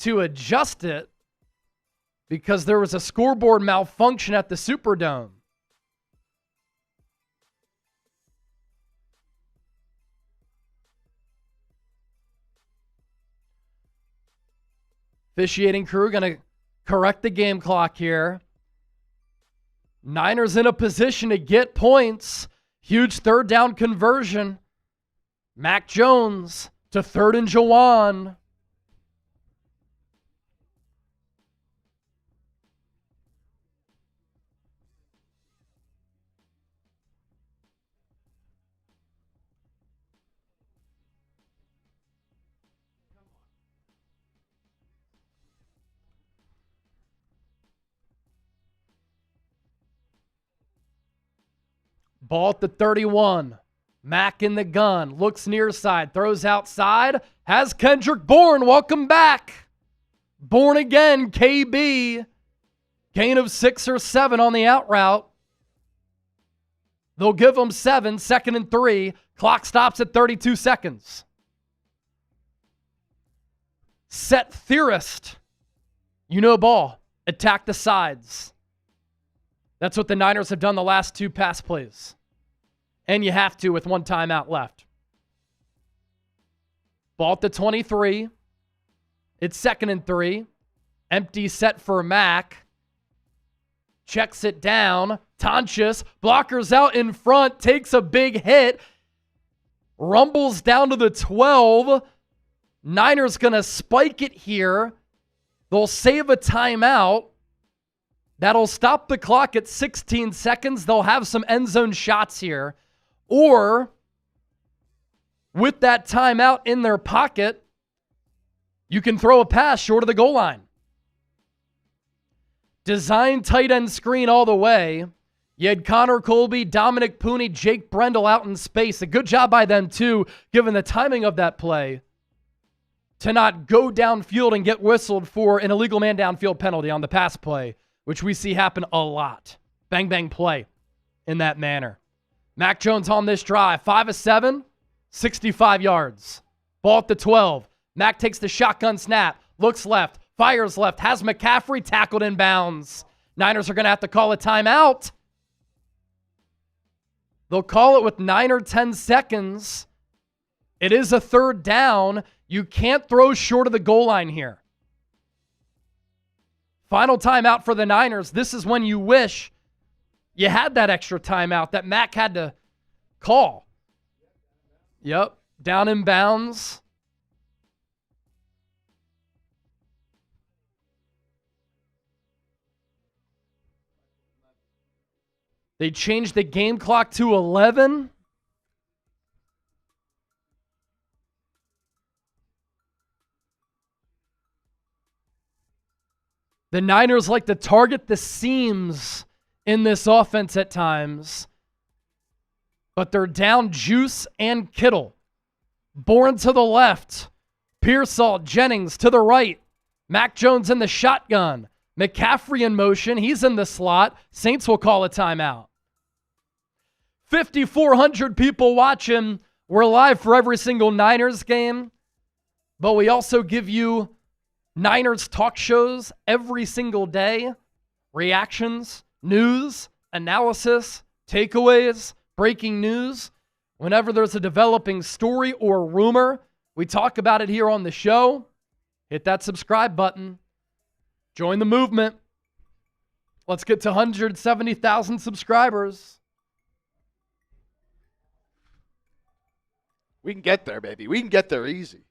to adjust it because there was a scoreboard malfunction at the Superdome. Officiating crew going to correct the game clock here. Niners in a position to get points. Huge 3rd down conversion. Mac Jones to 3rd and Jawan. Ball at the 31. Mack in the gun. Looks near side. Throws outside. Has Kendrick Bourne. Welcome back. Bourne again. KB Gain of 6 or 7 on the out route. They'll give them 7, 2nd and 3. Clock stops at 32 seconds. Set theorist. You know ball. Attack the sides. That's what the Niners have done the last 2 pass plays. And you have to with 1 timeout left. Ball at the 23. It's 2nd and 3. Empty set for Mack. Checks it down. Tonches. Blockers out in front. Takes a big hit. Rumbles down to the 12. Niners going to spike it here. They'll save a timeout. That'll stop the clock at 16 seconds. They'll have some end zone shots here. Or, with that timeout in their pocket, you can throw a pass short of the goal line. Design tight end screen all the way. You had Connor Colby, Dominic Pooney, Jake Brendel out in space. A good job by them, too, given the timing of that play, to not go downfield and get whistled for an illegal man downfield penalty on the pass play, which we see happen a lot. Bang, bang play in that manner. Mac Jones on this drive. 5 of 7, 65 yards. Ball at the 12. Mac takes the shotgun snap. Looks left. Fires left. Has McCaffrey tackled in bounds. Niners are going to have to call a timeout. They'll call it with 9 or 10 seconds. It is a 3rd down. You can't throw short of the goal line here. Final timeout for the Niners. This is when you wish you had that extra timeout that Mac had to call. Yep, down in bounds. They changed the game clock to 11. The Niners like to target the seams in this offense at times, but they're down Juice and Kittle. Bourne to the left. Pearsall, Jennings to the right. Mac Jones in the shotgun. McCaffrey in motion. He's in the slot. Saints will call a timeout. 5,400 people watching. We're live for every single Niners game, but we also give you Niners talk shows every single day. Reactions, news, analysis, takeaways, breaking news. Whenever there's a developing story or rumor, we talk about it here on the show. Hit that subscribe button. Join the movement. Let's get to 170,000 subscribers. We can get there, baby. We can get there easy.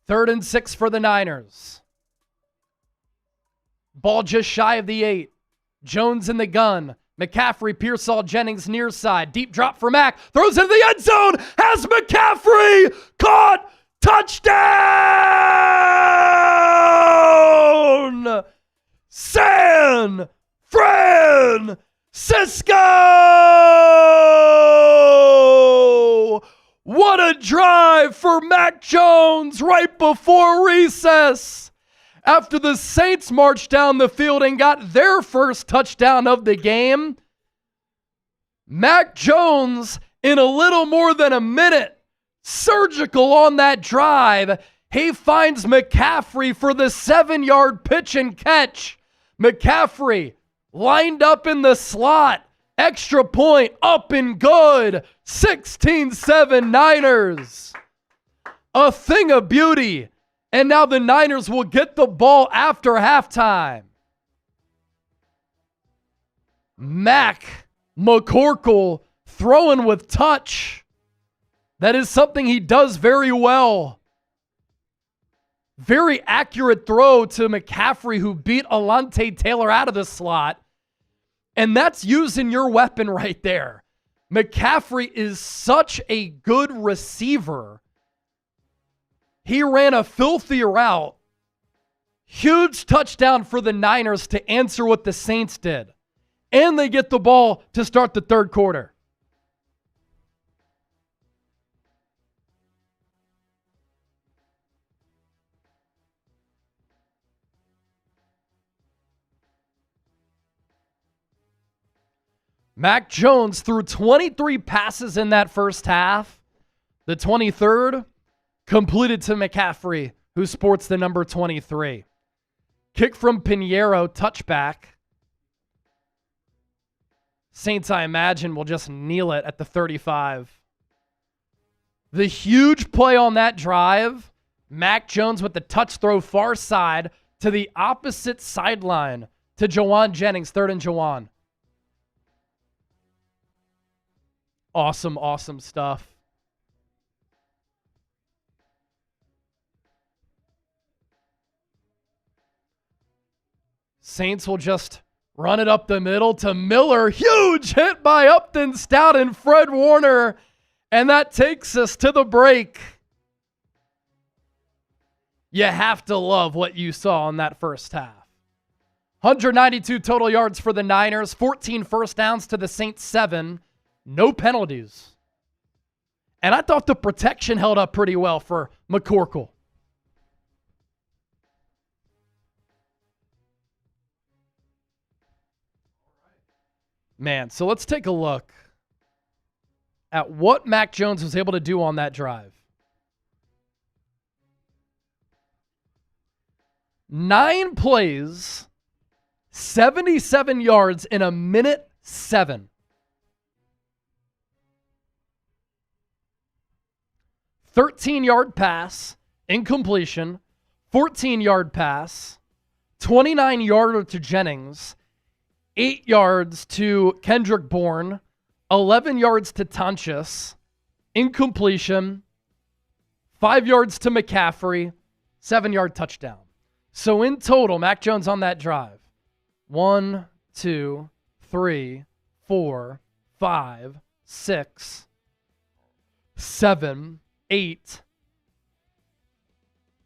Third and 6 for the Niners. Ball just shy of the 8. Jones in the gun. McCaffrey, Pearsall, Jennings near side. Deep drop for Mack. Throws into the end zone. Has McCaffrey caught. Touchdown! San Francisco! What a drive for Mac Jones right before recess. After the Saints marched down the field and got their first touchdown of the game, Mac Jones, in a little more than a minute, surgical on that drive, he finds McCaffrey for the 7-yard pitch and catch. McCaffrey lined up in the slot. Extra point, up and good. 16-7 Niners. A thing of beauty. And now the Niners will get the ball after halftime. Mac McCorkle throwing with touch. That is something he does very well. Very accurate throw to McCaffrey, who beat Alante Taylor out of the slot. And that's using your weapon right there. McCaffrey is such a good receiver. He ran a filthy route. Huge touchdown for the Niners to answer what the Saints did. And they get the ball to start the third quarter. Mac Jones threw 23 passes in that first half. The 23rd completed to McCaffrey, who sports the number 23. Kick from Piniero, touchback. Saints, I imagine, will just kneel it at the 35. The huge play on that drive, Mac Jones with the touch throw far side to the opposite sideline to Jawan Jennings, 3rd and Jawan. Awesome, awesome stuff. Saints will just run it up the middle to Miller. Huge hit by Upton, Stout, and Fred Warner. And that takes us to the break. You have to love what you saw in that first half. 192 total yards for the Niners, 14 first downs to the Saints 7, no penalties. And I thought the protection held up pretty well for McCorkle. Man, so let's take a look at what Mac Jones was able to do on that drive. 9 plays, 77 yards in a minute 7. 13-yard pass, incompletion, 14-yard pass, 29-yarder to Jennings, 8 yards to Kendrick Bourne, 11 yards to Tunchess, incompletion, 5 yards to McCaffrey, 7-yard touchdown. So in total, Mac Jones on that drive, 1, 2, 3, 4, 5, 6, 7, 8,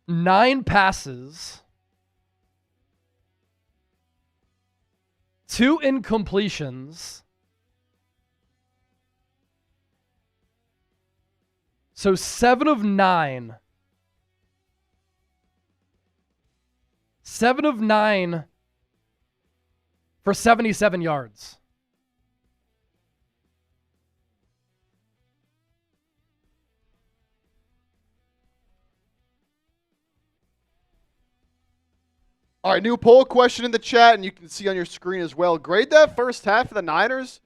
9 passes, 2 incompletions. So 7 of 9. 7 of 9 for 77 yards. All right, new poll question in the chat, and you can see on your screen as well. Grade that first half of the Niners.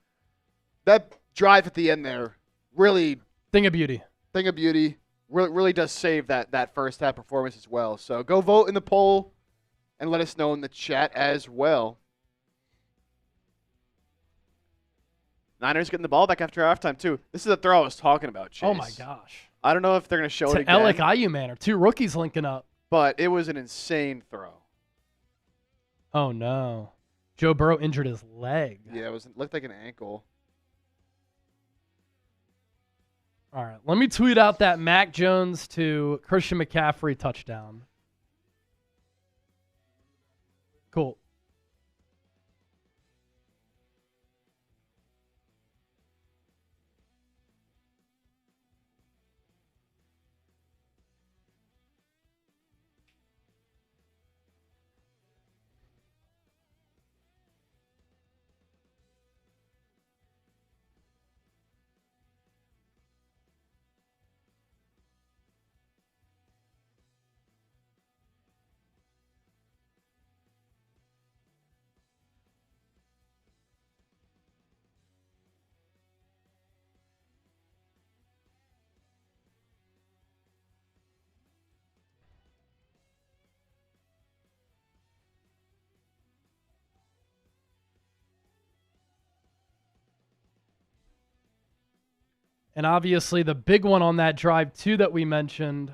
That drive at the end there, really Thing of beauty. Really does save that first half performance as well. So go vote in the poll and let us know in the chat as well. Niners getting the ball back after halftime, too. This is the throw I was talking about, Chase. Oh, my gosh. I don't know if they're going to show it To again. Alec Ayuman, 2 rookies linking up. But it was an insane throw. Oh, no. Joe Burrow injured his leg. Yeah, it looked like an ankle. All right, let me tweet out that Mac Jones to Christian McCaffrey touchdown. Cool. And obviously the big one on that drive, too, that we mentioned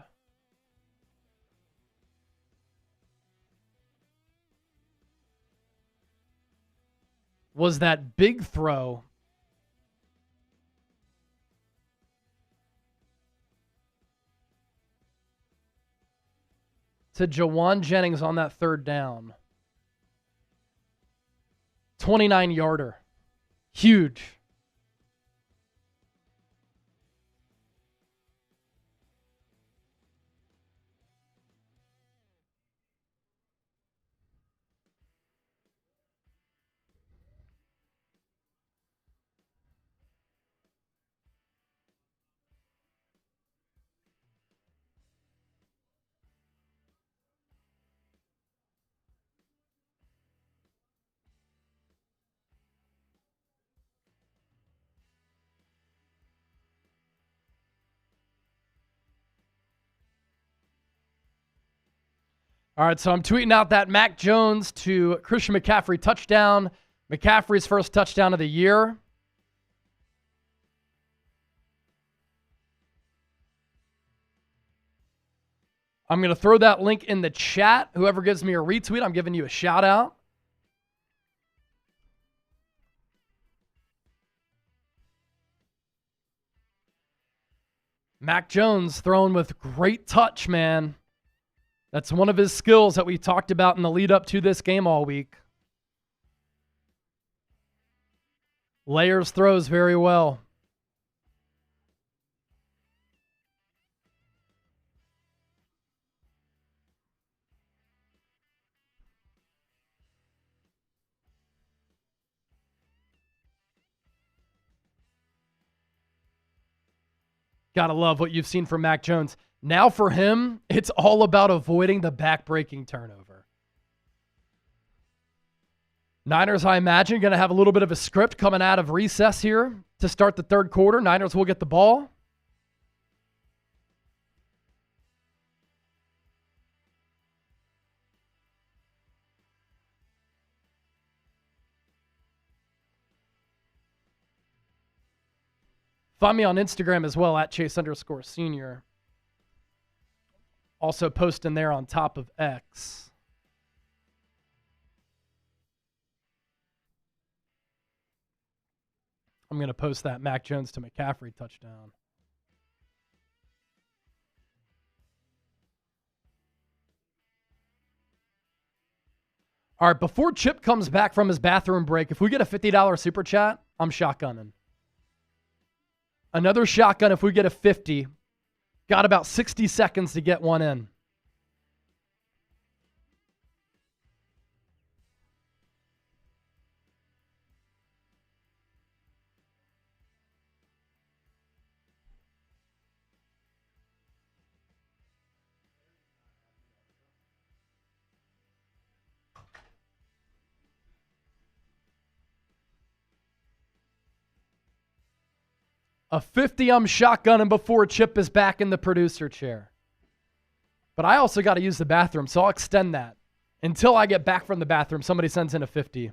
was that big throw to Jawan Jennings on that 3rd down. 29-yarder. Huge. All right, so I'm tweeting out that Mac Jones to Christian McCaffrey touchdown. McCaffrey's first touchdown of the year. I'm going to throw that link in the chat. Whoever gives me a retweet, I'm giving you a shout out. Mac Jones throwing with great touch, man. That's one of his skills that we talked about in the lead up to this game all week. Layers throws very well. Gotta love what you've seen from Mac Jones. Now for him, it's all about avoiding the back-breaking turnover. Niners, I imagine, going to have a little bit of a script coming out of recess here to start the third quarter. Niners will get the ball. Find me on Instagram as well, at Chase_senior. Also posting there on top of X. I'm going to post that Mac Jones to McCaffrey touchdown. All right, before Chip comes back from his bathroom break, if we get a $50 super chat, I'm shotgunning. Another shotgun if we get a 50. Got about 60 seconds to get one in. A 50 I'm shotgunning before Chip is back in the producer chair. But I also got to use the bathroom, so I'll extend that. Until I get back from the bathroom, somebody sends in a 50.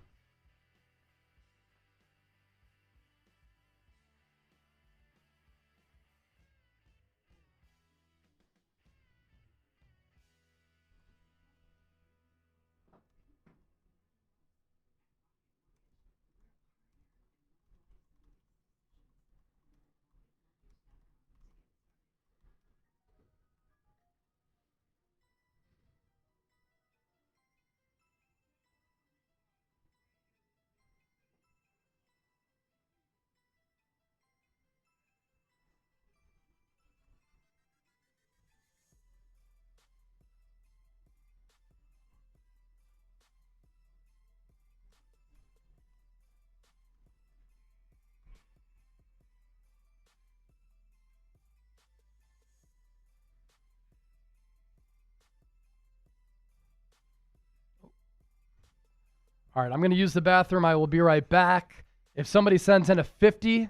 All right, I'm going to use the bathroom. I will be right back. If somebody sends in a 50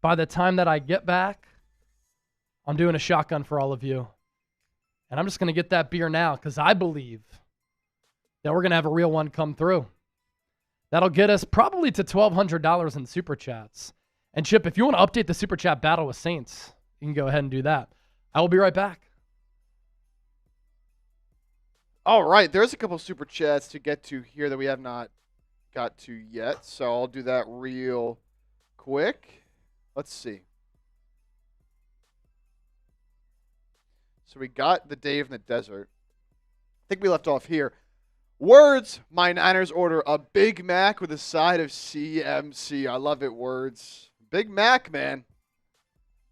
by the time that I get back, I'm doing a shotgun for all of you. And I'm just going to get that beer now because I believe that we're going to have a real one come through. That'll get us probably to $1,200 in Super Chats. And Chip, if you want to update the Super Chat battle with Saints, you can go ahead and do that. I will be right back. All right, there's a couple Super Chats to get to here that we have not got to yet, so I'll do that real quick. Let's see. So we got the Dave in the Desert. I think we left off here. Words, my Niners order a Big Mac with a side of CMC. I love it, Words. Big Mac, man.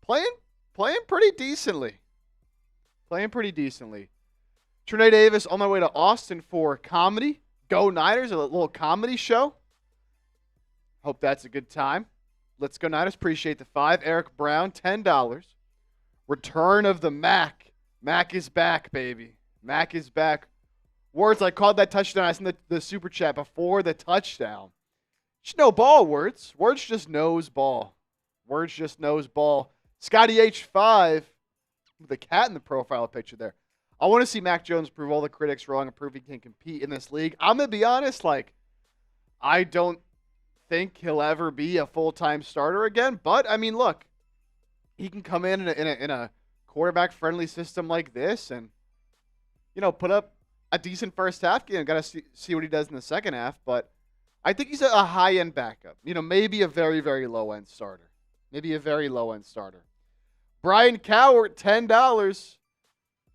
Playing pretty decently. Trent Davis on my way to Austin for comedy. Go Niners, a little comedy show. Hope that's a good time. Let's go Niners. Appreciate the 5. Eric Brown, $10. Return of the Mac. Mac is back, baby. Mac is back. Words, I called that touchdown. I sent the super chat before the touchdown. Just know ball, Words. Words just knows ball. Words just knows ball. Scotty H5 with a cat in the profile picture there. I want to see Mac Jones prove all the critics wrong and prove he can compete in this league. I'm going to be honest, I don't think he'll ever be a full-time starter again. But, I mean, look, he can come in a quarterback-friendly system like this and, put up a decent first half game. Got to see what he does in the second half. But I think he's a high-end backup. Maybe a very, very low-end starter. Brian Cowart, $10.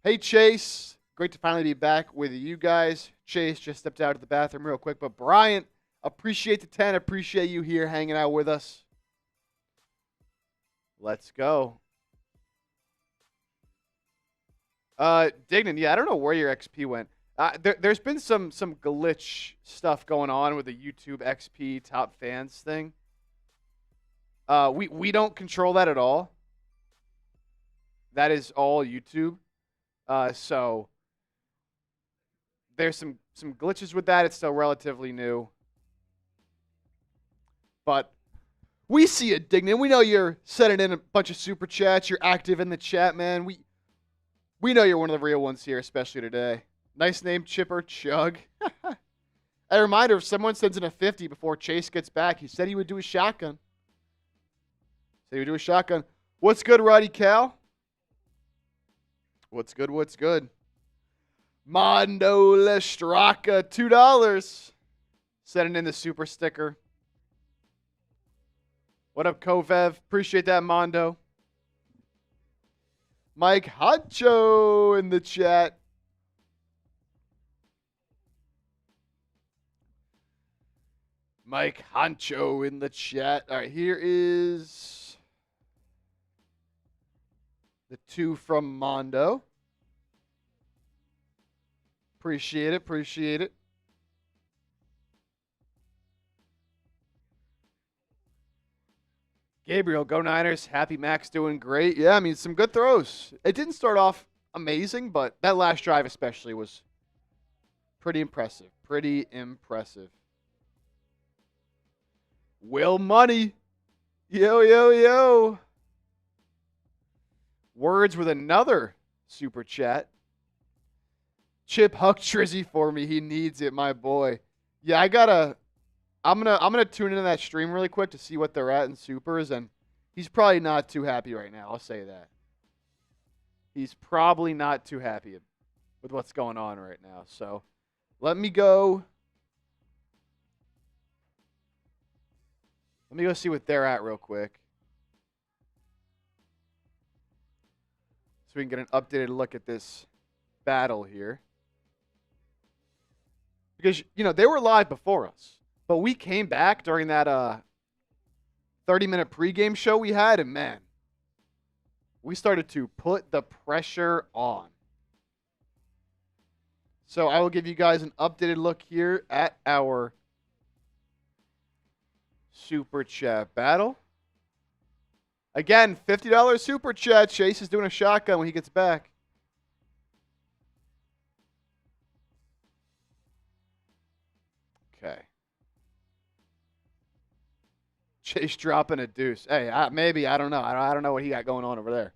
Hey, Chase. Great to finally be back with you guys. Chase just stepped out of the bathroom real quick. But Brian, appreciate the 10. Appreciate you here hanging out with us. Let's go. Dignan, yeah, I don't know where your XP went. There's been some glitch stuff going on with the YouTube XP top fans thing. We don't control that at all. That is all YouTube. So there's some glitches with that. It's still relatively new. But we see it, Dignan. We know you're sending in a bunch of super chats. You're active in the chat, man. We know you're one of the real ones here, especially today. Nice name, Chipper Chug. A reminder, if someone sends in a 50 before Chase gets back, he said he would do a shotgun. What's good, Roddy Cal? What's good? Mondo Lestraka, $2. Sending in the super sticker. What up, Kovev? Appreciate that, Mondo. Mike Honcho in the chat. Mike Honcho in the chat. All right, here is the 2 from Mondo. Appreciate it. Gabriel, go Niners. Happy Mac's doing great. Yeah, I mean, some good throws. It didn't start off amazing, but that last drive especially was pretty impressive. Will Money. Yo. Words with another super chat. Chip Huck Trizzy for me. He needs it, my boy. Yeah, I'm gonna tune into that stream really quick to see what they're at in supers, and he's probably not too happy right now. I'll say that. He's probably not too happy with what's going on right now. So let me go see what they're at real quick, so we can get an updated look at this battle here. Because, they were live before us. But we came back during that 30-minute pregame show we had, and, man, we started to put the pressure on. So I will give you guys an updated look here at our Super Chat battle. Again, $50 Super Chat. Chase is doing a shotgun when he gets back. Okay. Chase dropping a deuce. Hey, maybe. I don't know. I don't know what he got going on over there.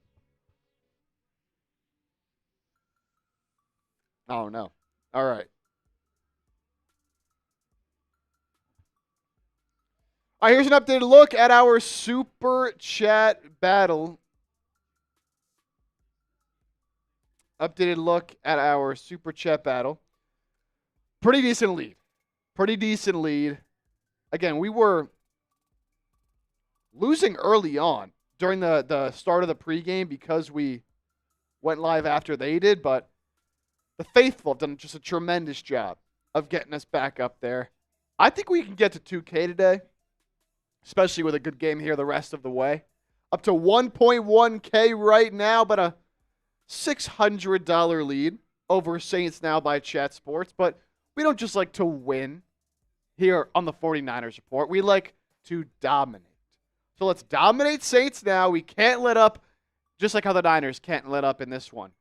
I don't know. All right. All right, here's an updated look at our Super Chat battle. Updated look at our Super Chat battle. Pretty decent lead. Again, we were losing early on during the start of the pregame because we went live after they did, but the faithful have done just a tremendous job of getting us back up there. I think we can get to 2K today, especially with a good game here the rest of the way. Up to 1.1K right now, but a $600 lead over Saints Now by Chat Sports. But we don't just like to win here on the 49ers Report. We like to dominate. So let's dominate Saints Now. We can't let up, just like how the Niners can't let up in this one.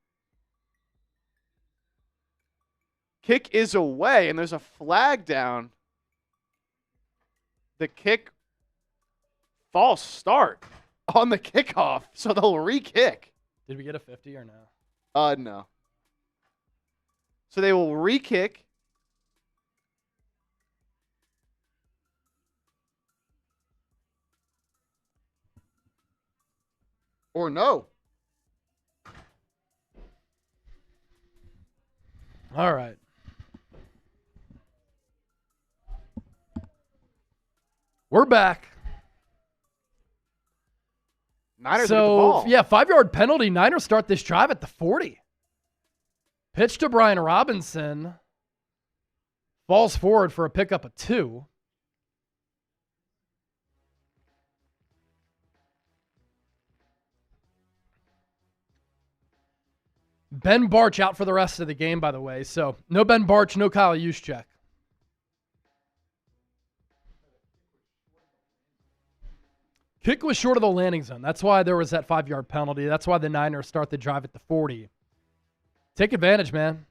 Kick is away, and there's a flag down. The kick, false start on the kickoff, so they'll re-kick. Did we get a 50 or no? No. So they will re-kick. Or no. All right. We're back. Niners get the ball. Yeah, 5-yard penalty. Niners start this drive at the 40. Pitch to Brian Robinson. Falls forward for a pickup of 2. Ben Barch out for the rest of the game, by the way. So no Ben Barch, no Kyle Juszczyk. Kick was short of the landing zone. That's why there was that 5-yard penalty. That's why the Niners start the drive at the 40. Take advantage, man.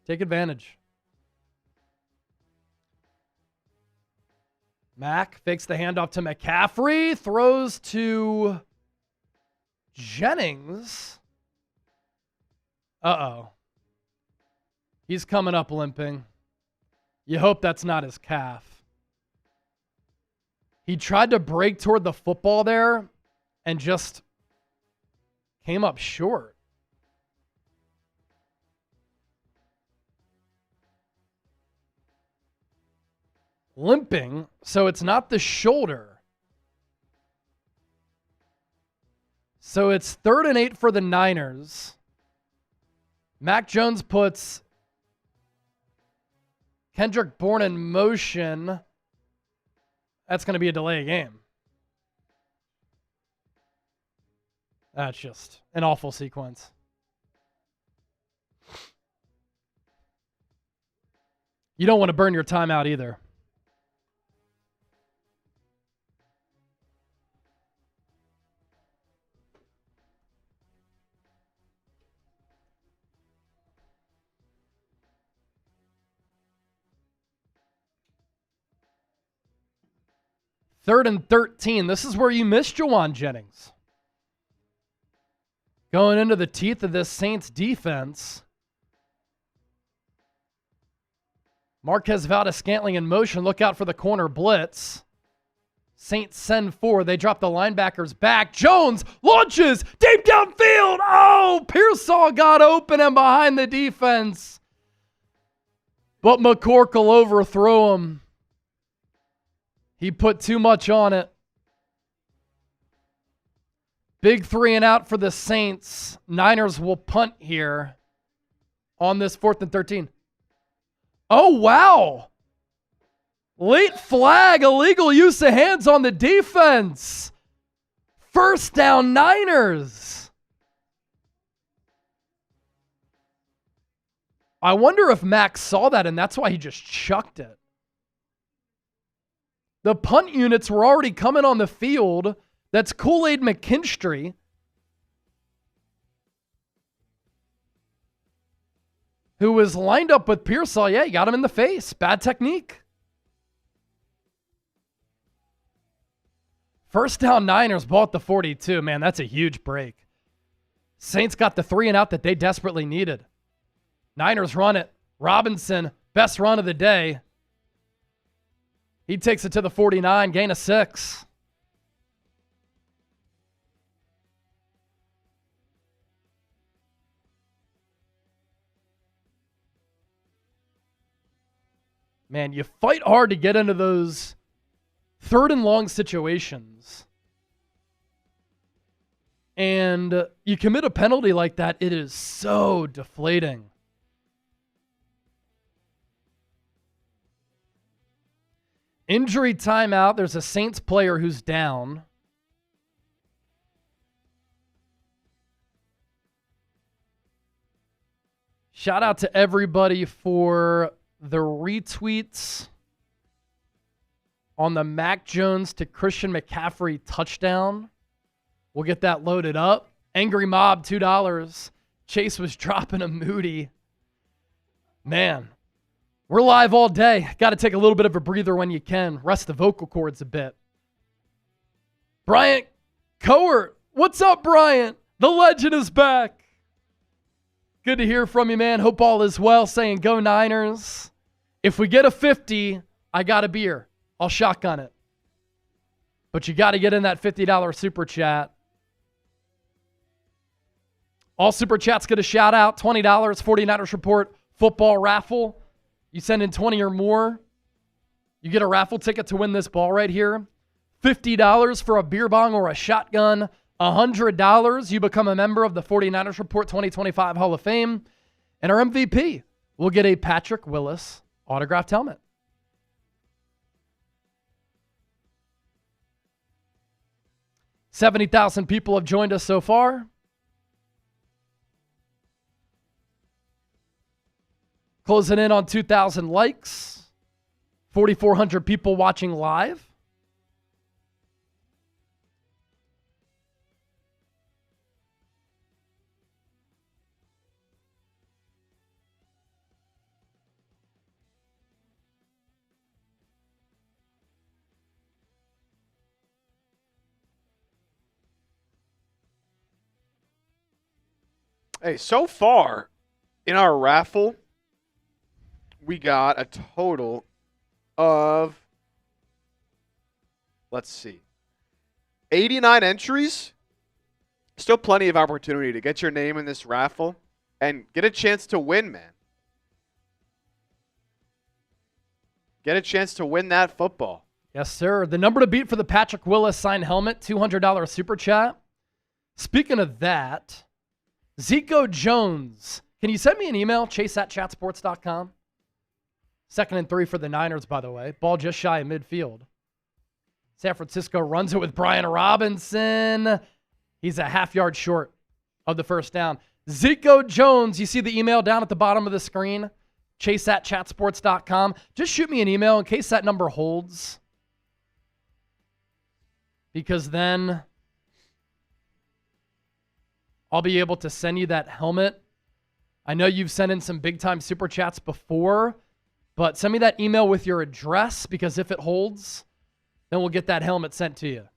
Take advantage. Mack fakes the handoff to McCaffrey. Throws to Jennings. Uh-oh. He's coming up limping. You hope that's not his calf. He tried to break toward the football there and just came up short. Limping, so it's not the shoulder. So it's 3rd and 8 for the Niners. Mac Jones puts Kendrick Bourne in motion. That's going to be a delay game. That's just an awful sequence. You don't want to burn your timeout either. Third and 13. This is where you missed Jawan Jennings. Going into the teeth of this Saints defense. Marquez Valdes-Scantling in motion. Look out for the corner blitz. Saints send 4. They drop the linebackers back. Jones launches deep downfield. Oh, Pearsall got open and behind the defense. But McCourk will overthrow him. He put too much on it. Big 3 and out for the Saints. Niners will punt here on this 4th and 13. Oh, wow. Late flag, illegal use of hands on the defense. First down, Niners. I wonder if Max saw that and that's why he just chucked it. The punt units were already coming on the field. That's Kool-Aid McKinstry. Who was lined up with Pearsall. Yeah, he got him in the face. Bad technique. First down Niners, ball at the 42. Man, that's a huge break. Saints got the 3 and out that they desperately needed. Niners run it. Robinson, best run of the day. He takes it to the 49, gain of 6. Man, you fight hard to get into those 3rd and long situations. And you commit a penalty like that, it is so deflating. Injury timeout. There's a Saints player who's down. Shout out to everybody for the retweets on the Mac Jones to Christian McCaffrey touchdown. We'll get that loaded up. Angry Mob, $2. Chase was dropping a Moody. Man. We're live all day. Got to take a little bit of a breather when you can. Rest the vocal cords a bit. Bryant Coert. What's up, Bryant? The legend is back. Good to hear from you, man. Hope all is well. Saying go Niners. If we get a 50, I got a beer. I'll shotgun it. But you got to get in that $50 super chat. All super chats get a shout out. $20 49ers Report football raffle. You send in 20 or more, you get a raffle ticket to win this ball right here. $50 for a beer bong or a shotgun. $100, you become a member of the 49ers Report 2025 Hall of Fame. And our MVP will get a Patrick Willis autographed helmet. $70,000 people have joined us so far. Closing in on 2,000 likes. 4,400 people watching live. Hey, so far in our raffle, we got a total of, let's see, 89 entries. Still plenty of opportunity to get your name in this raffle and get a chance to win, man. Get a chance to win that football. Yes, sir. The number to beat for the Patrick Willis signed helmet, $200 super chat. Speaking of that, Zico Jones. Can you send me an email? chase@chatsports.com. 2nd and 3 for the Niners, by the way. Ball just shy of midfield. San Francisco runs it with Brian Robinson. He's a half yard short of the first down. Zico Jones, you see the email down at the bottom of the screen? chase@chatsports.com. Just shoot me an email in case that number holds. Because then I'll be able to send you that helmet. I know you've sent in some big-time super chats before, but send me that email with your address, because if it holds, then we'll get that helmet sent to you.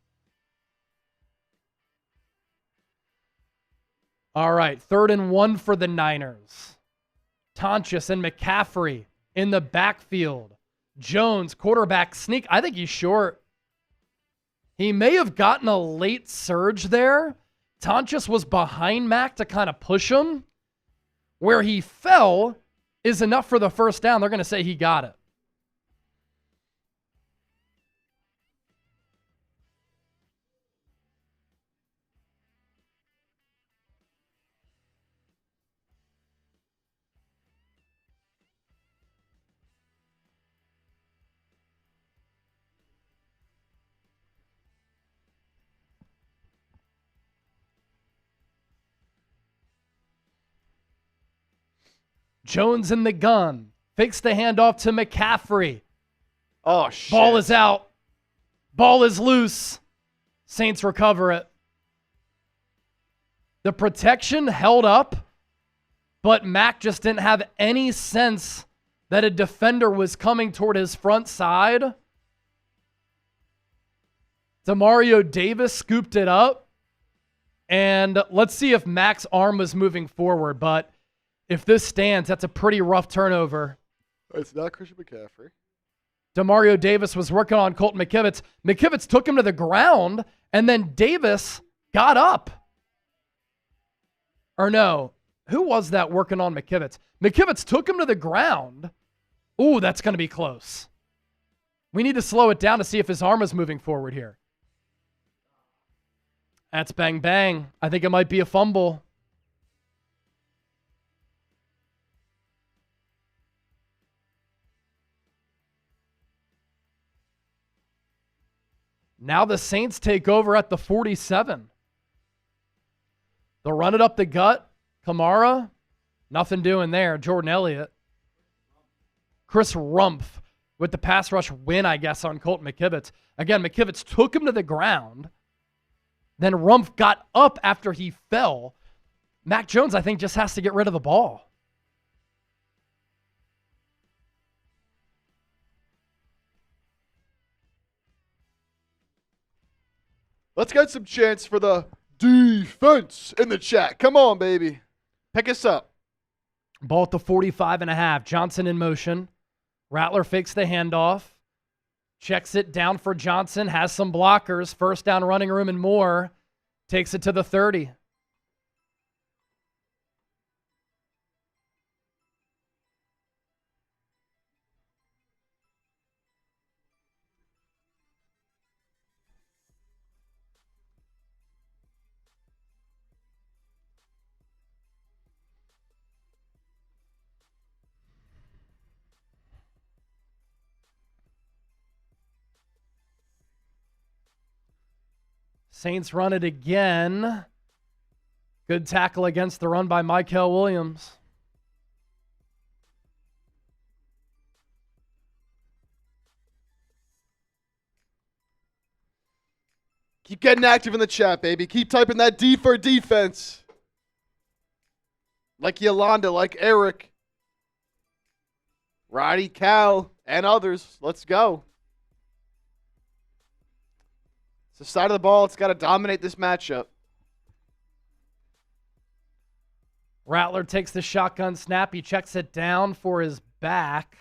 All right, 3rd and 1 for the Niners. Tonches and McCaffrey in the backfield. Jones, quarterback sneak. I think he's short. He may have gotten a late surge there. Tonches was behind Mac to kind of push him. Where he fell is enough for the first down. They're going to say he got it. Jones in the gun. Fakes the handoff to McCaffrey. Oh, shit. Ball is out. Ball is loose. Saints recover it. The protection held up, but Mac just didn't have any sense that a defender was coming toward his front side. Demario Davis scooped it up. And let's see if Mac's arm was moving forward, but if this stands, that's a pretty rough turnover. It's not Christian McCaffrey. Demario Davis was working on Colton McKivitz. McKivitz took him to the ground, and then Davis got up. Or no, who was that working on McKivitz? McKivitz took him to the ground. Ooh, that's going to be close. We need to slow it down to see if his arm is moving forward here. That's bang, bang. I think it might be a fumble. Now the Saints take over at the 47. They'll run it up the gut. Kamara, nothing doing there. Jordan Elliott. Chris Rumpf with the pass rush win, I guess, on Colton McKivitz. Again, McKivitz took him to the ground. Then Rumpf got up after he fell. Mac Jones, I think, just has to get rid of the ball. Let's get some chants for the defense in the chat. Come on, baby. Pick us up. Ball at the 45.5. Johnson in motion. Rattler fakes the handoff. Checks it down for Johnson. Has some blockers. First down, running room and more. Takes it to the 30. Saints run it again. Good tackle against the run by Kellen Williams. Keep getting active in the chat, baby. Keep typing that D for defense. Like Yolanda, like Eric, Roddy, Cal, and others. Let's go. It's the side of the ball. It's got to dominate this matchup. Rattler takes the shotgun snap. He checks it down for his back.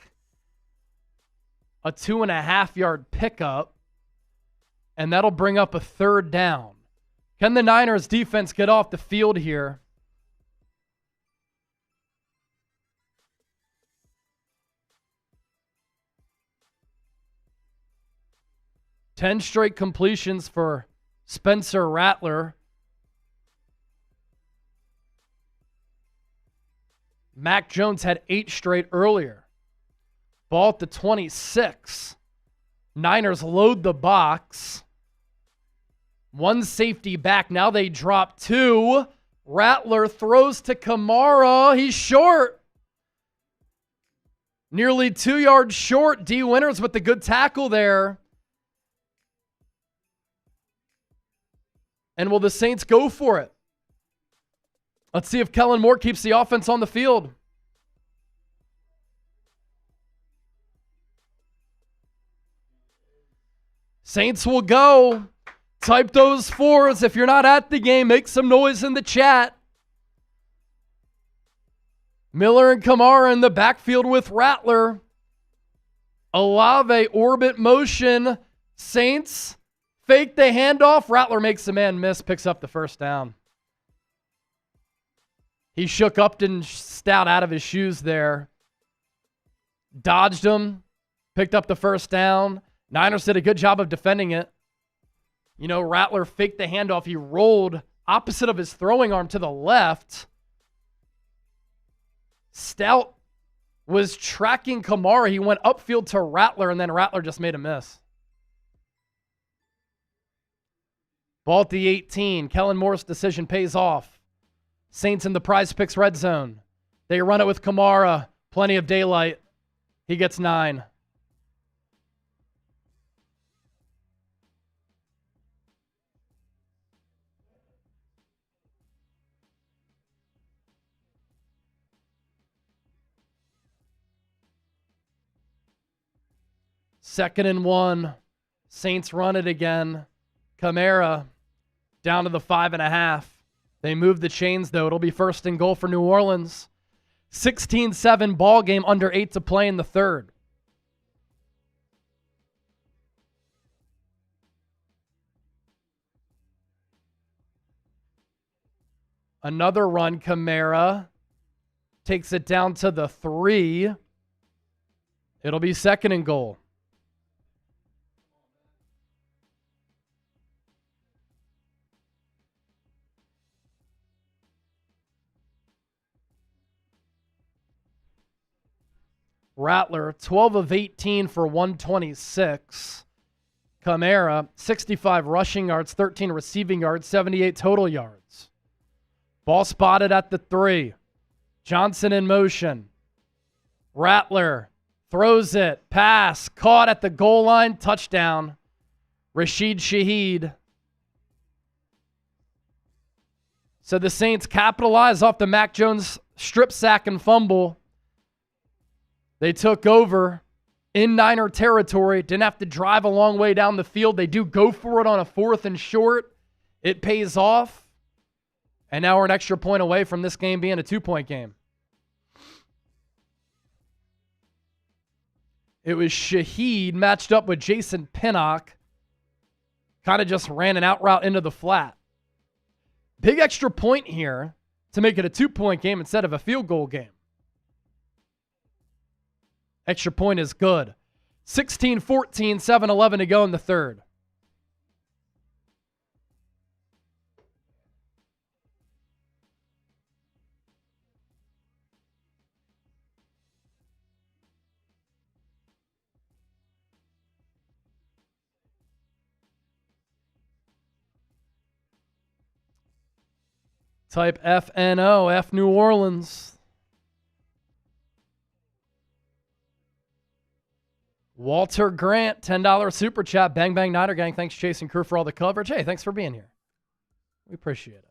A 2.5-yard pickup. And that'll bring up a third down. Can the Niners defense get off the field here? Ten straight completions for Spencer Rattler. Mac Jones had 8 straight earlier. Ball at the 26. Niners load the box. One safety back. Now they drop 2. Rattler throws to Kamara. He's short. Nearly 2 yards short. D. Winters with the good tackle there. And will the Saints go for it? Let's see if Kellen Moore keeps the offense on the field. Saints will go. Type those 4s. If you're not at the game, make some noise in the chat. Miller and Kamara in the backfield with Rattler. Olave orbit motion. Saints fake the handoff. Rattler makes the man miss, picks up the first down. He shook Upton Stout out of his shoes there. Dodged him. Picked up the first down. Niners did a good job of defending it. You know, Rattler faked the handoff. He rolled opposite of his throwing arm to the left. Stout was tracking Kamara. He went upfield to Rattler, and then Rattler just made a miss. Ball at the 18. Kellen Moore's decision pays off. Saints in the Prize Picks red zone. They run it with Kamara. Plenty of daylight. He gets 9. Second and 1. Saints run it again. Kamara down to the 5.5. They move the chains, though. It'll be first and goal for New Orleans. 16-7 ball game, under 8 to play in the third. Another run, Kamara takes it down to the 3. It'll be second and goal. Rattler, 12 of 18 for 126. Kamara, 65 rushing yards, 13 receiving yards, 78 total yards. Ball spotted at the 3. Johnson in motion. Rattler throws it. Pass. Caught at the goal line. Touchdown. Rashid Shaheed. So the Saints capitalize off the Mac Jones strip sack and fumble. They took over in Niner territory. Didn't have to drive a long way down the field. They do go for it on a 4th and short. It pays off. And now we're an extra point away from this game being a 2-point game. It was Shaheed matched up with Jason Pinnock. Kind of just ran an out route into the flat. Big extra point here to make it a 2-point game instead of a field goal game. Extra point is good. 16-14, 7-11 to go in the third. Type FNO, F New Orleans. Walter Grant, $10 super chat. Bang, bang, Niner Gang. Thanks, Chase and crew, for all the coverage. Hey, thanks for being here. We appreciate it.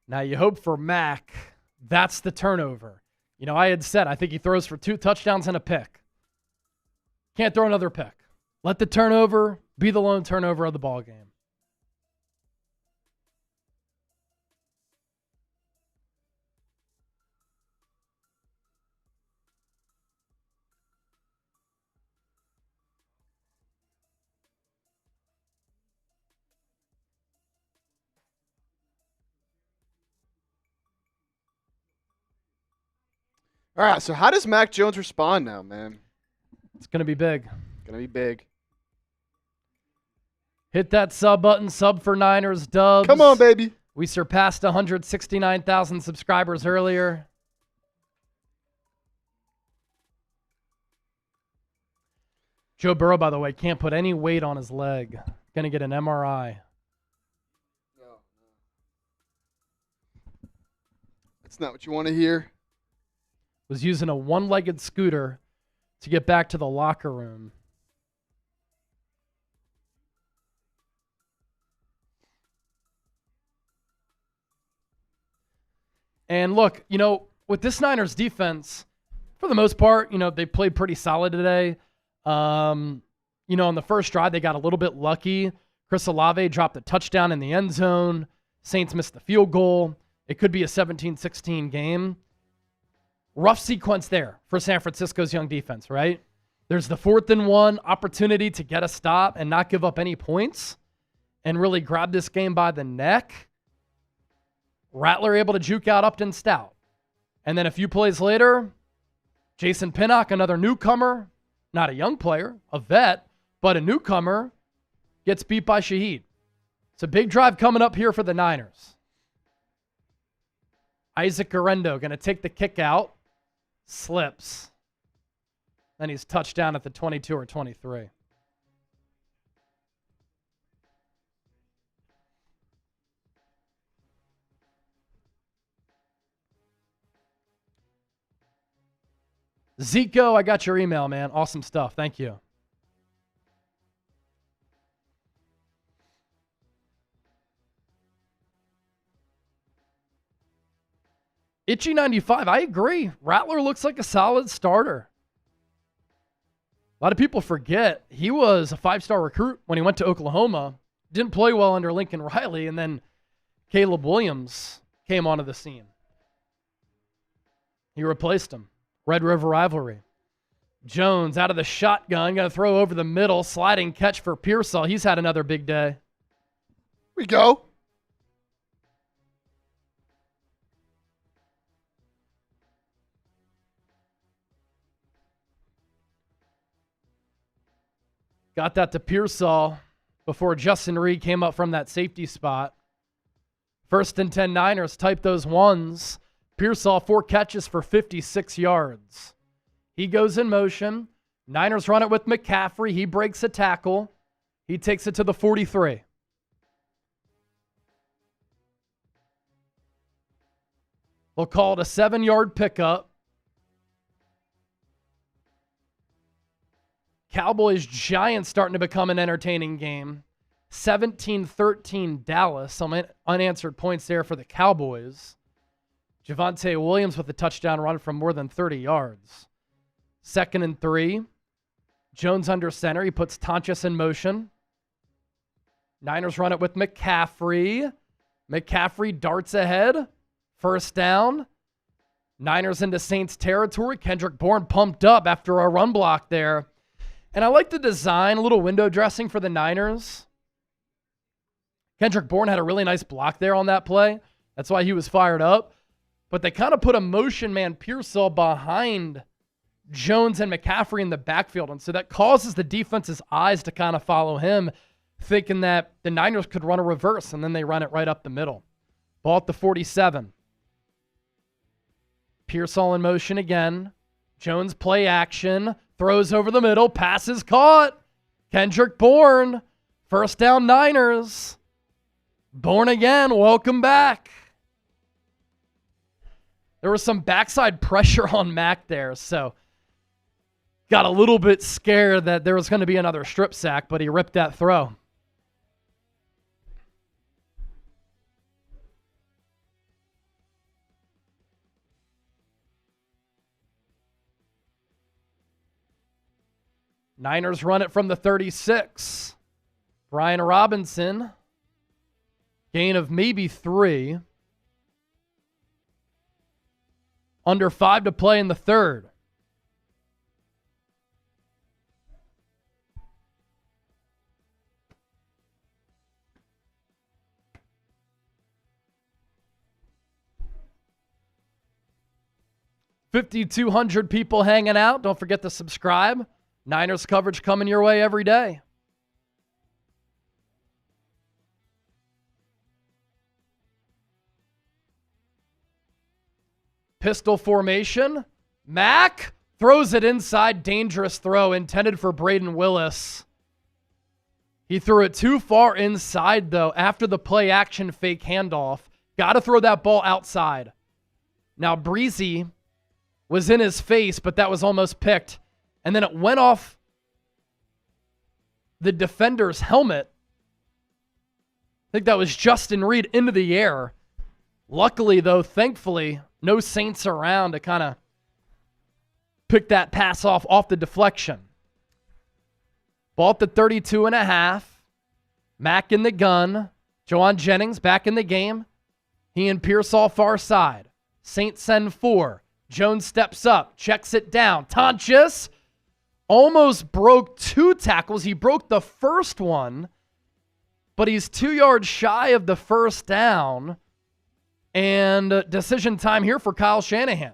Now, you hope for Mac. That's the turnover. You know, I had said I think he throws for 2 touchdowns and a pick. Can't throw another pick. Let the turnover be the lone turnover of the ball game. All right, so how does Mac Jones respond now, man? It's going to be big. Going to be big. Hit that sub button, sub for Niners, Dubs. Come on, baby. We surpassed 169,000 subscribers earlier. Joe Burrow, by the way, can't put any weight on his leg. Going to get an MRI. No. That's not what you want to hear. Was using a one-legged scooter to get back to the locker room. And look, you know, with this Niners defense, for the most part, you know, they played pretty solid today. You know, on the first drive, they got a little bit lucky. Chris Olave dropped a touchdown in the end zone. Saints missed the field goal. It could be a 17-16 game. Rough sequence there for San Francisco's young defense, right? There's the 4th and 1 opportunity to get a stop and not give up any points and really grab this game by the neck. Rattler able to juke out Upton Stout. And then a few plays later, Jason Pinnock, another newcomer, not a young player, a vet, but a newcomer, gets beat by Shaheed. It's a big drive coming up here for the Niners. Isaac Guerrero going to take the kick out. Slips. Then he's touchdown at the 22 or 23. Zico, I got your email, man. Awesome stuff. Thank you. Itchy 95, I agree. Rattler looks like a solid starter. A lot of people forget he was a 5-star recruit when he went to Oklahoma. Didn't play well under Lincoln Riley, and then Caleb Williams came onto the scene. He replaced him. Red River rivalry. Jones out of the shotgun, going to throw over the middle, sliding catch for Pearsall. He's had another big day. We go. Got that to Pearsall before Justin Reed came up from that safety spot. 1st and 10 Niners, type those ones. Pearsall, 4 catches for 56 yards. He goes in motion. Niners run it with McCaffrey. He breaks a tackle. He takes it to the 43. We'll call it a 7-yard pickup. Cowboys-Giants starting to become an entertaining game. 17-13 Dallas. Some unanswered points there for the Cowboys. Javonte Williams with a touchdown run from more than 30 yards. 2nd and 3. Jones under center. He puts Tonches in motion. Niners run it with McCaffrey. McCaffrey darts ahead. 1st down. Niners into Saints territory. Kendrick Bourne pumped up after a run block there. And I like the design, a little window dressing for the Niners. Kendrick Bourne had a really nice block there on that play. That's why he was fired up. But they kind of put a motion man Pearsall behind Jones and McCaffrey in the backfield. And so that causes the defense's eyes to kind of follow him, thinking that the Niners could run a reverse, and then they run it right up the middle. Ball at the 47. Pearsall in motion again. Jones play action. Throws over the middle. Passes caught. Kendrick Bourne. 1st down Niners. Bourne again. Welcome back. There was some backside pressure on Mack there, so got a little bit scared that there was going to be another strip sack, but he ripped that throw. Niners run it from the 36. Brian Robinson. Gain of maybe 3. Under 5 to play in the 3rd. $5,200 people hanging out. Don't forget to subscribe. Niners coverage coming your way every day. Pistol formation. Mack throws it inside. Dangerous throw intended for Braden Willis. He threw it too far inside, though, after the play action fake handoff. Got to throw that ball outside. Now, Breezy was in his face, but that was almost picked. And then it went off the defender's helmet. I think that was Justin Reed into the air. Luckily, though, thankfully, no Saints around to kind of pick that pass off the deflection. Ball at the 32.5. Mack in the gun. Jawan Jennings back in the game. He and Pearsall far side. Saints send 4. Jones steps up, checks it down. Tonches almost broke 2 tackles. He broke the first one, but he's 2 yards shy of the 1st down. And decision time here for Kyle Shanahan.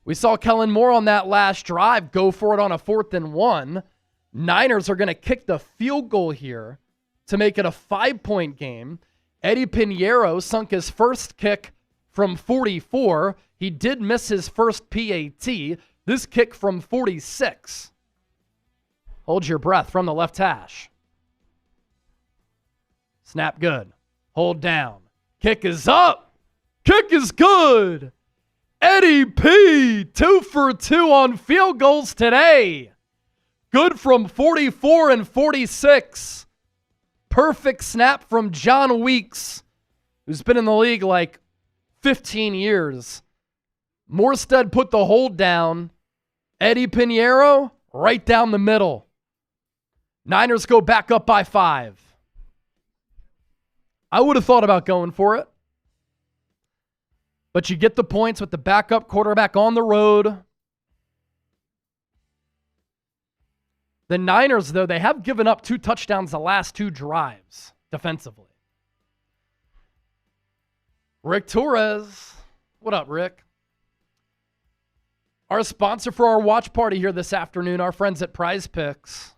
We saw Kellen Moore on that last drive go for it on a 4th and 1. Niners are going to kick the field goal here to make it a 5-point game. Eddie Piniero sunk his first kick from 44. He did miss his first PAT. This kick from 46. Hold your breath from the left hash. Snap good. Hold down. Kick is up. Kick is good. Eddie P, 2 for 2 on field goals today. Good from 44 and 46. Perfect snap from John Weeks, who's been in the league like 15 years. Morstead put the hold down. Eddie Piniero right down the middle. Niners go back up by 5. I would have thought about going for it. But you get the points with the backup quarterback on the road. The Niners, though, they have given up 2 touchdowns the last 2 drives defensively. Rick Torres. What up, Rick? Our sponsor for our watch party here this afternoon, our friends at Prize Picks.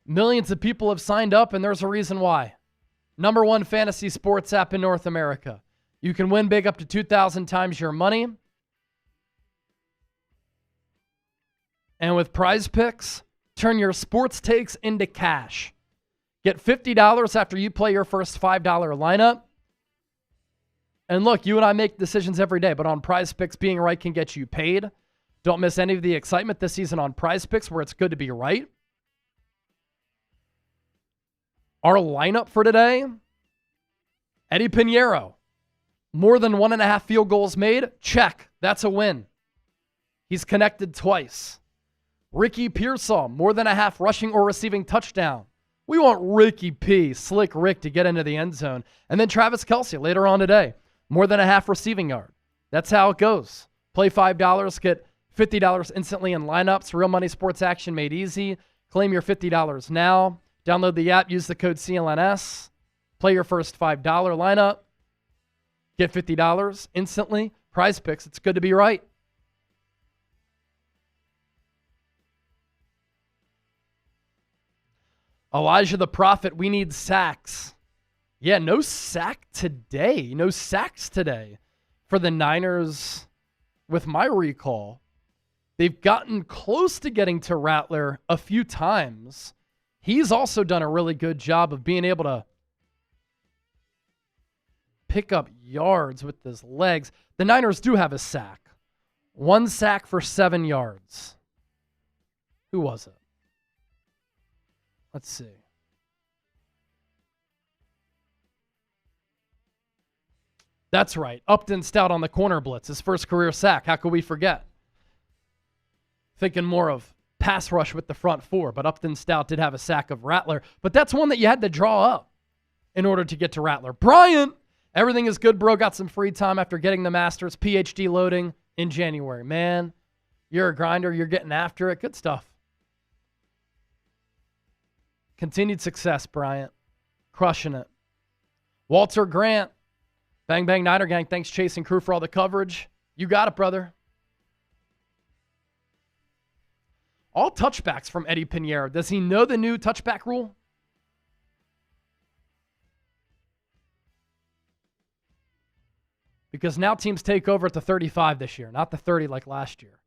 Millions of people have signed up, and there's a reason why. Number 1 fantasy sports app in North America. You can win big up to 2,000 times your money. And with Prize Picks, turn your sports takes into cash. Get $50 after you play your first $5 lineup. And look, you and I make decisions every day, but on Prize Picks, being right can get you paid. Don't miss any of the excitement this season on Prize Picks, where it's good to be right. Our lineup for today, Eddie Piniero, More than 1.5 field goals made? Check. That's a win. He's connected twice. Ricky Pearsall, more than a half rushing or receiving touchdown. We want Ricky P, Slick Rick, to get into the end zone. And then Travis Kelce later on today, more than a half receiving yard. That's how it goes. Play $5, get $50 instantly in lineups. Real money sports action made easy. Claim your $50 now. Download the app, use the code CLNS. Play your first $5 lineup. Get $50 instantly. Prize Picks, it's good to be right. Elijah the Prophet, we need sacks. Yeah, no sack today. No sacks today for the Niners with my recall. They've gotten close to getting to Rattler a few times. He's also done a really good job of being able to pick up yards with his legs. The Niners do have a sack. 1 sack for 7 yards. Who was it? Let's see. That's right. Upton Stout on the corner blitz. His first career sack. How could we forget? Thinking more of pass rush with the front four, but Upton Stout did have a sack of Rattler. But that's one that you had to draw up in order to get to Rattler. Bryant, everything is good, bro. Got some free time after getting the Masters. PhD loading in January. Man, you're a grinder. You're getting after it. Good stuff. Continued success, Bryant. Crushing it. Walter Grant. Bang, bang, Niner Gang. Thanks, Chase and crew, for all the coverage. You got it, brother. All touchbacks from Eddie Piniero. Does he know the new touchback rule? Because now teams take over at the 35 this year, not the 30 like last year.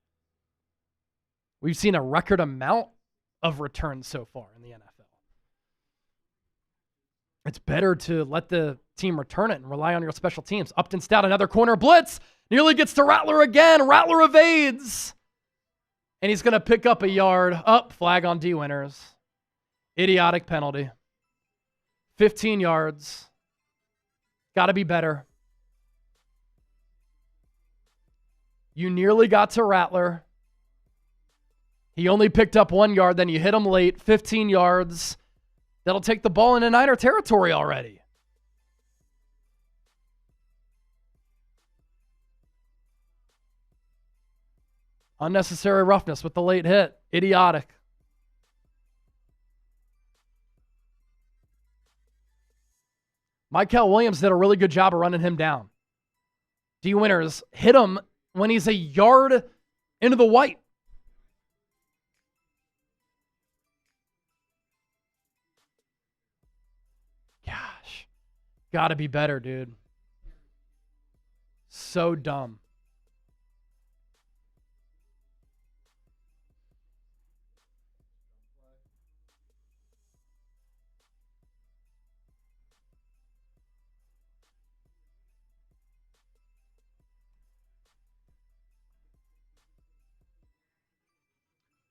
We've seen a record amount of returns so far in the NFL. It's better to let the team return it and rely on your special teams. Upton Stout, another corner blitz. Nearly gets to Rattler again. Rattler evades. And he's going to pick up a yard. Up, flag on D Winners. Idiotic penalty. 15 yards. Got to be better. You nearly got to Rattler. He only picked up 1 yard, then you hit him late. 15 yards. That'll take the ball into Niner territory already. Unnecessary roughness with the late hit. Idiotic. Kellen Williams did a really good job of running him down. D Winners hit him when he's a yard into the white. Gosh. Gotta be better, dude. So dumb.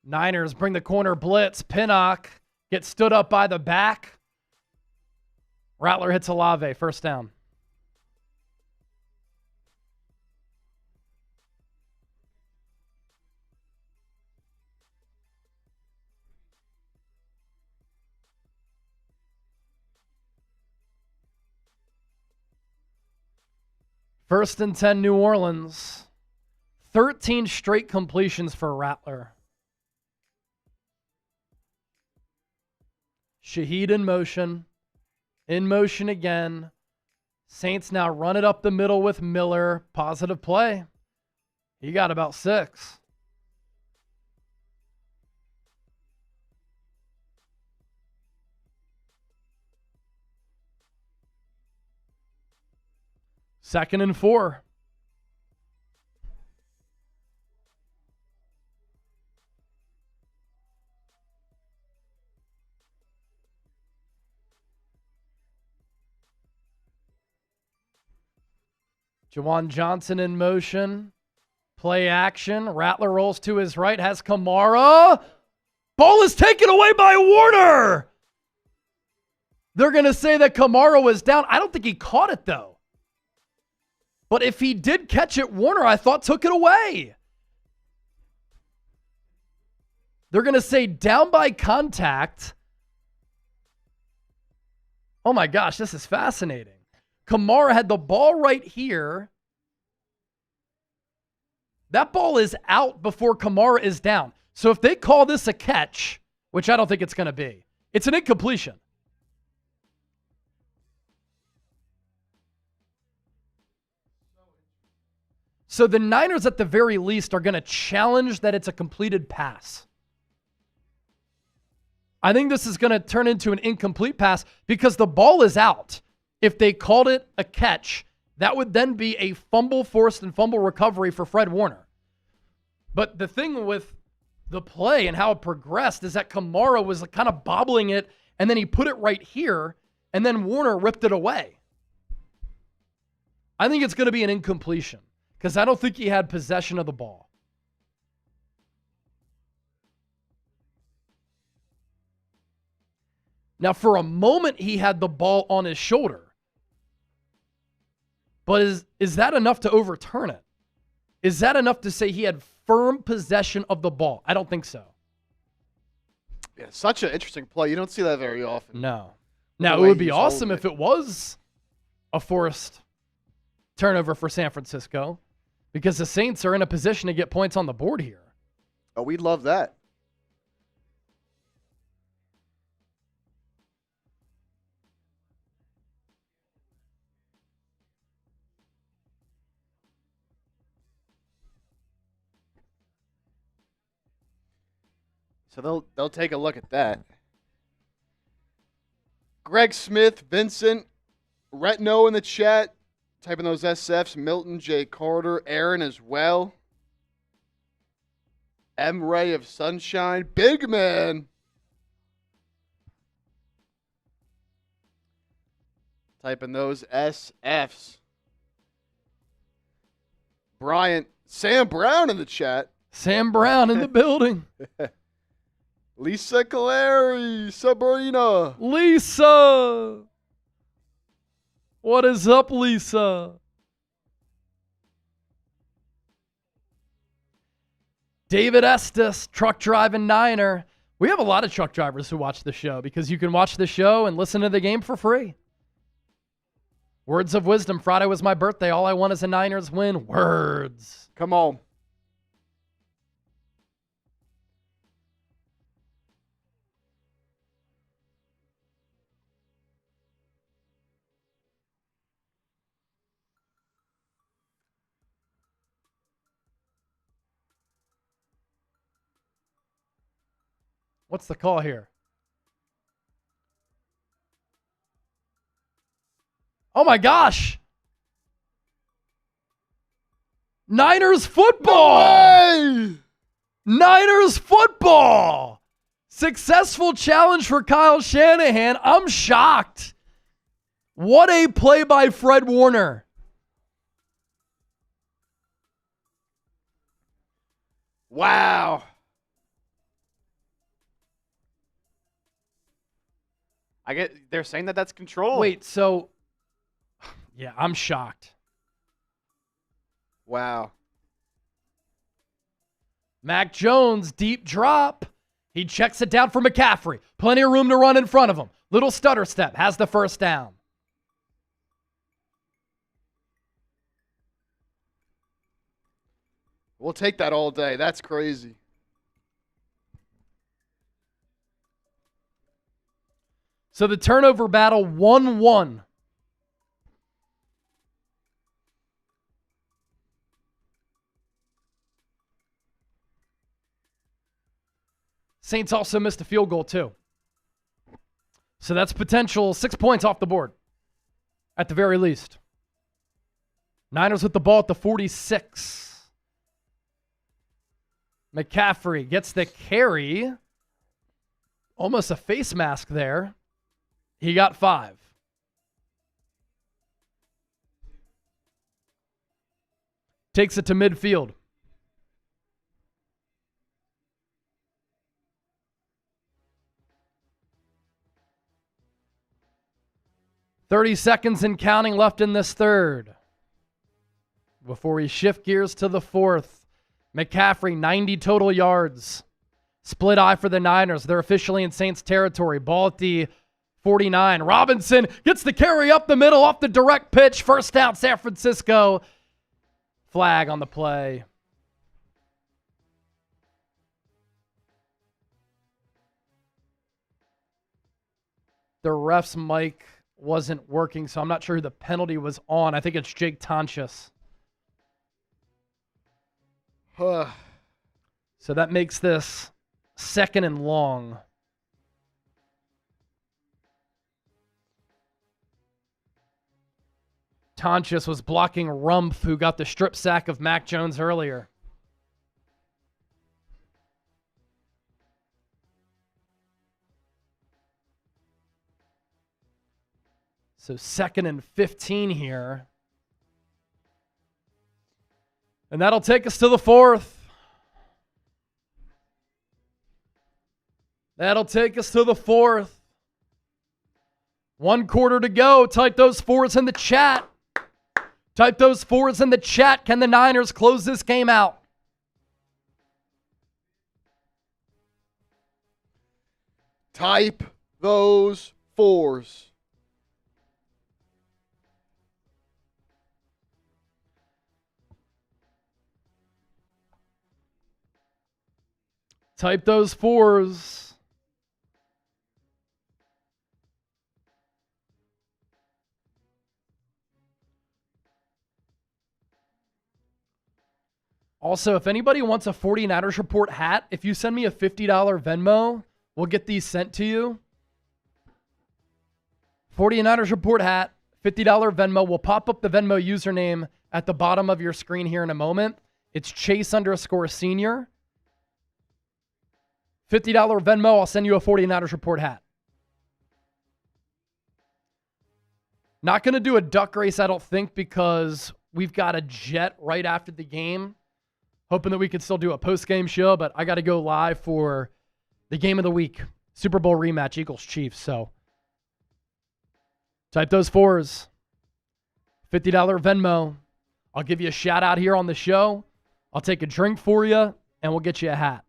Niners bring the corner blitz. Pinnock gets stood up by the back. Rattler hits Olave. First down. First and 10, New Orleans. 13 straight completions for Rattler. Shaheed in motion. In motion again. Saints now run it up the middle with Miller. Positive play. He got about 6. Second and 4. Jawan Johnson in motion. Play action. Rattler rolls to his right. Has Kamara. Ball is taken away by Warner. They're going to say that Kamara was down. I don't think he caught it, though. But if he did catch it, Warner, I thought, took it away. They're going to say down by contact. Oh my gosh, this is fascinating. Kamara had the ball right here. That ball is out before Kamara is down. So if they call this a catch, which I don't think it's going to be, it's an incompletion. So the Niners, at the very least, are going to challenge that it's a completed pass. I think this is going to turn into an incomplete pass because the ball is out. If they called it a catch, that would then be a fumble forced and fumble recovery for Fred Warner. But the thing with the play and how it progressed is that Kamara was kind of bobbling it, and then he put it right here, and then Warner ripped it away. I think it's going to be an incompletion because I don't think he had possession of the ball. Now, for a moment, he had the ball on his shoulder. But is that enough to overturn it? Is that enough to say he had firm possession of the ball? I don't think so. Yeah, such an interesting play. You don't see that very often. No. Now, it would be awesome if it was a forced turnover for San Francisco because the Saints are in a position to get points on the board here. Oh, we'd love that. So they'll take a look at that. Greg Smith, Vincent, Retno in the chat, typing those SFs. Milton, J. Carter, Aaron as well. M. Ray of Sunshine, Big Man. Typing those SFs. Bryant, Sam Brown in the chat. Sam Brown in the building. Lisa Caleri, Sabrina. Lisa. What is up, Lisa? David Estes, truck driving Niner. We have a lot of truck drivers who watch the show because you can watch the show and listen to the game for free. Words of wisdom. Friday was my birthday. All I want is a Niners win. Words. Come on. What's the call here? Oh my gosh. Niners football. No way! Niners football. Successful challenge for Kyle Shanahan. I'm shocked. What a play by Fred Warner. Wow. They're saying that that's control. Wait, so yeah, I'm shocked. Wow. Mac Jones, deep drop. He checks it down for McCaffrey. Plenty of room to run in front of him. Little stutter step, has the first down. We'll take that all day. That's crazy. So the turnover battle 1-1. Saints also missed a field goal too. So that's potential 6 points off the board at the very least. Niners with the ball at the 46. McCaffrey gets the carry. Almost a face mask there. He got 5. Takes it to midfield. .30 seconds and counting left in this third. Before we shift gears to the fourth, McCaffrey, 90 total yards. Split eye for the Niners. They're officially in Saints territory. Ball at the 49. Robinson gets the carry up the middle off the direct pitch. First down, San Francisco. Flag on the play. The ref's mic wasn't working, so I'm not sure who the penalty was on. I think it's Jake Tonches. So that makes this second and long. Tonches was blocking Rumpf, who got the strip sack of Mac Jones earlier. So second and 15 here. And that'll take us to the fourth. That'll take us to the fourth. 1 quarter to go. Type those fours in the chat. Type those fours in the chat. Can the Niners close this game out? Type those fours. Type those fours. Also, if anybody wants a 49ers Report hat, if you send me a $50 Venmo, we'll get these sent to you. 49ers Report hat, $50 Venmo. We'll pop up the Venmo username at the bottom of your screen here in a moment. It's Chase_Senior. $50 Venmo, I'll send you a 49ers Report hat. Not going to do a duck race, I don't think, because we've got a jet right after the game. Hoping that we could still do a post-game show, but I got to go live for the game of the week. Super Bowl rematch, Eagles-Chiefs. So type those fours. $50 Venmo. I'll give you a shout out here on the show. I'll take a drink for you, and we'll get you a hat.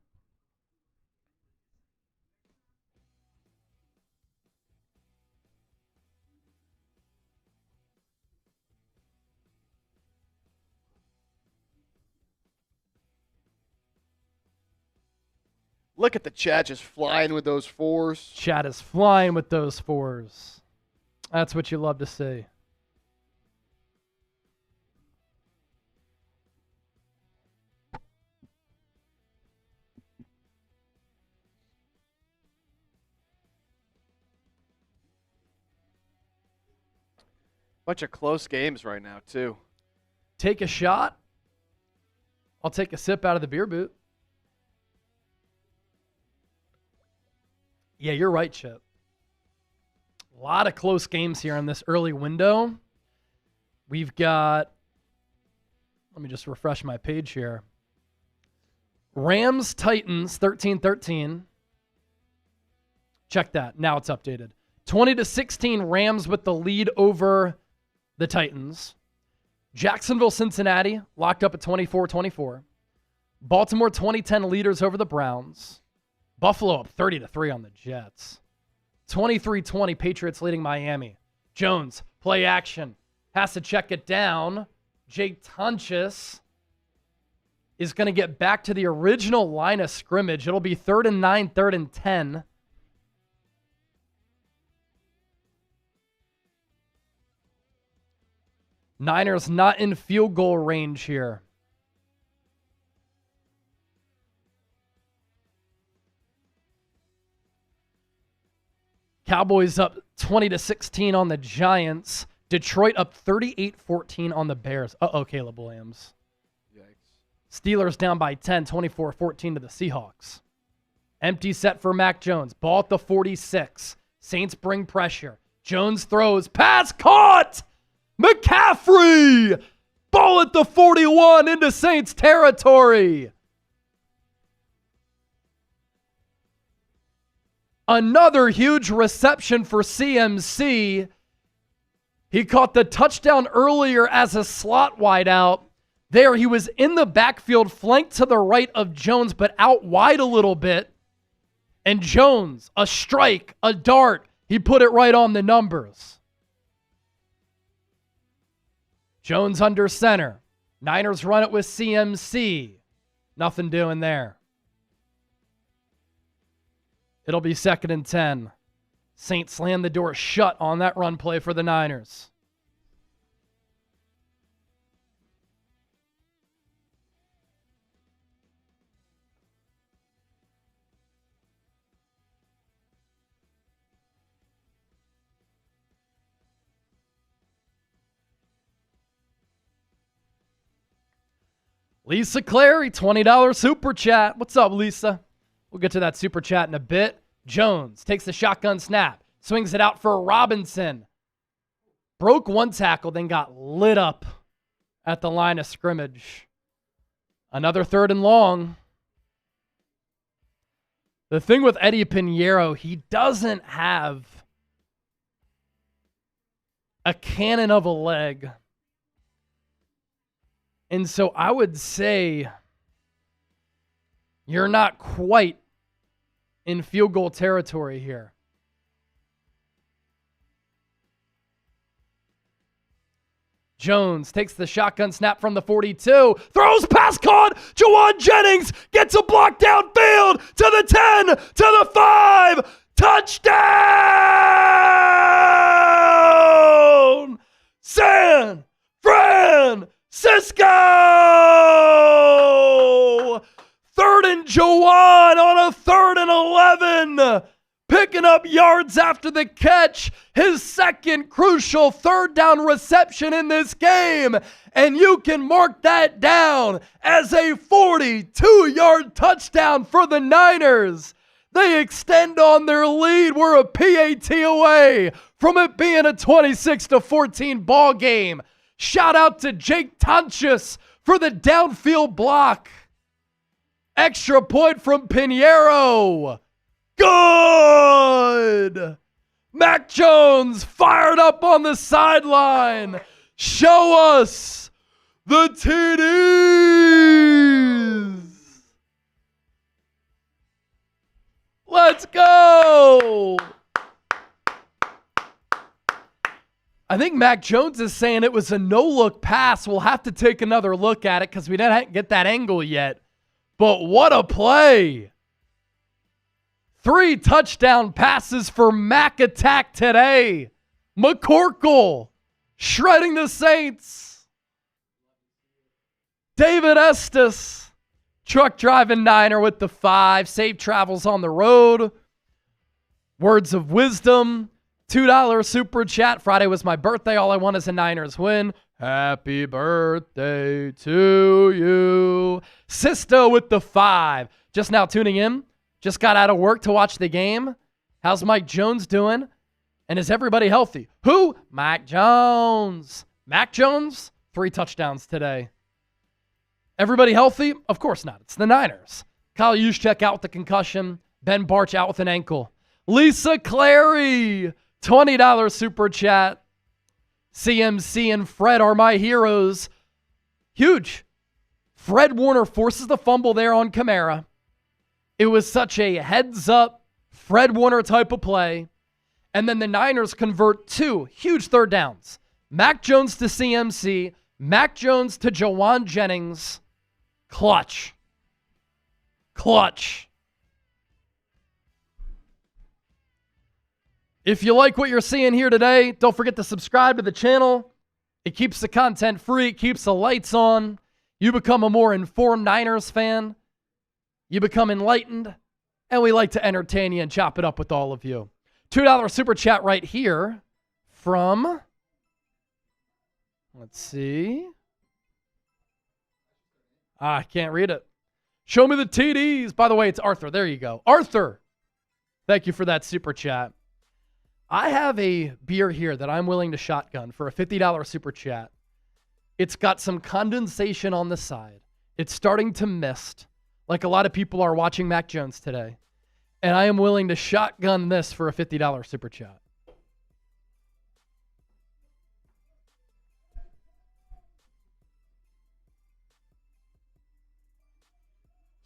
Look at the chat just flying with those fours. Chat is flying with those fours. That's what you love to see. Bunch of close games right now, too. Take a shot. I'll take a sip out of the beer boot. Yeah, you're right, Chip. A lot of close games here in this early window. We've got, let me just refresh my page here. Rams, Titans, 13-13. Check that. Now it's updated. 20-16, Rams with the lead over the Titans. Jacksonville, Cincinnati, locked up at 24-24. Baltimore, 20-10 leaders over the Browns. Buffalo up 30-3 on the Jets. 23-20, Patriots leading Miami. Jones, play action. Has to check it down. Jake Tonches is going to get back to the original line of scrimmage. It'll be 3rd and 9, 3rd and 10. Niners not in field goal range here. Cowboys up 20-16 on the Giants. Detroit up 38-14 on the Bears. Uh-oh, Caleb Williams. Yikes. Steelers down by 10, 24-14 to the Seahawks. Empty set for Mac Jones. Ball at the 46. Saints bring pressure. Jones throws. Pass caught! McCaffrey! Ball at the 41 into Saints territory. Another huge reception for CMC. He caught the touchdown earlier as a slot wideout. There, he was in the backfield, flanked to the right of Jones, but out wide a little bit. And Jones, a strike, a dart, he put it right on the numbers. Jones under center. Niners run it with CMC. Nothing doing there. It'll be 2nd and 10. Saints slam the door shut on that run play for the Niners. Lisa Clary, $20 super chat. What's up, Lisa? We'll get to that super chat in a bit. Jones takes the shotgun snap, swings it out for Robinson. Broke one tackle, then got lit up at the line of scrimmage. Another 3rd and long. The thing with Eddie Piniero, he doesn't have a cannon of a leg. And so I would say you're not quite in field goal territory here. Jones takes the shotgun snap from the 42, throws pass caught. Jawan Jennings gets a block downfield to the 10, to the 5. Touchdown! San Francisco! 3rd and Jauan on a 3rd and 11. Picking up yards after the catch. His second crucial 3rd down reception in this game. And you can mark that down as a 42-yard touchdown for the Niners. They extend on their lead. We're a PAT away from it being a 26-14 ball game. Shout out to Jake Tonchus for the downfield block. Extra point from Piniero. Good! Mac Jones fired up on the sideline. Show us the TDs. Let's go! I think Mac Jones is saying it was a no-look pass. We'll have to take another look at it because we didn't get that angle yet. But what a play! 3 touchdown passes for Mac Attack today. McCorkle shredding the Saints. David Estes, truck driving Niner with the 5. Safe travels on the road. Words of wisdom. $2 super chat. Friday was my birthday. All I want is a Niners win. Happy birthday to you. Sisto with the 5. Just now tuning in. Just got out of work to watch the game. How's Mike Jones doing? And is everybody healthy? Who? Mac Jones. Mac Jones, 3 touchdowns today. Everybody healthy? Of course not. It's the Niners. Kyle Juszczyk out with the concussion. Ben Barch out with an ankle. Lisa Clary, $20 super chat. CMC and Fred are my heroes. Huge. Fred Warner forces the fumble there on Kamara. It was such a heads-up Fred Warner type of play. And then the Niners convert 2 huge 3rd downs. Mac Jones to CMC. Mac Jones to Jawan Jennings. Clutch. If you like what you're seeing here today, don't forget to subscribe to the channel. It keeps the content free. It keeps the lights on. You become a more informed Niners fan. You become enlightened. And we like to entertain you and chop it up with all of you. $2 super chat right here from, let's see. I can't read it. Show me the TDs. By the way, it's Arthur. There you go. Arthur, thank you for that super chat. I have a beer here that I'm willing to shotgun for a $50 super chat. It's got some condensation on the side. It's starting to mist, like a lot of people are watching Mac Jones today. And I am willing to shotgun this for a $50 super chat.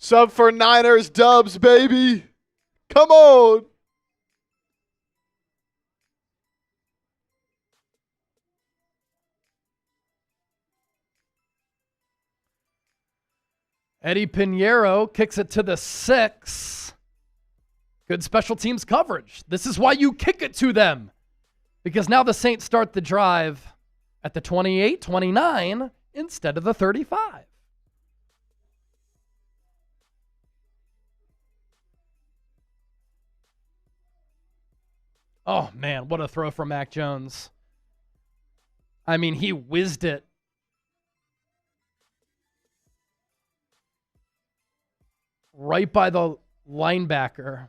Sub for Niners dubs, baby. Come on. Eddie Piniero kicks it to the 6. Good special teams coverage. This is why you kick it to them. Because now the Saints start the drive at the 28-29 instead of the 35. Oh, man, what a throw from Mac Jones. I mean, he whizzed it. Right by the linebacker.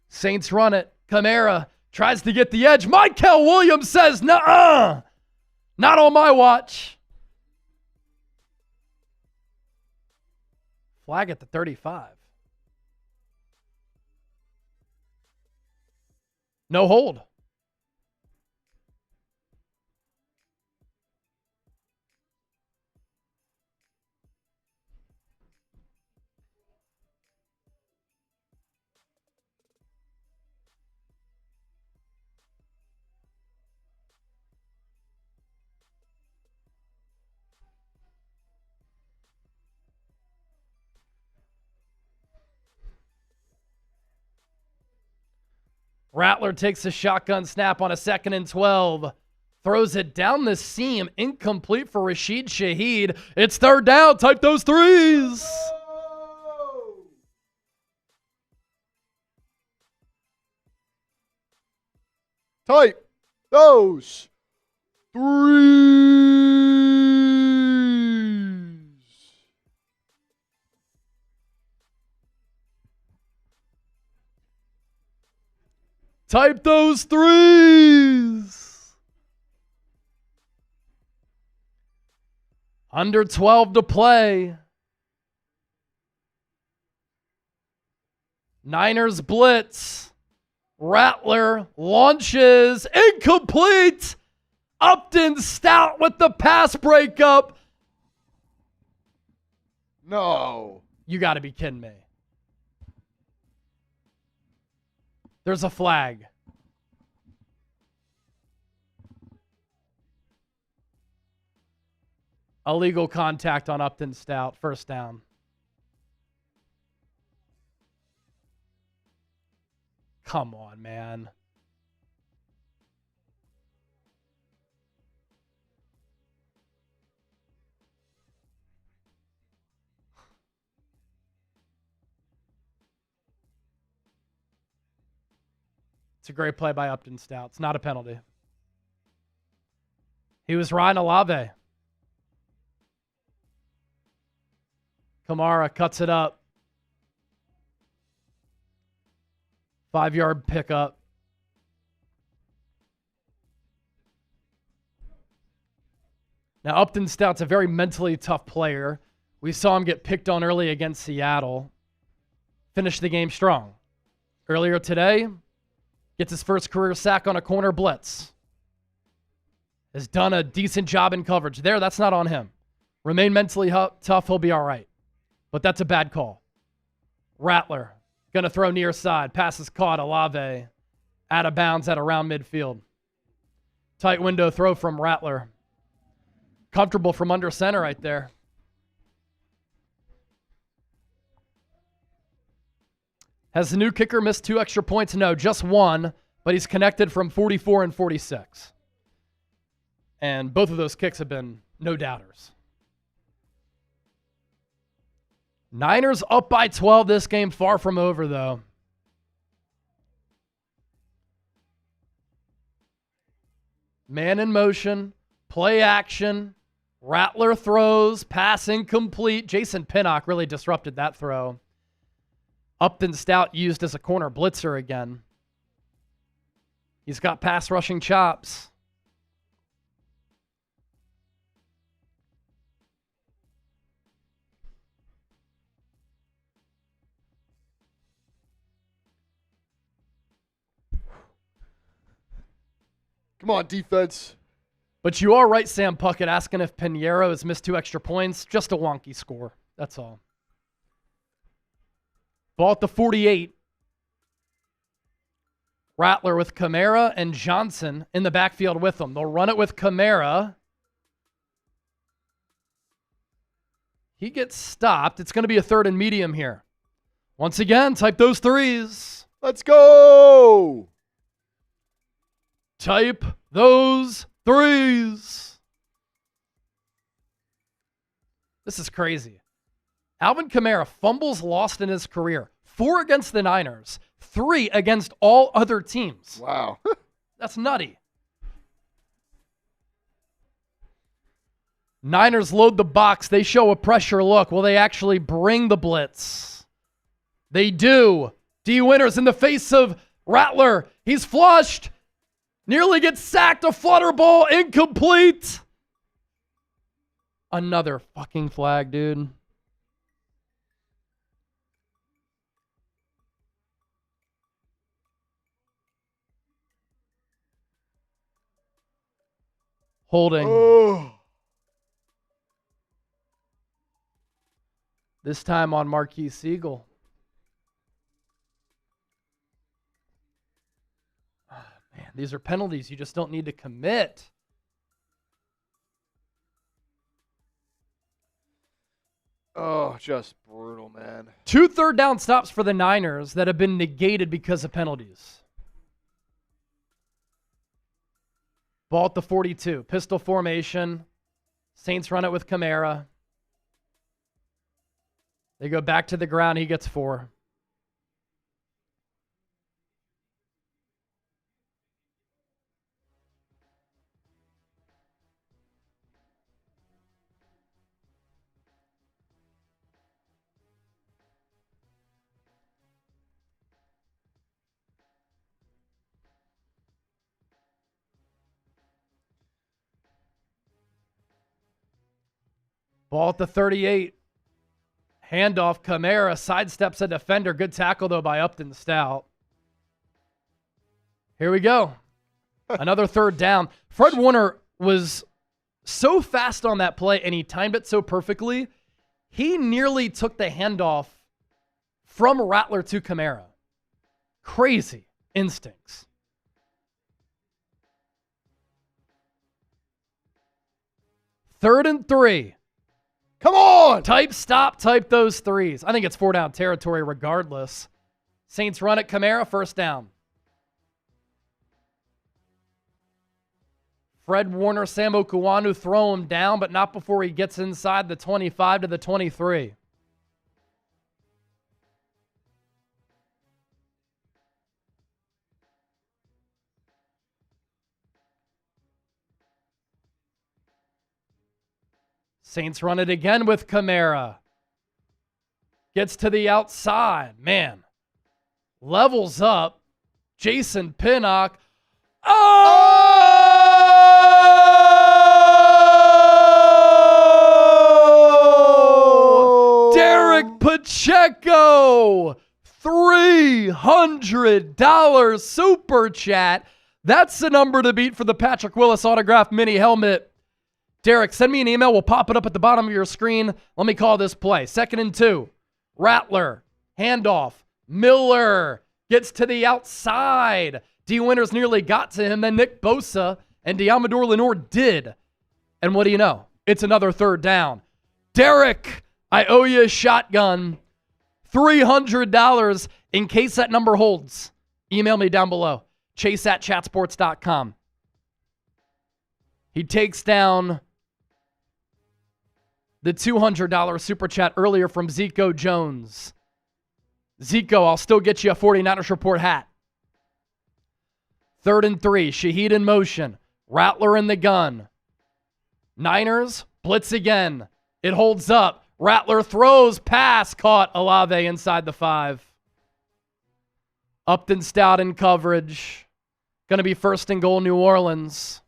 Saints run it. Kamara tries to get the edge. Kellen Williams says, nuh-uh. Not on my watch. Flag at the 35. No hold. Rattler takes a shotgun snap on a 2nd and 12. Throws it down the seam. Incomplete for Rashid Shaheed. It's 3rd down. Type those threes. Type those threes. Type those threes. Under 12 to play. Niners blitz. Rattler launches. Incomplete. Upton Stout with the pass breakup. No. You got to be kidding me. There's a flag. Illegal contact on Upton Stout. 1st down. Come on, man. It's a great play by Upton Stout. It's not a penalty. He was Ryan Olave. Kamara cuts it up. 5-yard pickup. Now, Upton Stout's a very mentally tough player. We saw him get picked on early against Seattle. Finished the game strong. Earlier today, gets his first career sack on a corner blitz. Has done a decent job in coverage. There, that's not on him. Remain mentally tough. He'll be all right. But that's a bad call. Rattler, going to throw near side. Pass is caught. Olave out of bounds at around midfield. Tight window throw from Rattler. Comfortable from under center right there. Has the new kicker missed 2 extra points? No, just 1, but he's connected from 44 and 46. And both of those kicks have been no doubters. Niners up by 12 this game, far from over though. Man in motion, play action, Rattler throws, pass incomplete. Jason Pinnock really disrupted that throw. Upton Stout used as a corner blitzer again. He's got pass rushing chops. Come on, defense. But you are right, Sam Puckett, asking if Piniero has missed 2 extra points. Just a wonky score. That's all. Ball at the 48. Rattler with Kamara and Johnson in the backfield with them. They'll run it with Kamara. He gets stopped. It's going to be a 3rd and medium here. Once again, type those 3s. Let's go! Type those 3s. This is crazy. Alvin Kamara fumbles lost in his career. 4 against the Niners. 3 against all other teams. Wow. That's nutty. Niners load the box. They show a pressure look. Will they actually bring the blitz? They do. D. Winters in the face of Rattler. He's flushed. Nearly gets sacked. A flutter ball. Incomplete. Another fucking flag, dude. Holding. Oh. This time on Marquis Siegel. Oh, man, these are penalties you just don't need to commit. Oh, just brutal, man. 2 third down stops for the Niners that have been negated because of penalties. Ball at the 42. Pistol formation. Saints run it with Kamara. They go back to the ground. He gets 4. Ball at the 38. Handoff, Kamara sidesteps a defender. Good tackle, though, by Upton Stout. Here we go. Another 3rd down. Fred Warner was so fast on that play, and he timed it so perfectly, he nearly took the handoff from Rattler to Kamara. Crazy instincts. Third and 3. Come on! Type stop, type those 3s. I think it's 4 down territory regardless. Saints run it. Kamara, 1st down. Fred Warner, Sam Okuwanu throw him down, but not before he gets inside the 25 to the 23. Saints run it again with Kamara. Gets to the outside. Man. Levels up. Jason Pinnock. Oh! Derek Pacheco. $300 super chat. That's the number to beat for the Patrick Willis autographed mini helmet. Derek, send me an email. We'll pop it up at the bottom of your screen. Let me call this play. 2nd and 2. Rattler. Handoff. Miller gets to the outside. D. Winters nearly got to him. Then Nick Bosa and Diamador Lenore did. And what do you know? It's another 3rd down. Derek, I owe you a shotgun. $300 in case that number holds. Email me down below. chase@chatsports.com. He takes down the $200 super chat earlier from Zico Jones. Zico, I'll still get you a 49ers Report hat. 3rd and 3. Shaheed in motion. Rattler in the gun. Niners blitz again. It holds up. Rattler throws, pass, caught. Olave inside the 5. Upton Stout in coverage. Going to be 1st and goal, New Orleans.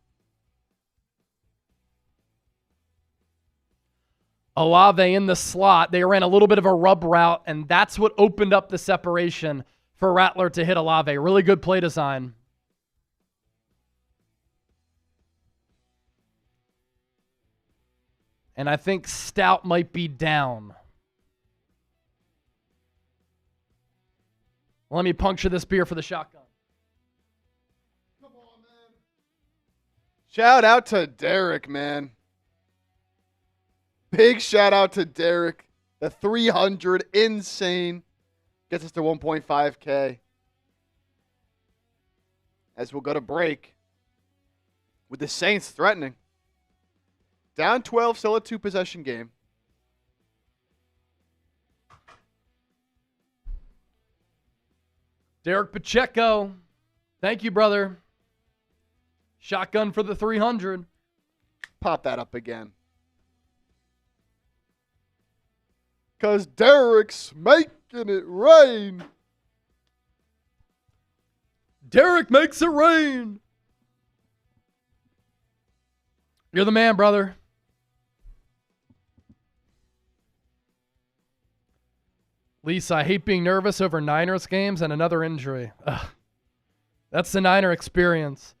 Olave in the slot. They ran a little bit of a rub route, and that's what opened up the separation for Rattler to hit Olave. Really good play design. And I think Stout might be down. Let me puncture this beer for the shotgun. Come on, man. Shout out to Derek, man. Big shout out to Derek. The 300, insane. Gets us to 1.5K. As we'll go to break with the Saints threatening. Down 12, still a 2-possession game. Derek Pacheco. Thank you, brother. Shotgun for the 300. Pop that up again. Because Derek's making it rain. Derek makes it rain. You're the man, brother. Lisa, I hate being nervous over Niners games and another injury. Ugh. That's the Niner experience.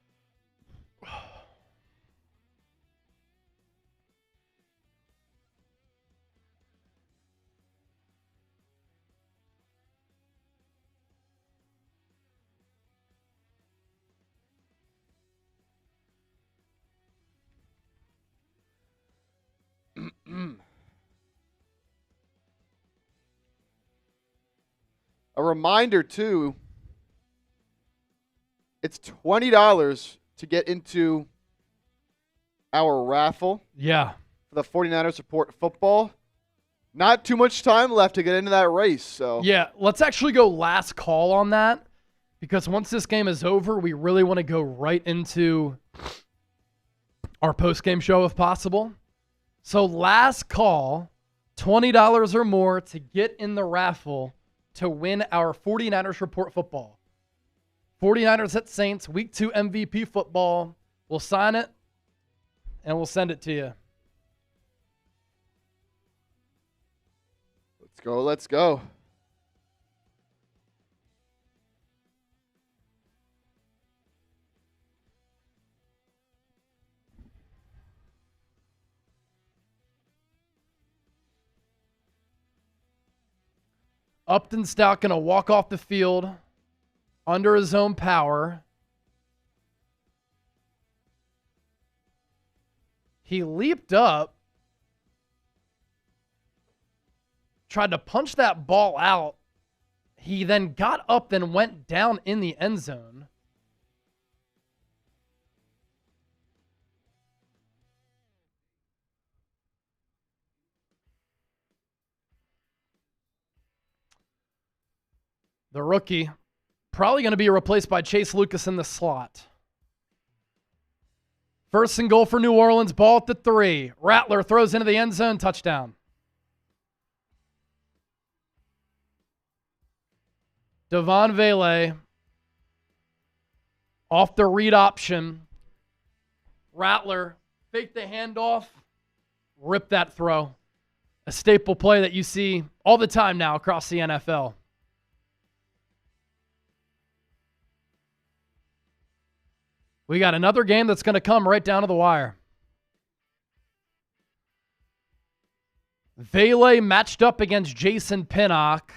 A reminder, too, it's $20 to get into our raffle. Yeah. For the 49ers support football. Not too much time left to get into that race. So Yeah, let's actually go last call on that, because once this game is over, we really want to go right into our post-game show if possible. So last call, $20 or more to get in the raffle to win our 49ers Report football. 49ers at Saints, Week 2 MVP football. We'll sign it, and we'll send it to you. Let's go, let's go. Upton Stout going to walk off the field under his own power. He leaped up, tried to punch that ball out. He then got up and went down in the end zone. The rookie, probably going to be replaced by Chase Lucas in the slot. First and goal for New Orleans, ball at the 3. Rattler throws into the end zone, touchdown. Devon Vele off the read option. Rattler fake the handoff, rip that throw. A staple play that you see all the time now across the NFL. We got another game that's going to come right down to the wire. Vele matched up against Jason Pinnock.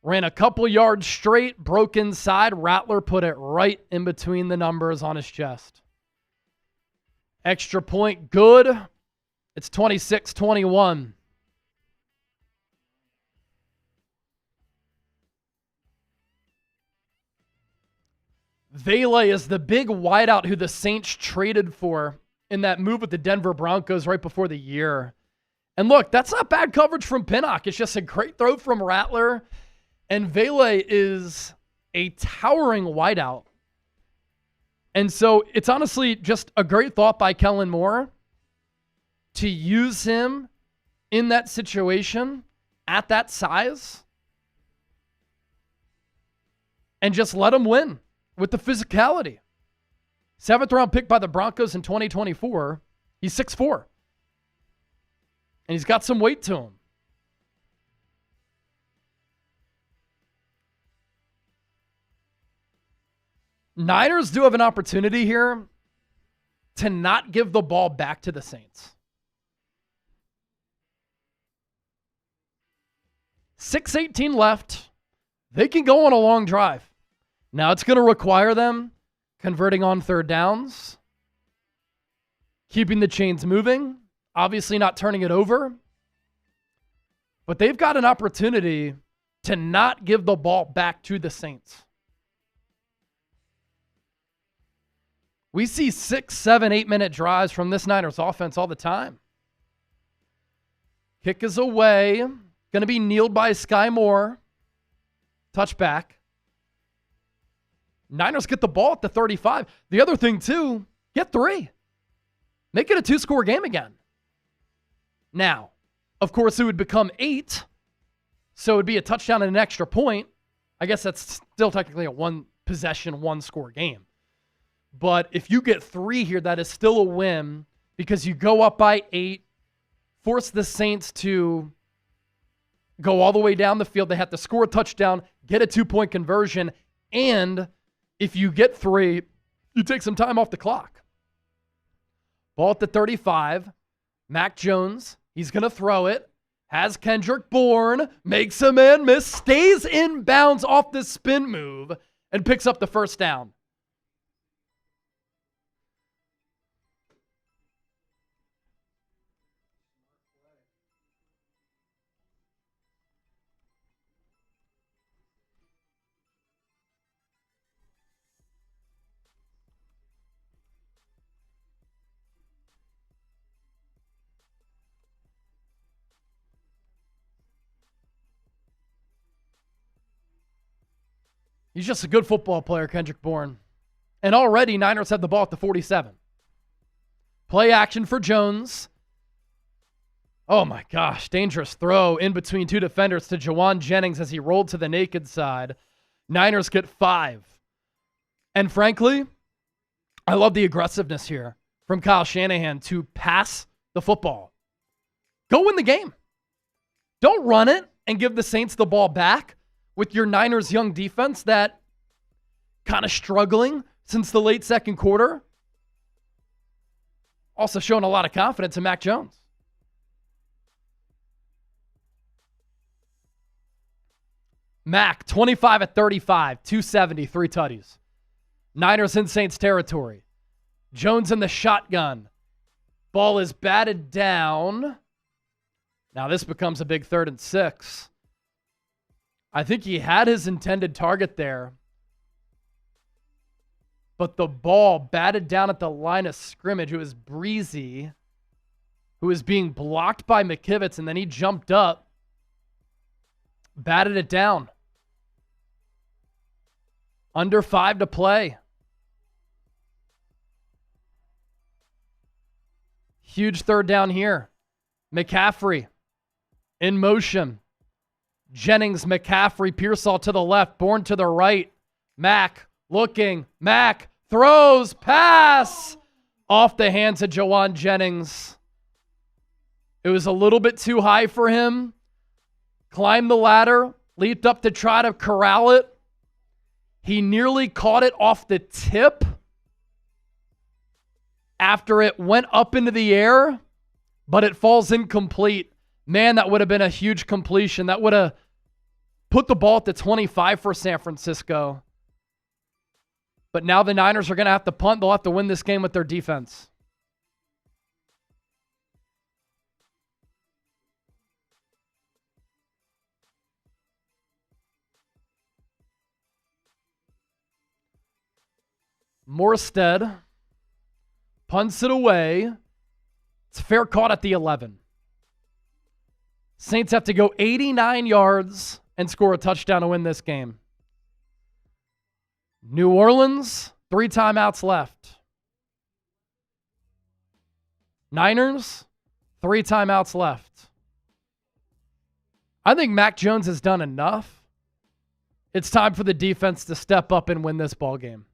Ran a couple yards straight, broke inside. Rattler put it right in between the numbers on his chest. Extra point, good. It's 26-21. Vele is the big wideout who the Saints traded for in that move with the Denver Broncos right before the year. And look, that's not bad coverage from Pinnock. It's just a great throw from Rattler. And Vele is a towering wideout. And so it's honestly just a great thought by Kellen Moore to use him in that situation at that size and just let him win with the physicality. 7th round pick by the Broncos in 2024. He's 6'4". And he's got some weight to him. Niners do have an opportunity here to not give the ball back to the Saints. 6:18 left. They can go on a long drive. Now it's going to require them converting on third downs, keeping the chains moving, obviously not turning it over. But they've got an opportunity to not give the ball back to the Saints. We see 6, 7, 8-minute drives from this Niners offense all the time. Kick is away. Going to be kneeled by Sky Moore. Touchback. Niners get the ball at the 35. The other thing, too, get 3. Make it a 2-score game again. Now, of course, it would become 8, so it would be a touchdown and an extra point. I guess that's still technically a 1-possession, 1-score game. But if you get 3 here, that is still a win because you go up by 8, force the Saints to go all the way down the field. They have to score a touchdown, get a 2-point conversion, and if you get 3, you take some time off the clock. Ball at the 35. Mac Jones, he's going to throw it. Has Kendrick Bourne, makes a man miss, stays in bounds off the spin move, and picks up the first down. He's just a good football player, Kendrick Bourne. And already Niners have the ball at the 47. Play action for Jones. Oh my gosh, dangerous throw in between 2 defenders to Jawan Jennings as he rolled to the naked side. Niners get 5. And frankly, I love the aggressiveness here from Kyle Shanahan to pass the football. Go win the game. Don't run it and give the Saints the ball back with your Niners young defense that kind of struggling since the late second quarter. Also showing a lot of confidence in Mac Jones. Mac, 25 at 35, 270, 3 tutties. Niners in Saints territory. Jones in the shotgun. Ball is batted down. Now this becomes a big 3rd and 6. I think he had his intended target there. But the ball batted down at the line of scrimmage. It was Breezy, who was being blocked by McKivitz, and then he jumped up, batted it down. Under 5 to play. Huge 3rd down here. McCaffrey in motion. Jennings, McCaffrey, Pearsall to the left, Bourne to the right. Mac looking. Mac throws, pass off the hands of Jawan Jennings. It was a little bit too high for him. Climbed the ladder, leaped up to try to corral it. He nearly caught it off the tip after it went up into the air, but it falls incomplete. Man, that would have been a huge completion. That would have put the ball at the 25 for San Francisco. But now the Niners are going to have to punt. They'll have to win this game with their defense. Morstead punts it away. It's a fair caught at the 11. Saints have to go 89 yards and score a touchdown to win this game. New Orleans, 3 timeouts left. Niners, 3 timeouts left. I think Mac Jones has done enough. It's time for the defense to step up and win this ball game.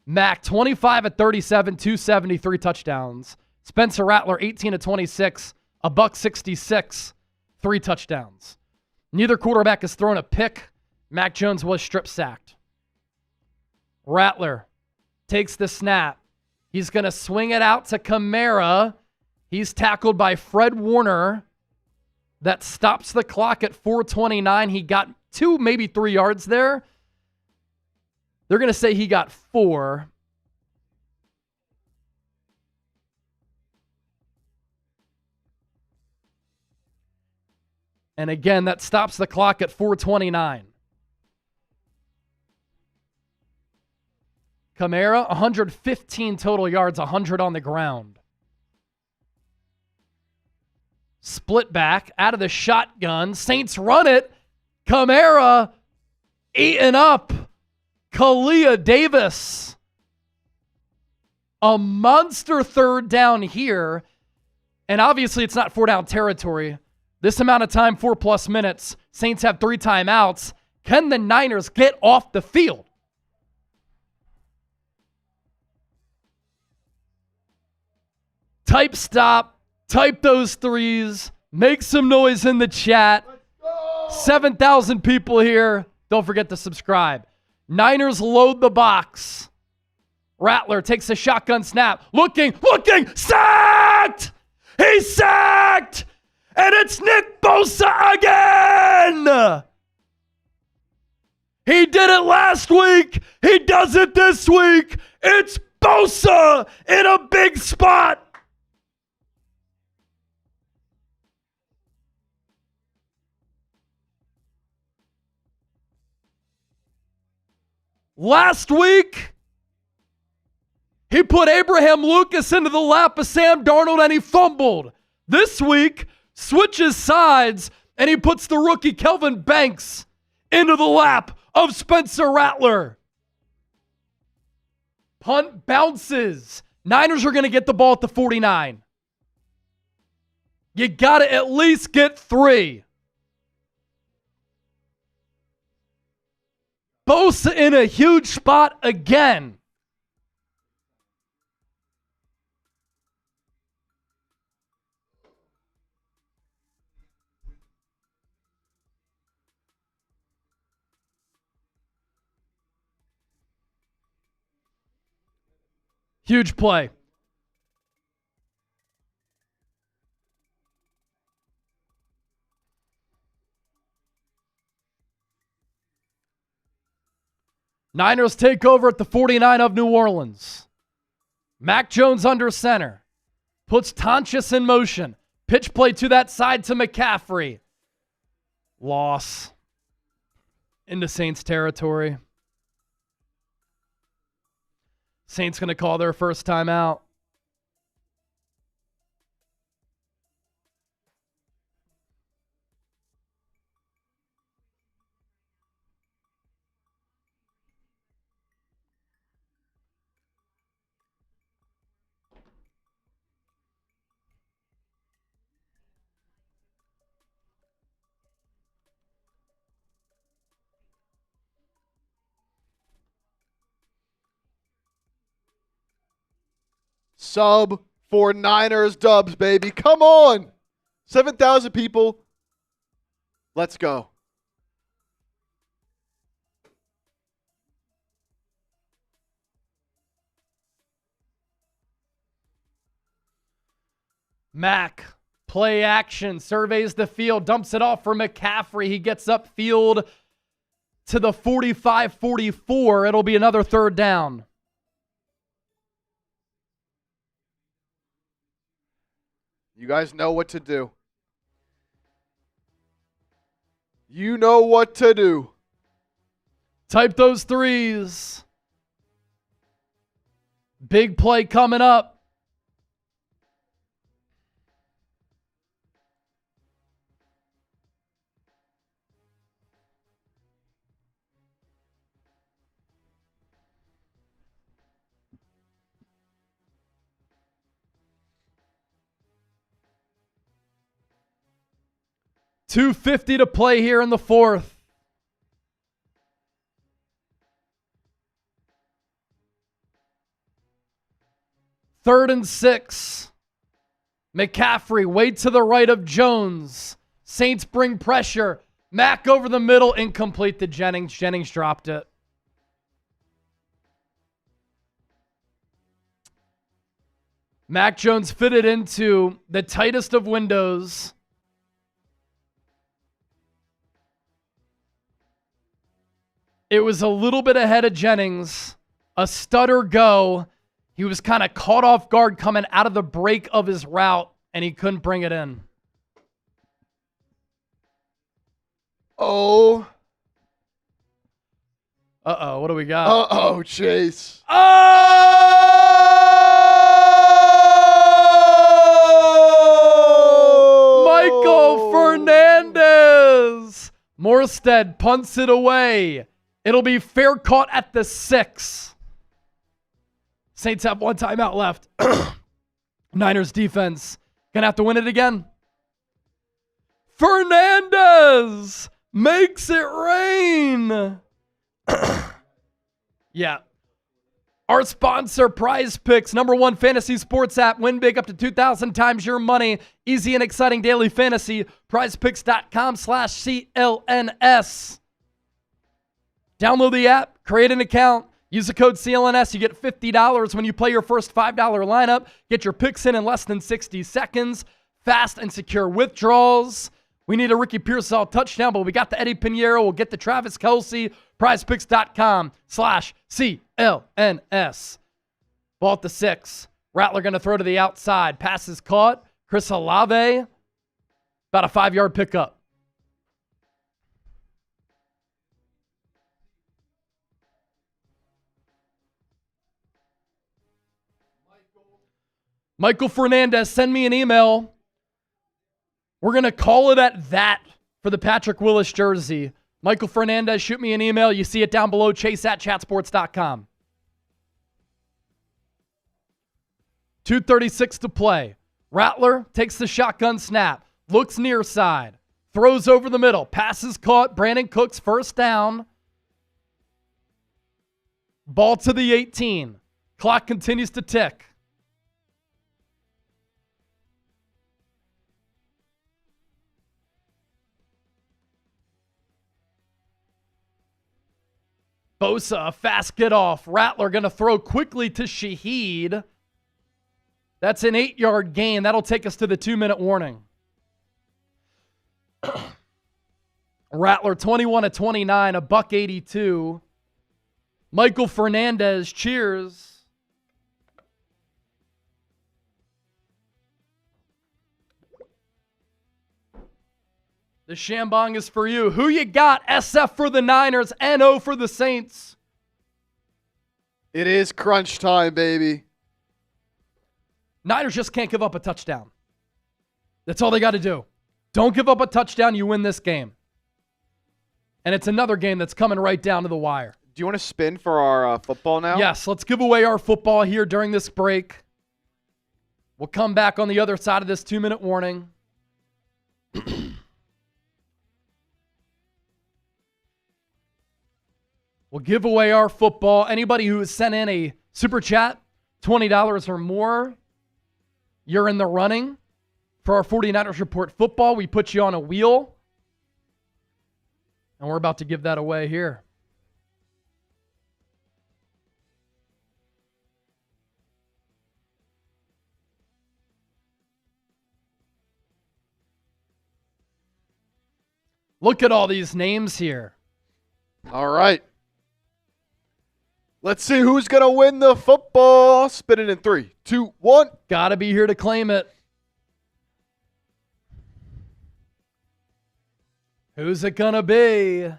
Mac, 25 at 37, 273 touchdowns. Spencer Rattler, 18 at 26, $166, 3 touchdowns. Neither quarterback has thrown a pick. Mac Jones was strip sacked. Rattler takes the snap, He's going to swing it out to Kamara. He's tackled by Fred Warner. That stops the clock at 4:29. He got 2, maybe 3 yards there. They're going to say he got 4. And again, that stops the clock at 4:29. Kamara, 115 total yards, 100 on the ground. Split back, out of the shotgun. Saints run it. Kamara eaten up. Kalia Davis. A monster third down here. And obviously it's not 4-down territory. This amount of time, 4+ minutes. Saints have 3 timeouts. Can the Niners get off the field? Type stop. Type those 3s. Make some noise in the chat. 7,000 people here. Don't forget to subscribe. Niners load the box. Rattler takes a shotgun snap. Looking, sacked! He's sacked! And it's Nick Bosa again! He did it last week. He does it this week. It's Bosa in a big spot. Last week, he put Abraham Lucas into the lap of Sam Darnold and he fumbled. This week, switches sides and he puts the rookie Kelvin Banks into the lap of Spencer Rattler. Punt bounces. Niners are going to get the ball at the 49. You got to at least get 3. Bosa in a huge spot again. Huge play. Niners take over at the 49 of New Orleans. Mac Jones under center. Puts Tonches in motion. Pitch play to that side to McCaffrey. Loss. Into Saints territory. Saints going to call their first timeout. Sub for Niners dubs, baby. Come on. 7,000 people. Let's go. Mac, play action, surveys the field, dumps it off for McCaffrey. He gets upfield to the 45-44. It'll be another third down. You guys know what to do. You know what to do. Type those 3s. Big play coming up. $2.50 to play here in the fourth. Third and 6. McCaffrey way to the right of Jones. Saints bring pressure. Mack over the middle, incomplete to Jennings. Jennings dropped it. Mac Jones fitted into the tightest of windows. It was a little bit ahead of Jennings. A stutter go. He was kind of caught off guard coming out of the break of his route, and he couldn't bring it in. Oh. Uh-oh, what do we got? Uh-oh, Chase. Oh! Michael Fernandez. Morstead punts it away. It'll be fair caught at the 6. Saints have one timeout left. Niners defense gonna have to win it again. Fernandez makes it rain. Yeah. Our sponsor, Prize Picks, #1 fantasy sports app. Win big up to 2,000 times your money. Easy and exciting daily fantasy. PrizePicks.com/CLNS. Download the app, create an account, use the code CLNS. You get $50 when you play your first $5 lineup. Get your picks in less than 60 seconds. Fast and secure withdrawals. We need a Ricky Pearsall touchdown, but we got the Eddie Piniero. We'll get the Travis Kelce. PrizePicks.com/CLNS. Ball at the 6. Rattler going to throw to the outside. Pass is caught. Chris Olave. About a 5-yard pickup. Michael Fernandez, send me an email. We're going to call it at that for the Patrick Willis jersey. Michael Fernandez, shoot me an email. You see it down below, chase@chatsports.com. 2:36 to play. Rattler takes the shotgun snap. Looks near side. Throws over the middle. Passes caught. Brandon Cooks first down. Ball to the 18. Clock continues to tick. Bosa, a fast get off. Rattler going to throw quickly to Shaheed. That's an 8-yard gain. That'll take us to the 2-minute warning. Rattler 21-29, a $182. Michael Fernandez cheers. The Shambong is for you. Who you got? SF for the Niners, NO for the Saints. It is crunch time, baby. Niners just can't give up a touchdown. That's all they got to do. Don't give up a touchdown, you win this game. And it's another game that's coming right down to the wire. Do you want to spin for our football now? Yes, let's give away our football here during this break. We'll come back on the other side of this 2-minute warning. We'll give away our football. Anybody who has sent in a super chat, $20 or more, you're in the running for our 49ers Report football. We put you on a wheel. And we're about to give that away here. Look at all these names here. All right. Let's see who's going to win the football. Spin it in 3, 2, 1. Got to be here to claim it. Who's it going to be?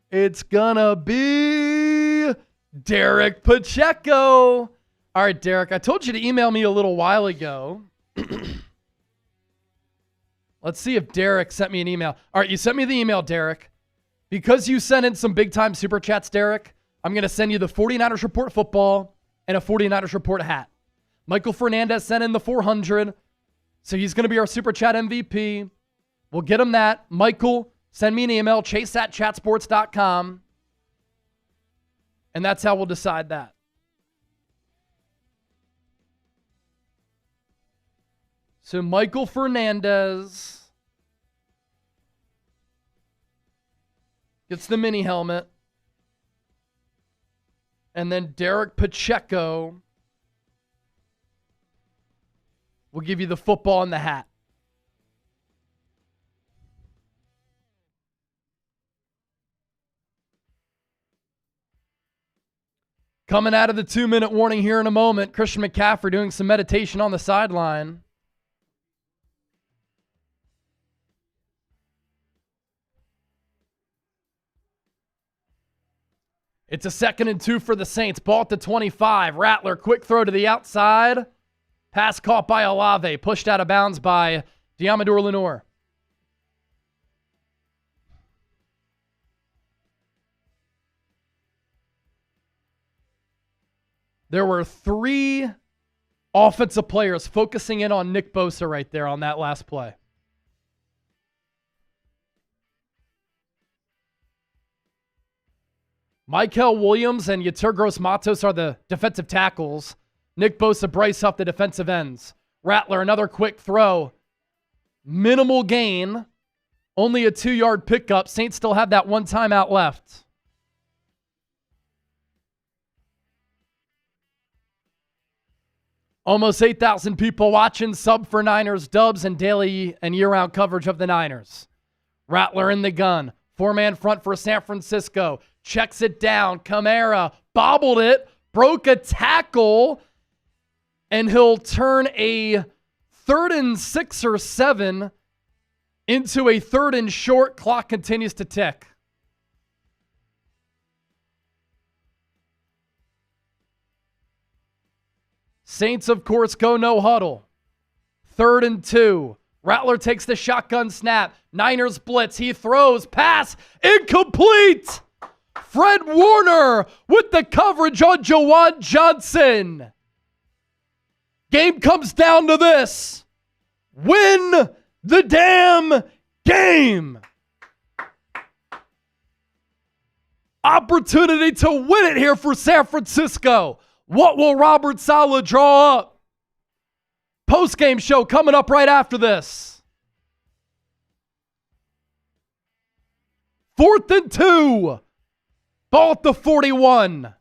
It's going to be Derek Pacheco. All right, Derek, I told you to email me a little while ago. Let's see if Derek sent me an email. All right, you sent me the email, Derek. Because you sent in some big-time super chats, Derek, I'm going to send you the 49ers Report football and a 49ers Report hat. Michael Fernandez sent in the 400, so he's going to be our super chat MVP. We'll get him that. Michael, send me an email, chase@chatsports.com, and that's how we'll decide that. So Michael Fernandez gets the mini helmet. And then Derek Pacheco We'll give you the football and the hat. Coming out of the 2-minute warning here in a moment, Christian McCaffrey doing some meditation on the sideline. It's a 2nd and 2 for the Saints. Ball at the 25. Rattler, quick throw to the outside. Pass caught by Olave. Pushed out of bounds by Diamador Lenore. There were 3 offensive players focusing in on Nick Bosa right there on that last play. Michael Williams and Yetur Gross-Matos are the defensive tackles. Nick Bosa, Bryce Huff, the defensive ends. Rattler, another quick throw. Minimal gain. Only a 2-yard pickup. Saints still have that 1 timeout left. Almost 8,000 people watching. Sub for Niners dubs and daily and year-round coverage of the Niners. Rattler in the gun. 4-man front for San Francisco. Checks it down. Kamara bobbled it. Broke a tackle. And he'll turn a 3rd and 6 or 7 into a 3rd and short. Clock continues to tick. Saints, of course, go no huddle. 3rd and 2. Rattler takes the shotgun snap. Niners blitz. He throws. Pass. Incomplete. Fred Warner with the coverage on Jawan Johnson. Game comes down to this. Win the damn game. Opportunity to win it here for San Francisco. What will Robert Saleh draw up? Post-game show coming up right after this. 4th and 2. Ball at the 41.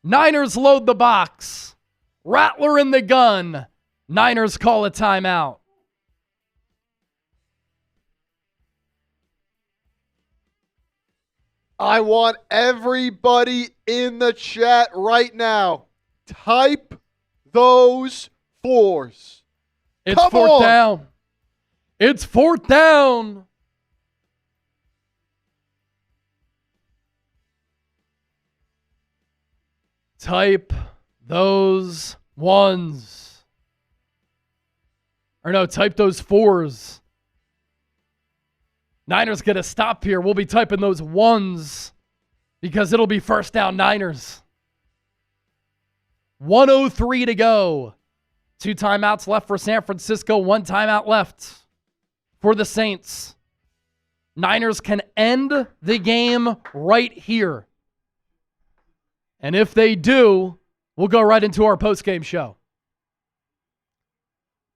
Niners load the box. Rattler in the gun. Niners call a timeout. I want everybody in the chat right now. Type those 4s. It's Come 4th on. down. It's 4th down. Type those 1s. Or no, type those 4s. Niners get a stop here. We'll be typing those 1s because it'll be 1st down Niners. 1:03 to go. 2 timeouts left for San Francisco. 1 timeout left for the Saints. Niners can end the game right here. And if they do, we'll go right into our post-game show.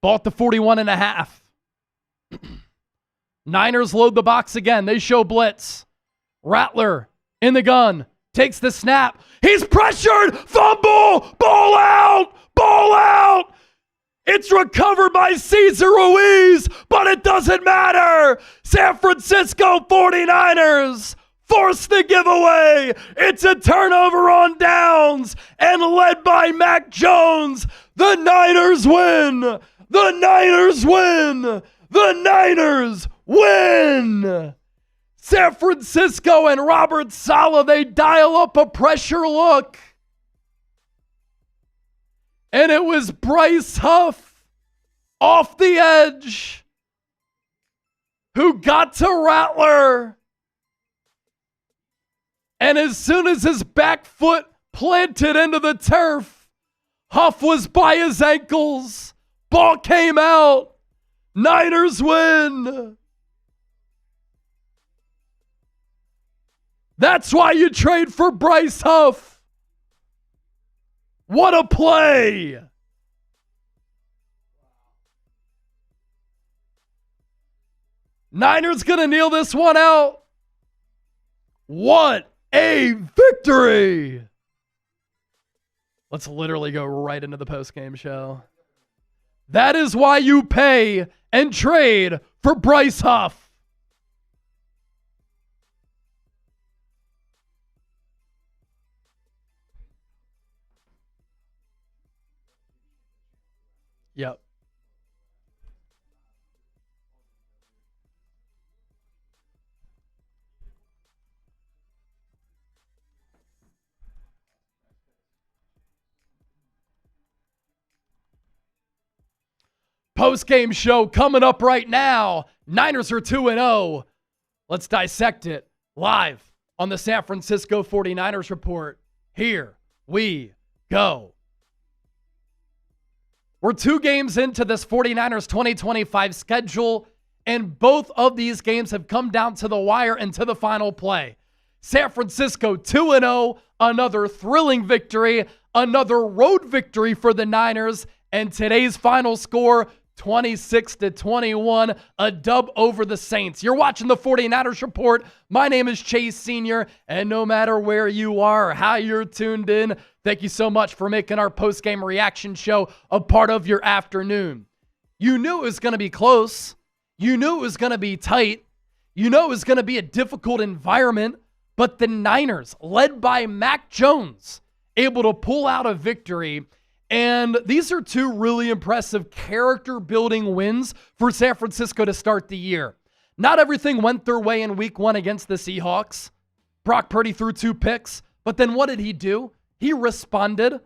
Ball at the 41.5. Niners load the box again. They show blitz. Rattler in the gun. Takes the snap. He's pressured. Fumble. Ball out. Ball out. It's recovered by Cesar Ruiz, but it doesn't matter. San Francisco 49ers force the giveaway. It's a turnover on downs, and led by Mac Jones, the Niners win. The Niners win. The Niners win. San Francisco and Robert Saleh, they dial up a pressure look. And it was Bryce Huff off the edge who got to Rattler. And as soon as his back foot planted into the turf, Huff was by his ankles. Ball came out. Niners win. That's why you trade for Bryce Huff. What a play. Niners gonna kneel this one out. What a victory. Let's literally go right into the post-game show. That is why you pay and trade for Bryce Huff. Yep. Post-game show coming up right now. Niners are 2-0. Let's dissect it live on the San Francisco 49ers Report. Here we go. We're 2 games into this 49ers 2025 schedule, and both of these games have come down to the wire and to the final play. San Francisco 2-0, another thrilling victory, another road victory for the Niners, and today's final score, 26-21, a dub over the Saints. You're watching the 49ers Report. My name is Chase Sr., and no matter where you are or how you're tuned in, thank you so much for making our post-game reaction show a part of your afternoon. You knew it was going to be close. You knew it was going to be tight. You know it was going to be a difficult environment, but the Niners, led by Mac Jones, able to pull out a victory. And these are 2 really impressive character-building wins for San Francisco to start the year. Not everything went their way in week 1 against the Seahawks. Brock Purdy threw 2 picks, but then what did he do? He responded.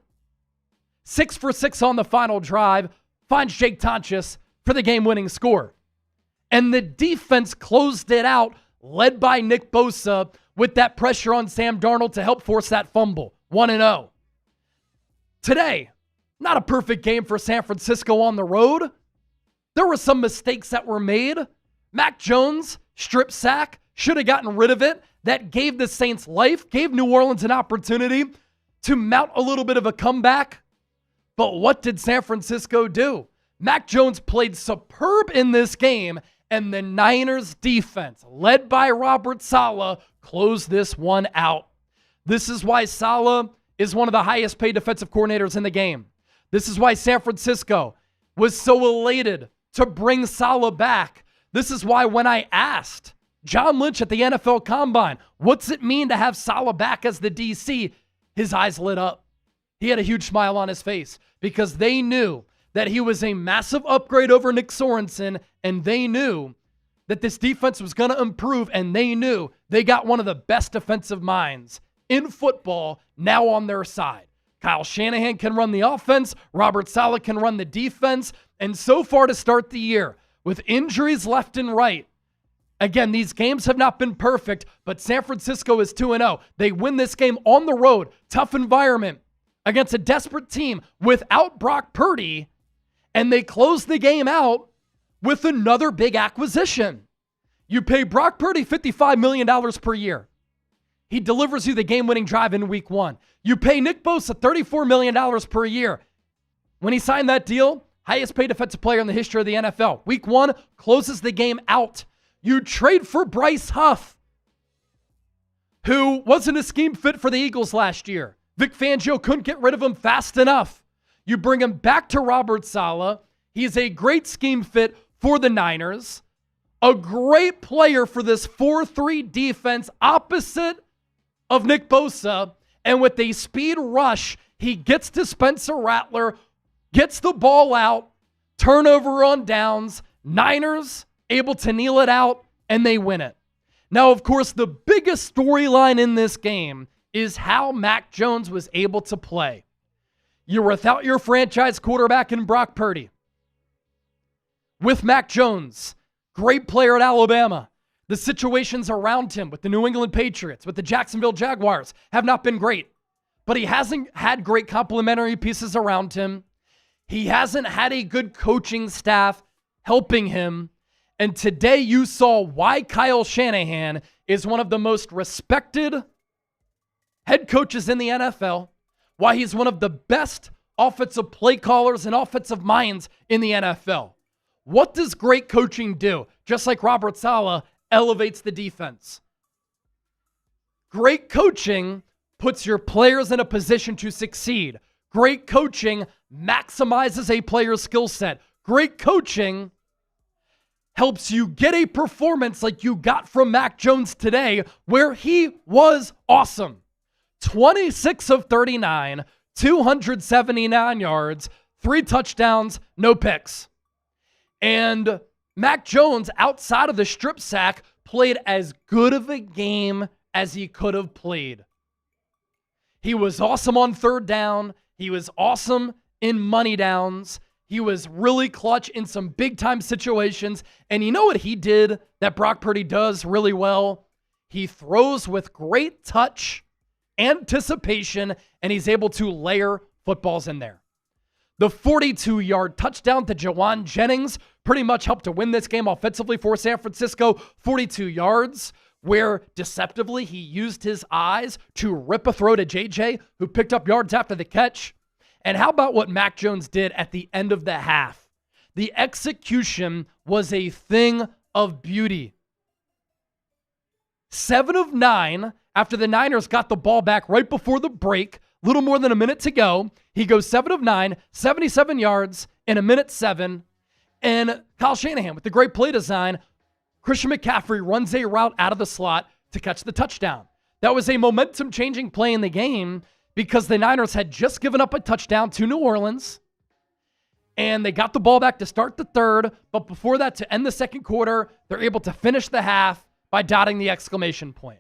6 for 6 on the final drive, finds Jake Tonches for the game-winning score. And the defense closed it out, led by Nick Bosa, with that pressure on Sam Darnold to help force that fumble. 1-0. Today, not a perfect game for San Francisco on the road. There were some mistakes that were made. Mac Jones, strip sack, should have gotten rid of it. That gave the Saints life, gave New Orleans an opportunity to mount a little bit of a comeback. But what did San Francisco do? Mac Jones played superb in this game, and the Niners defense, led by Robert Saleh, closed this one out. This is why Saleh is one of the highest paid defensive coordinators in the game. This is why San Francisco was so elated to bring Saleh back. This is why when I asked John Lynch at the NFL Combine, what's it mean to have Saleh back as the DC? His eyes lit up. He had a huge smile on his face because they knew that he was a massive upgrade over Nick Sorensen, and they knew that this defense was going to improve, and they knew they got one of the best defensive minds in football now on their side. Kyle Shanahan can run the offense. Robert Saleh can run the defense. And so far to start the year, with injuries left and right, again, these games have not been perfect, but San Francisco is 2-0. They win this game on the road, tough environment, against a desperate team without Brock Purdy, and they close the game out with another big acquisition. You pay Brock Purdy $55 million per year. He delivers you the game-winning drive in week 1. You pay Nick Bosa $34 million per year. When he signed that deal, highest paid defensive player in the history of the NFL. Week 1 closes the game out. You trade for Bryce Huff, who wasn't a scheme fit for the Eagles last year. Vic Fangio couldn't get rid of him fast enough. You bring him back to Robert Saleh. He's a great scheme fit for the Niners. A great player for this 4-3 defense opposite of Nick Bosa, and with a speed rush, he gets to Spencer Rattler, gets the ball out, turnover on downs, Niners able to kneel it out, and they win it. Now, of course, the biggest storyline in this game is how Mac Jones was able to play. You're without your franchise quarterback in Brock Purdy. With Mac Jones, great player at Alabama. The situations around him with the New England Patriots, with the Jacksonville Jaguars have not been great. But he hasn't had great complementary pieces around him. He hasn't had a good coaching staff helping him. And today you saw why Kyle Shanahan is one of the most respected head coaches in the NFL, why he's one of the best offensive play callers and offensive minds in the NFL. What does great coaching do? Just like Robert Saleh elevates the defense. Great coaching puts your players in a position to succeed. Great coaching maximizes a player's skill set. great coaching helps you get a performance like you got from Mac Jones today, where he was awesome. 26 of 39, 279 yards, 3 touchdowns, no picks. And Mac Jones, outside of the strip sack, played as good of a game as he could have played. He was awesome on third down. He was awesome in money downs. He was really clutch in some big-time situations. And you know what he did that Brock Purdy does really well? He throws with great touch, anticipation, and he's able to layer footballs in there. The 42-yard touchdown to Jawan Jennings pretty much helped to win this game offensively for San Francisco. 42 yards, where deceptively he used his eyes to rip a throw to JJ, who picked up yards after the catch. And how about what Mac Jones did at the end of the half? The execution was a thing of beauty. 7 of 9 after the Niners got the ball back right before the break, little more than a minute to go. He goes 7 of 9, 77 yards in a minute 7. And Kyle Shanahan with the great play design, Christian McCaffrey runs a route out of the slot to catch the touchdown. That was a momentum-changing play in the game because the Niners had just given up a touchdown to New Orleans, and they got the ball back to start the third, but before that, to end the second quarter, they're able to finish the half by dotting the exclamation point.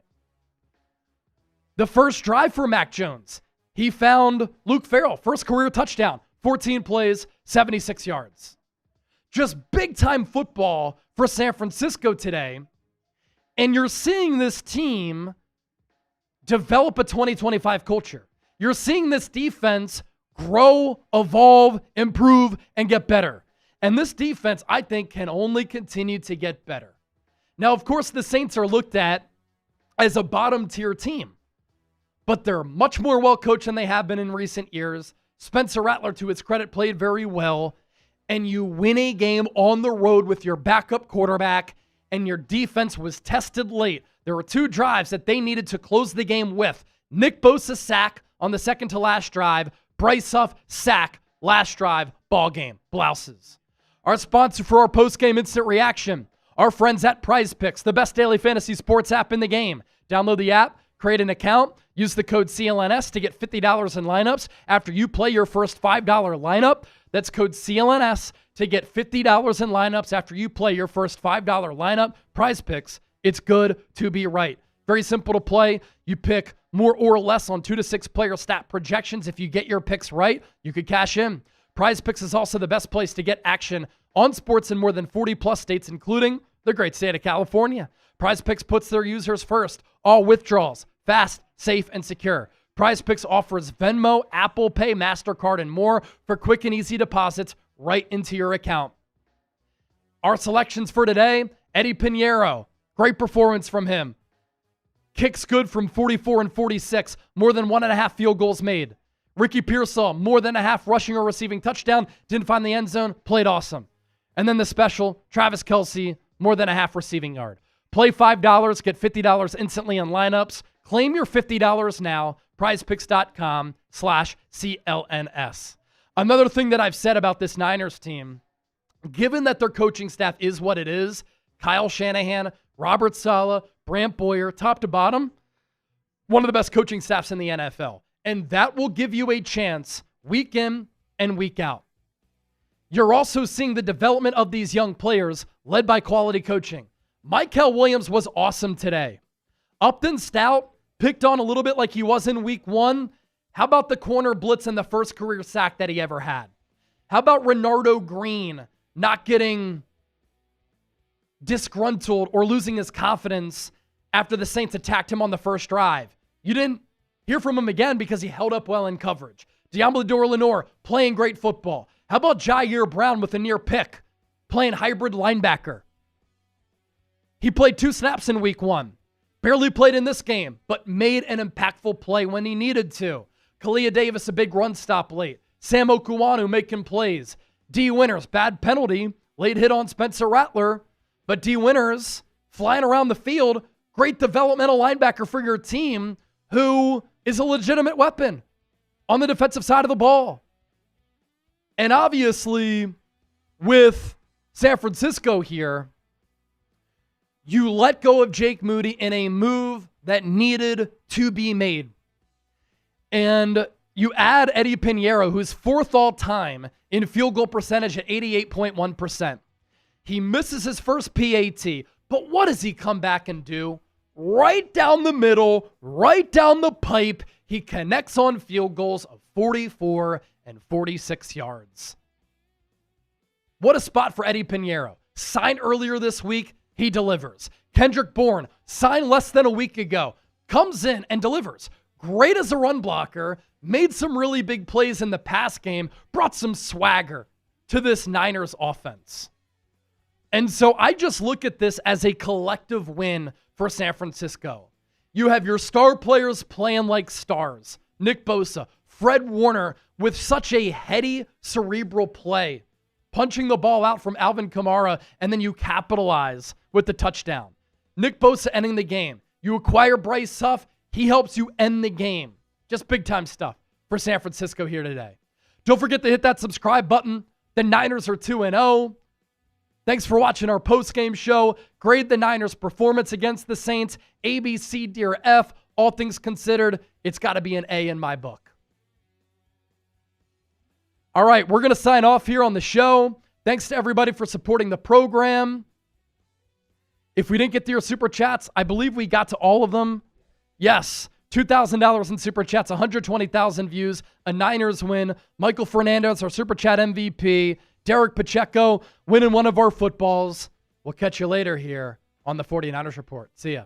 The first drive for Mac Jones, he found Luke Farrell, first career touchdown, 14 plays, 76 yards. Just big-time football for San Francisco today, and you're seeing this team develop a 2025 culture. You're seeing this defense grow, evolve, improve, and get better. And this defense, I think, can only continue to get better. Now, of course, the Saints are looked at as a bottom-tier team, but they're much more well-coached than they have been in recent years. Spencer Rattler, to his credit, played very well. And you win a game on the road with your backup quarterback, and your defense was tested late. There were 2 drives that they needed to close the game with. Nick Bosa's sack on the second to last drive. Bryce Huff sack, last drive, ball game, blouses. Our sponsor for our post-game instant reaction, our friends at Prize Picks, the best daily fantasy sports app in the game. Download the app, create an account, use the code CLNS to get $50 in lineups after you play your first $5 lineup. That's code CLNS to get $50 in lineups after you play your first $5 lineup. Prize Picks, it's good to be right. Very simple to play. You pick more or less on 2 to 6 player stat projections. If you get your picks right, you could cash in. Prize Picks is also the best place to get action on sports in more than 40 plus states, including the great state of California. Prize Picks puts their users first. All withdrawals, fast, safe, and secure. Prize Picks offers Venmo, Apple Pay, MasterCard, and more for quick and easy deposits right into your account. Our selections for today, Eddie Piniero. Great performance from him. Kicks good from 44 and 46, more than 1.5 field goals made. Ricky Pearsall, more than a half rushing or receiving touchdown, didn't find the end zone, played awesome. And then the special, Travis Kelce, more than a half receiving yard. Play $5, get $50 instantly in lineups. Claim your $50 now, prizepicks.com/CLNS. Another thing that I've said about this Niners team, given that their coaching staff is what it is, Kyle Shanahan, Robert Saleh, Brant Boyer, top to bottom, one of the best coaching staffs in the NFL. And that will give you a chance week in and week out. You're also seeing the development of these young players led by quality coaching. Kellen Williams was awesome today. Upton Stout picked on a little bit like he was in week 1. How about the corner blitz and the first career sack that he ever had? How about Renardo Green not getting disgruntled or losing his confidence after the Saints attacked him on the first drive? You didn't hear from him again because he held up well in coverage. Deommodore Lenoir playing great football. How about Jair Brown with a near pick, playing hybrid linebacker? He played 2 snaps in week 1. Barely played in this game, but made an impactful play when he needed to. Kalia Davis, a big run stop late. Sam Okuwanu making plays. D. Winters, bad penalty, late hit on Spencer Rattler, but D. Winters flying around the field, great developmental linebacker for your team who is a legitimate weapon on the defensive side of the ball. And obviously, with San Francisco here, you let go of Jake Moody in a move that needed to be made. And you add Eddie Piniero, who's fourth all time in field goal percentage at 88.1%. He misses his first PAT, but what does he come back and do? Right down the middle, right down the pipe, he connects on field goals of 44 and 46 yards. What a spot for Eddie Piniero. Signed earlier this week, he delivers. Kendrick Bourne, signed less than a week ago, comes in and delivers. Great as a run blocker, made some really big plays in the pass game, brought some swagger to this Niners offense. And so I just look at this as a collective win for San Francisco. You have your star players playing like stars. Nick Bosa, Fred Warner with such a heady, cerebral play, punching the ball out from Alvin Kamara, and then you capitalize with the touchdown. Nick Bosa ending the game. You acquire Bryce Huff, he helps you end the game. Just big-time stuff for San Francisco here today. Don't forget to hit that subscribe button. The Niners are 2-0. Thanks for watching our post-game show. Grade the Niners' performance against the Saints. A, B, C, D, or F. All things considered, it's got to be an A in my book. All right, we're going to sign off here on the show. Thanks to everybody for supporting the program. If we didn't get to your Super Chats, I believe we got to all of them. Yes, $2,000 in Super Chats, 120,000 views, a Niners win. Michael Fernandez, our Super Chat MVP. Derek Pacheco winning one of our footballs. We'll catch you later here on the 49ers Report. See ya.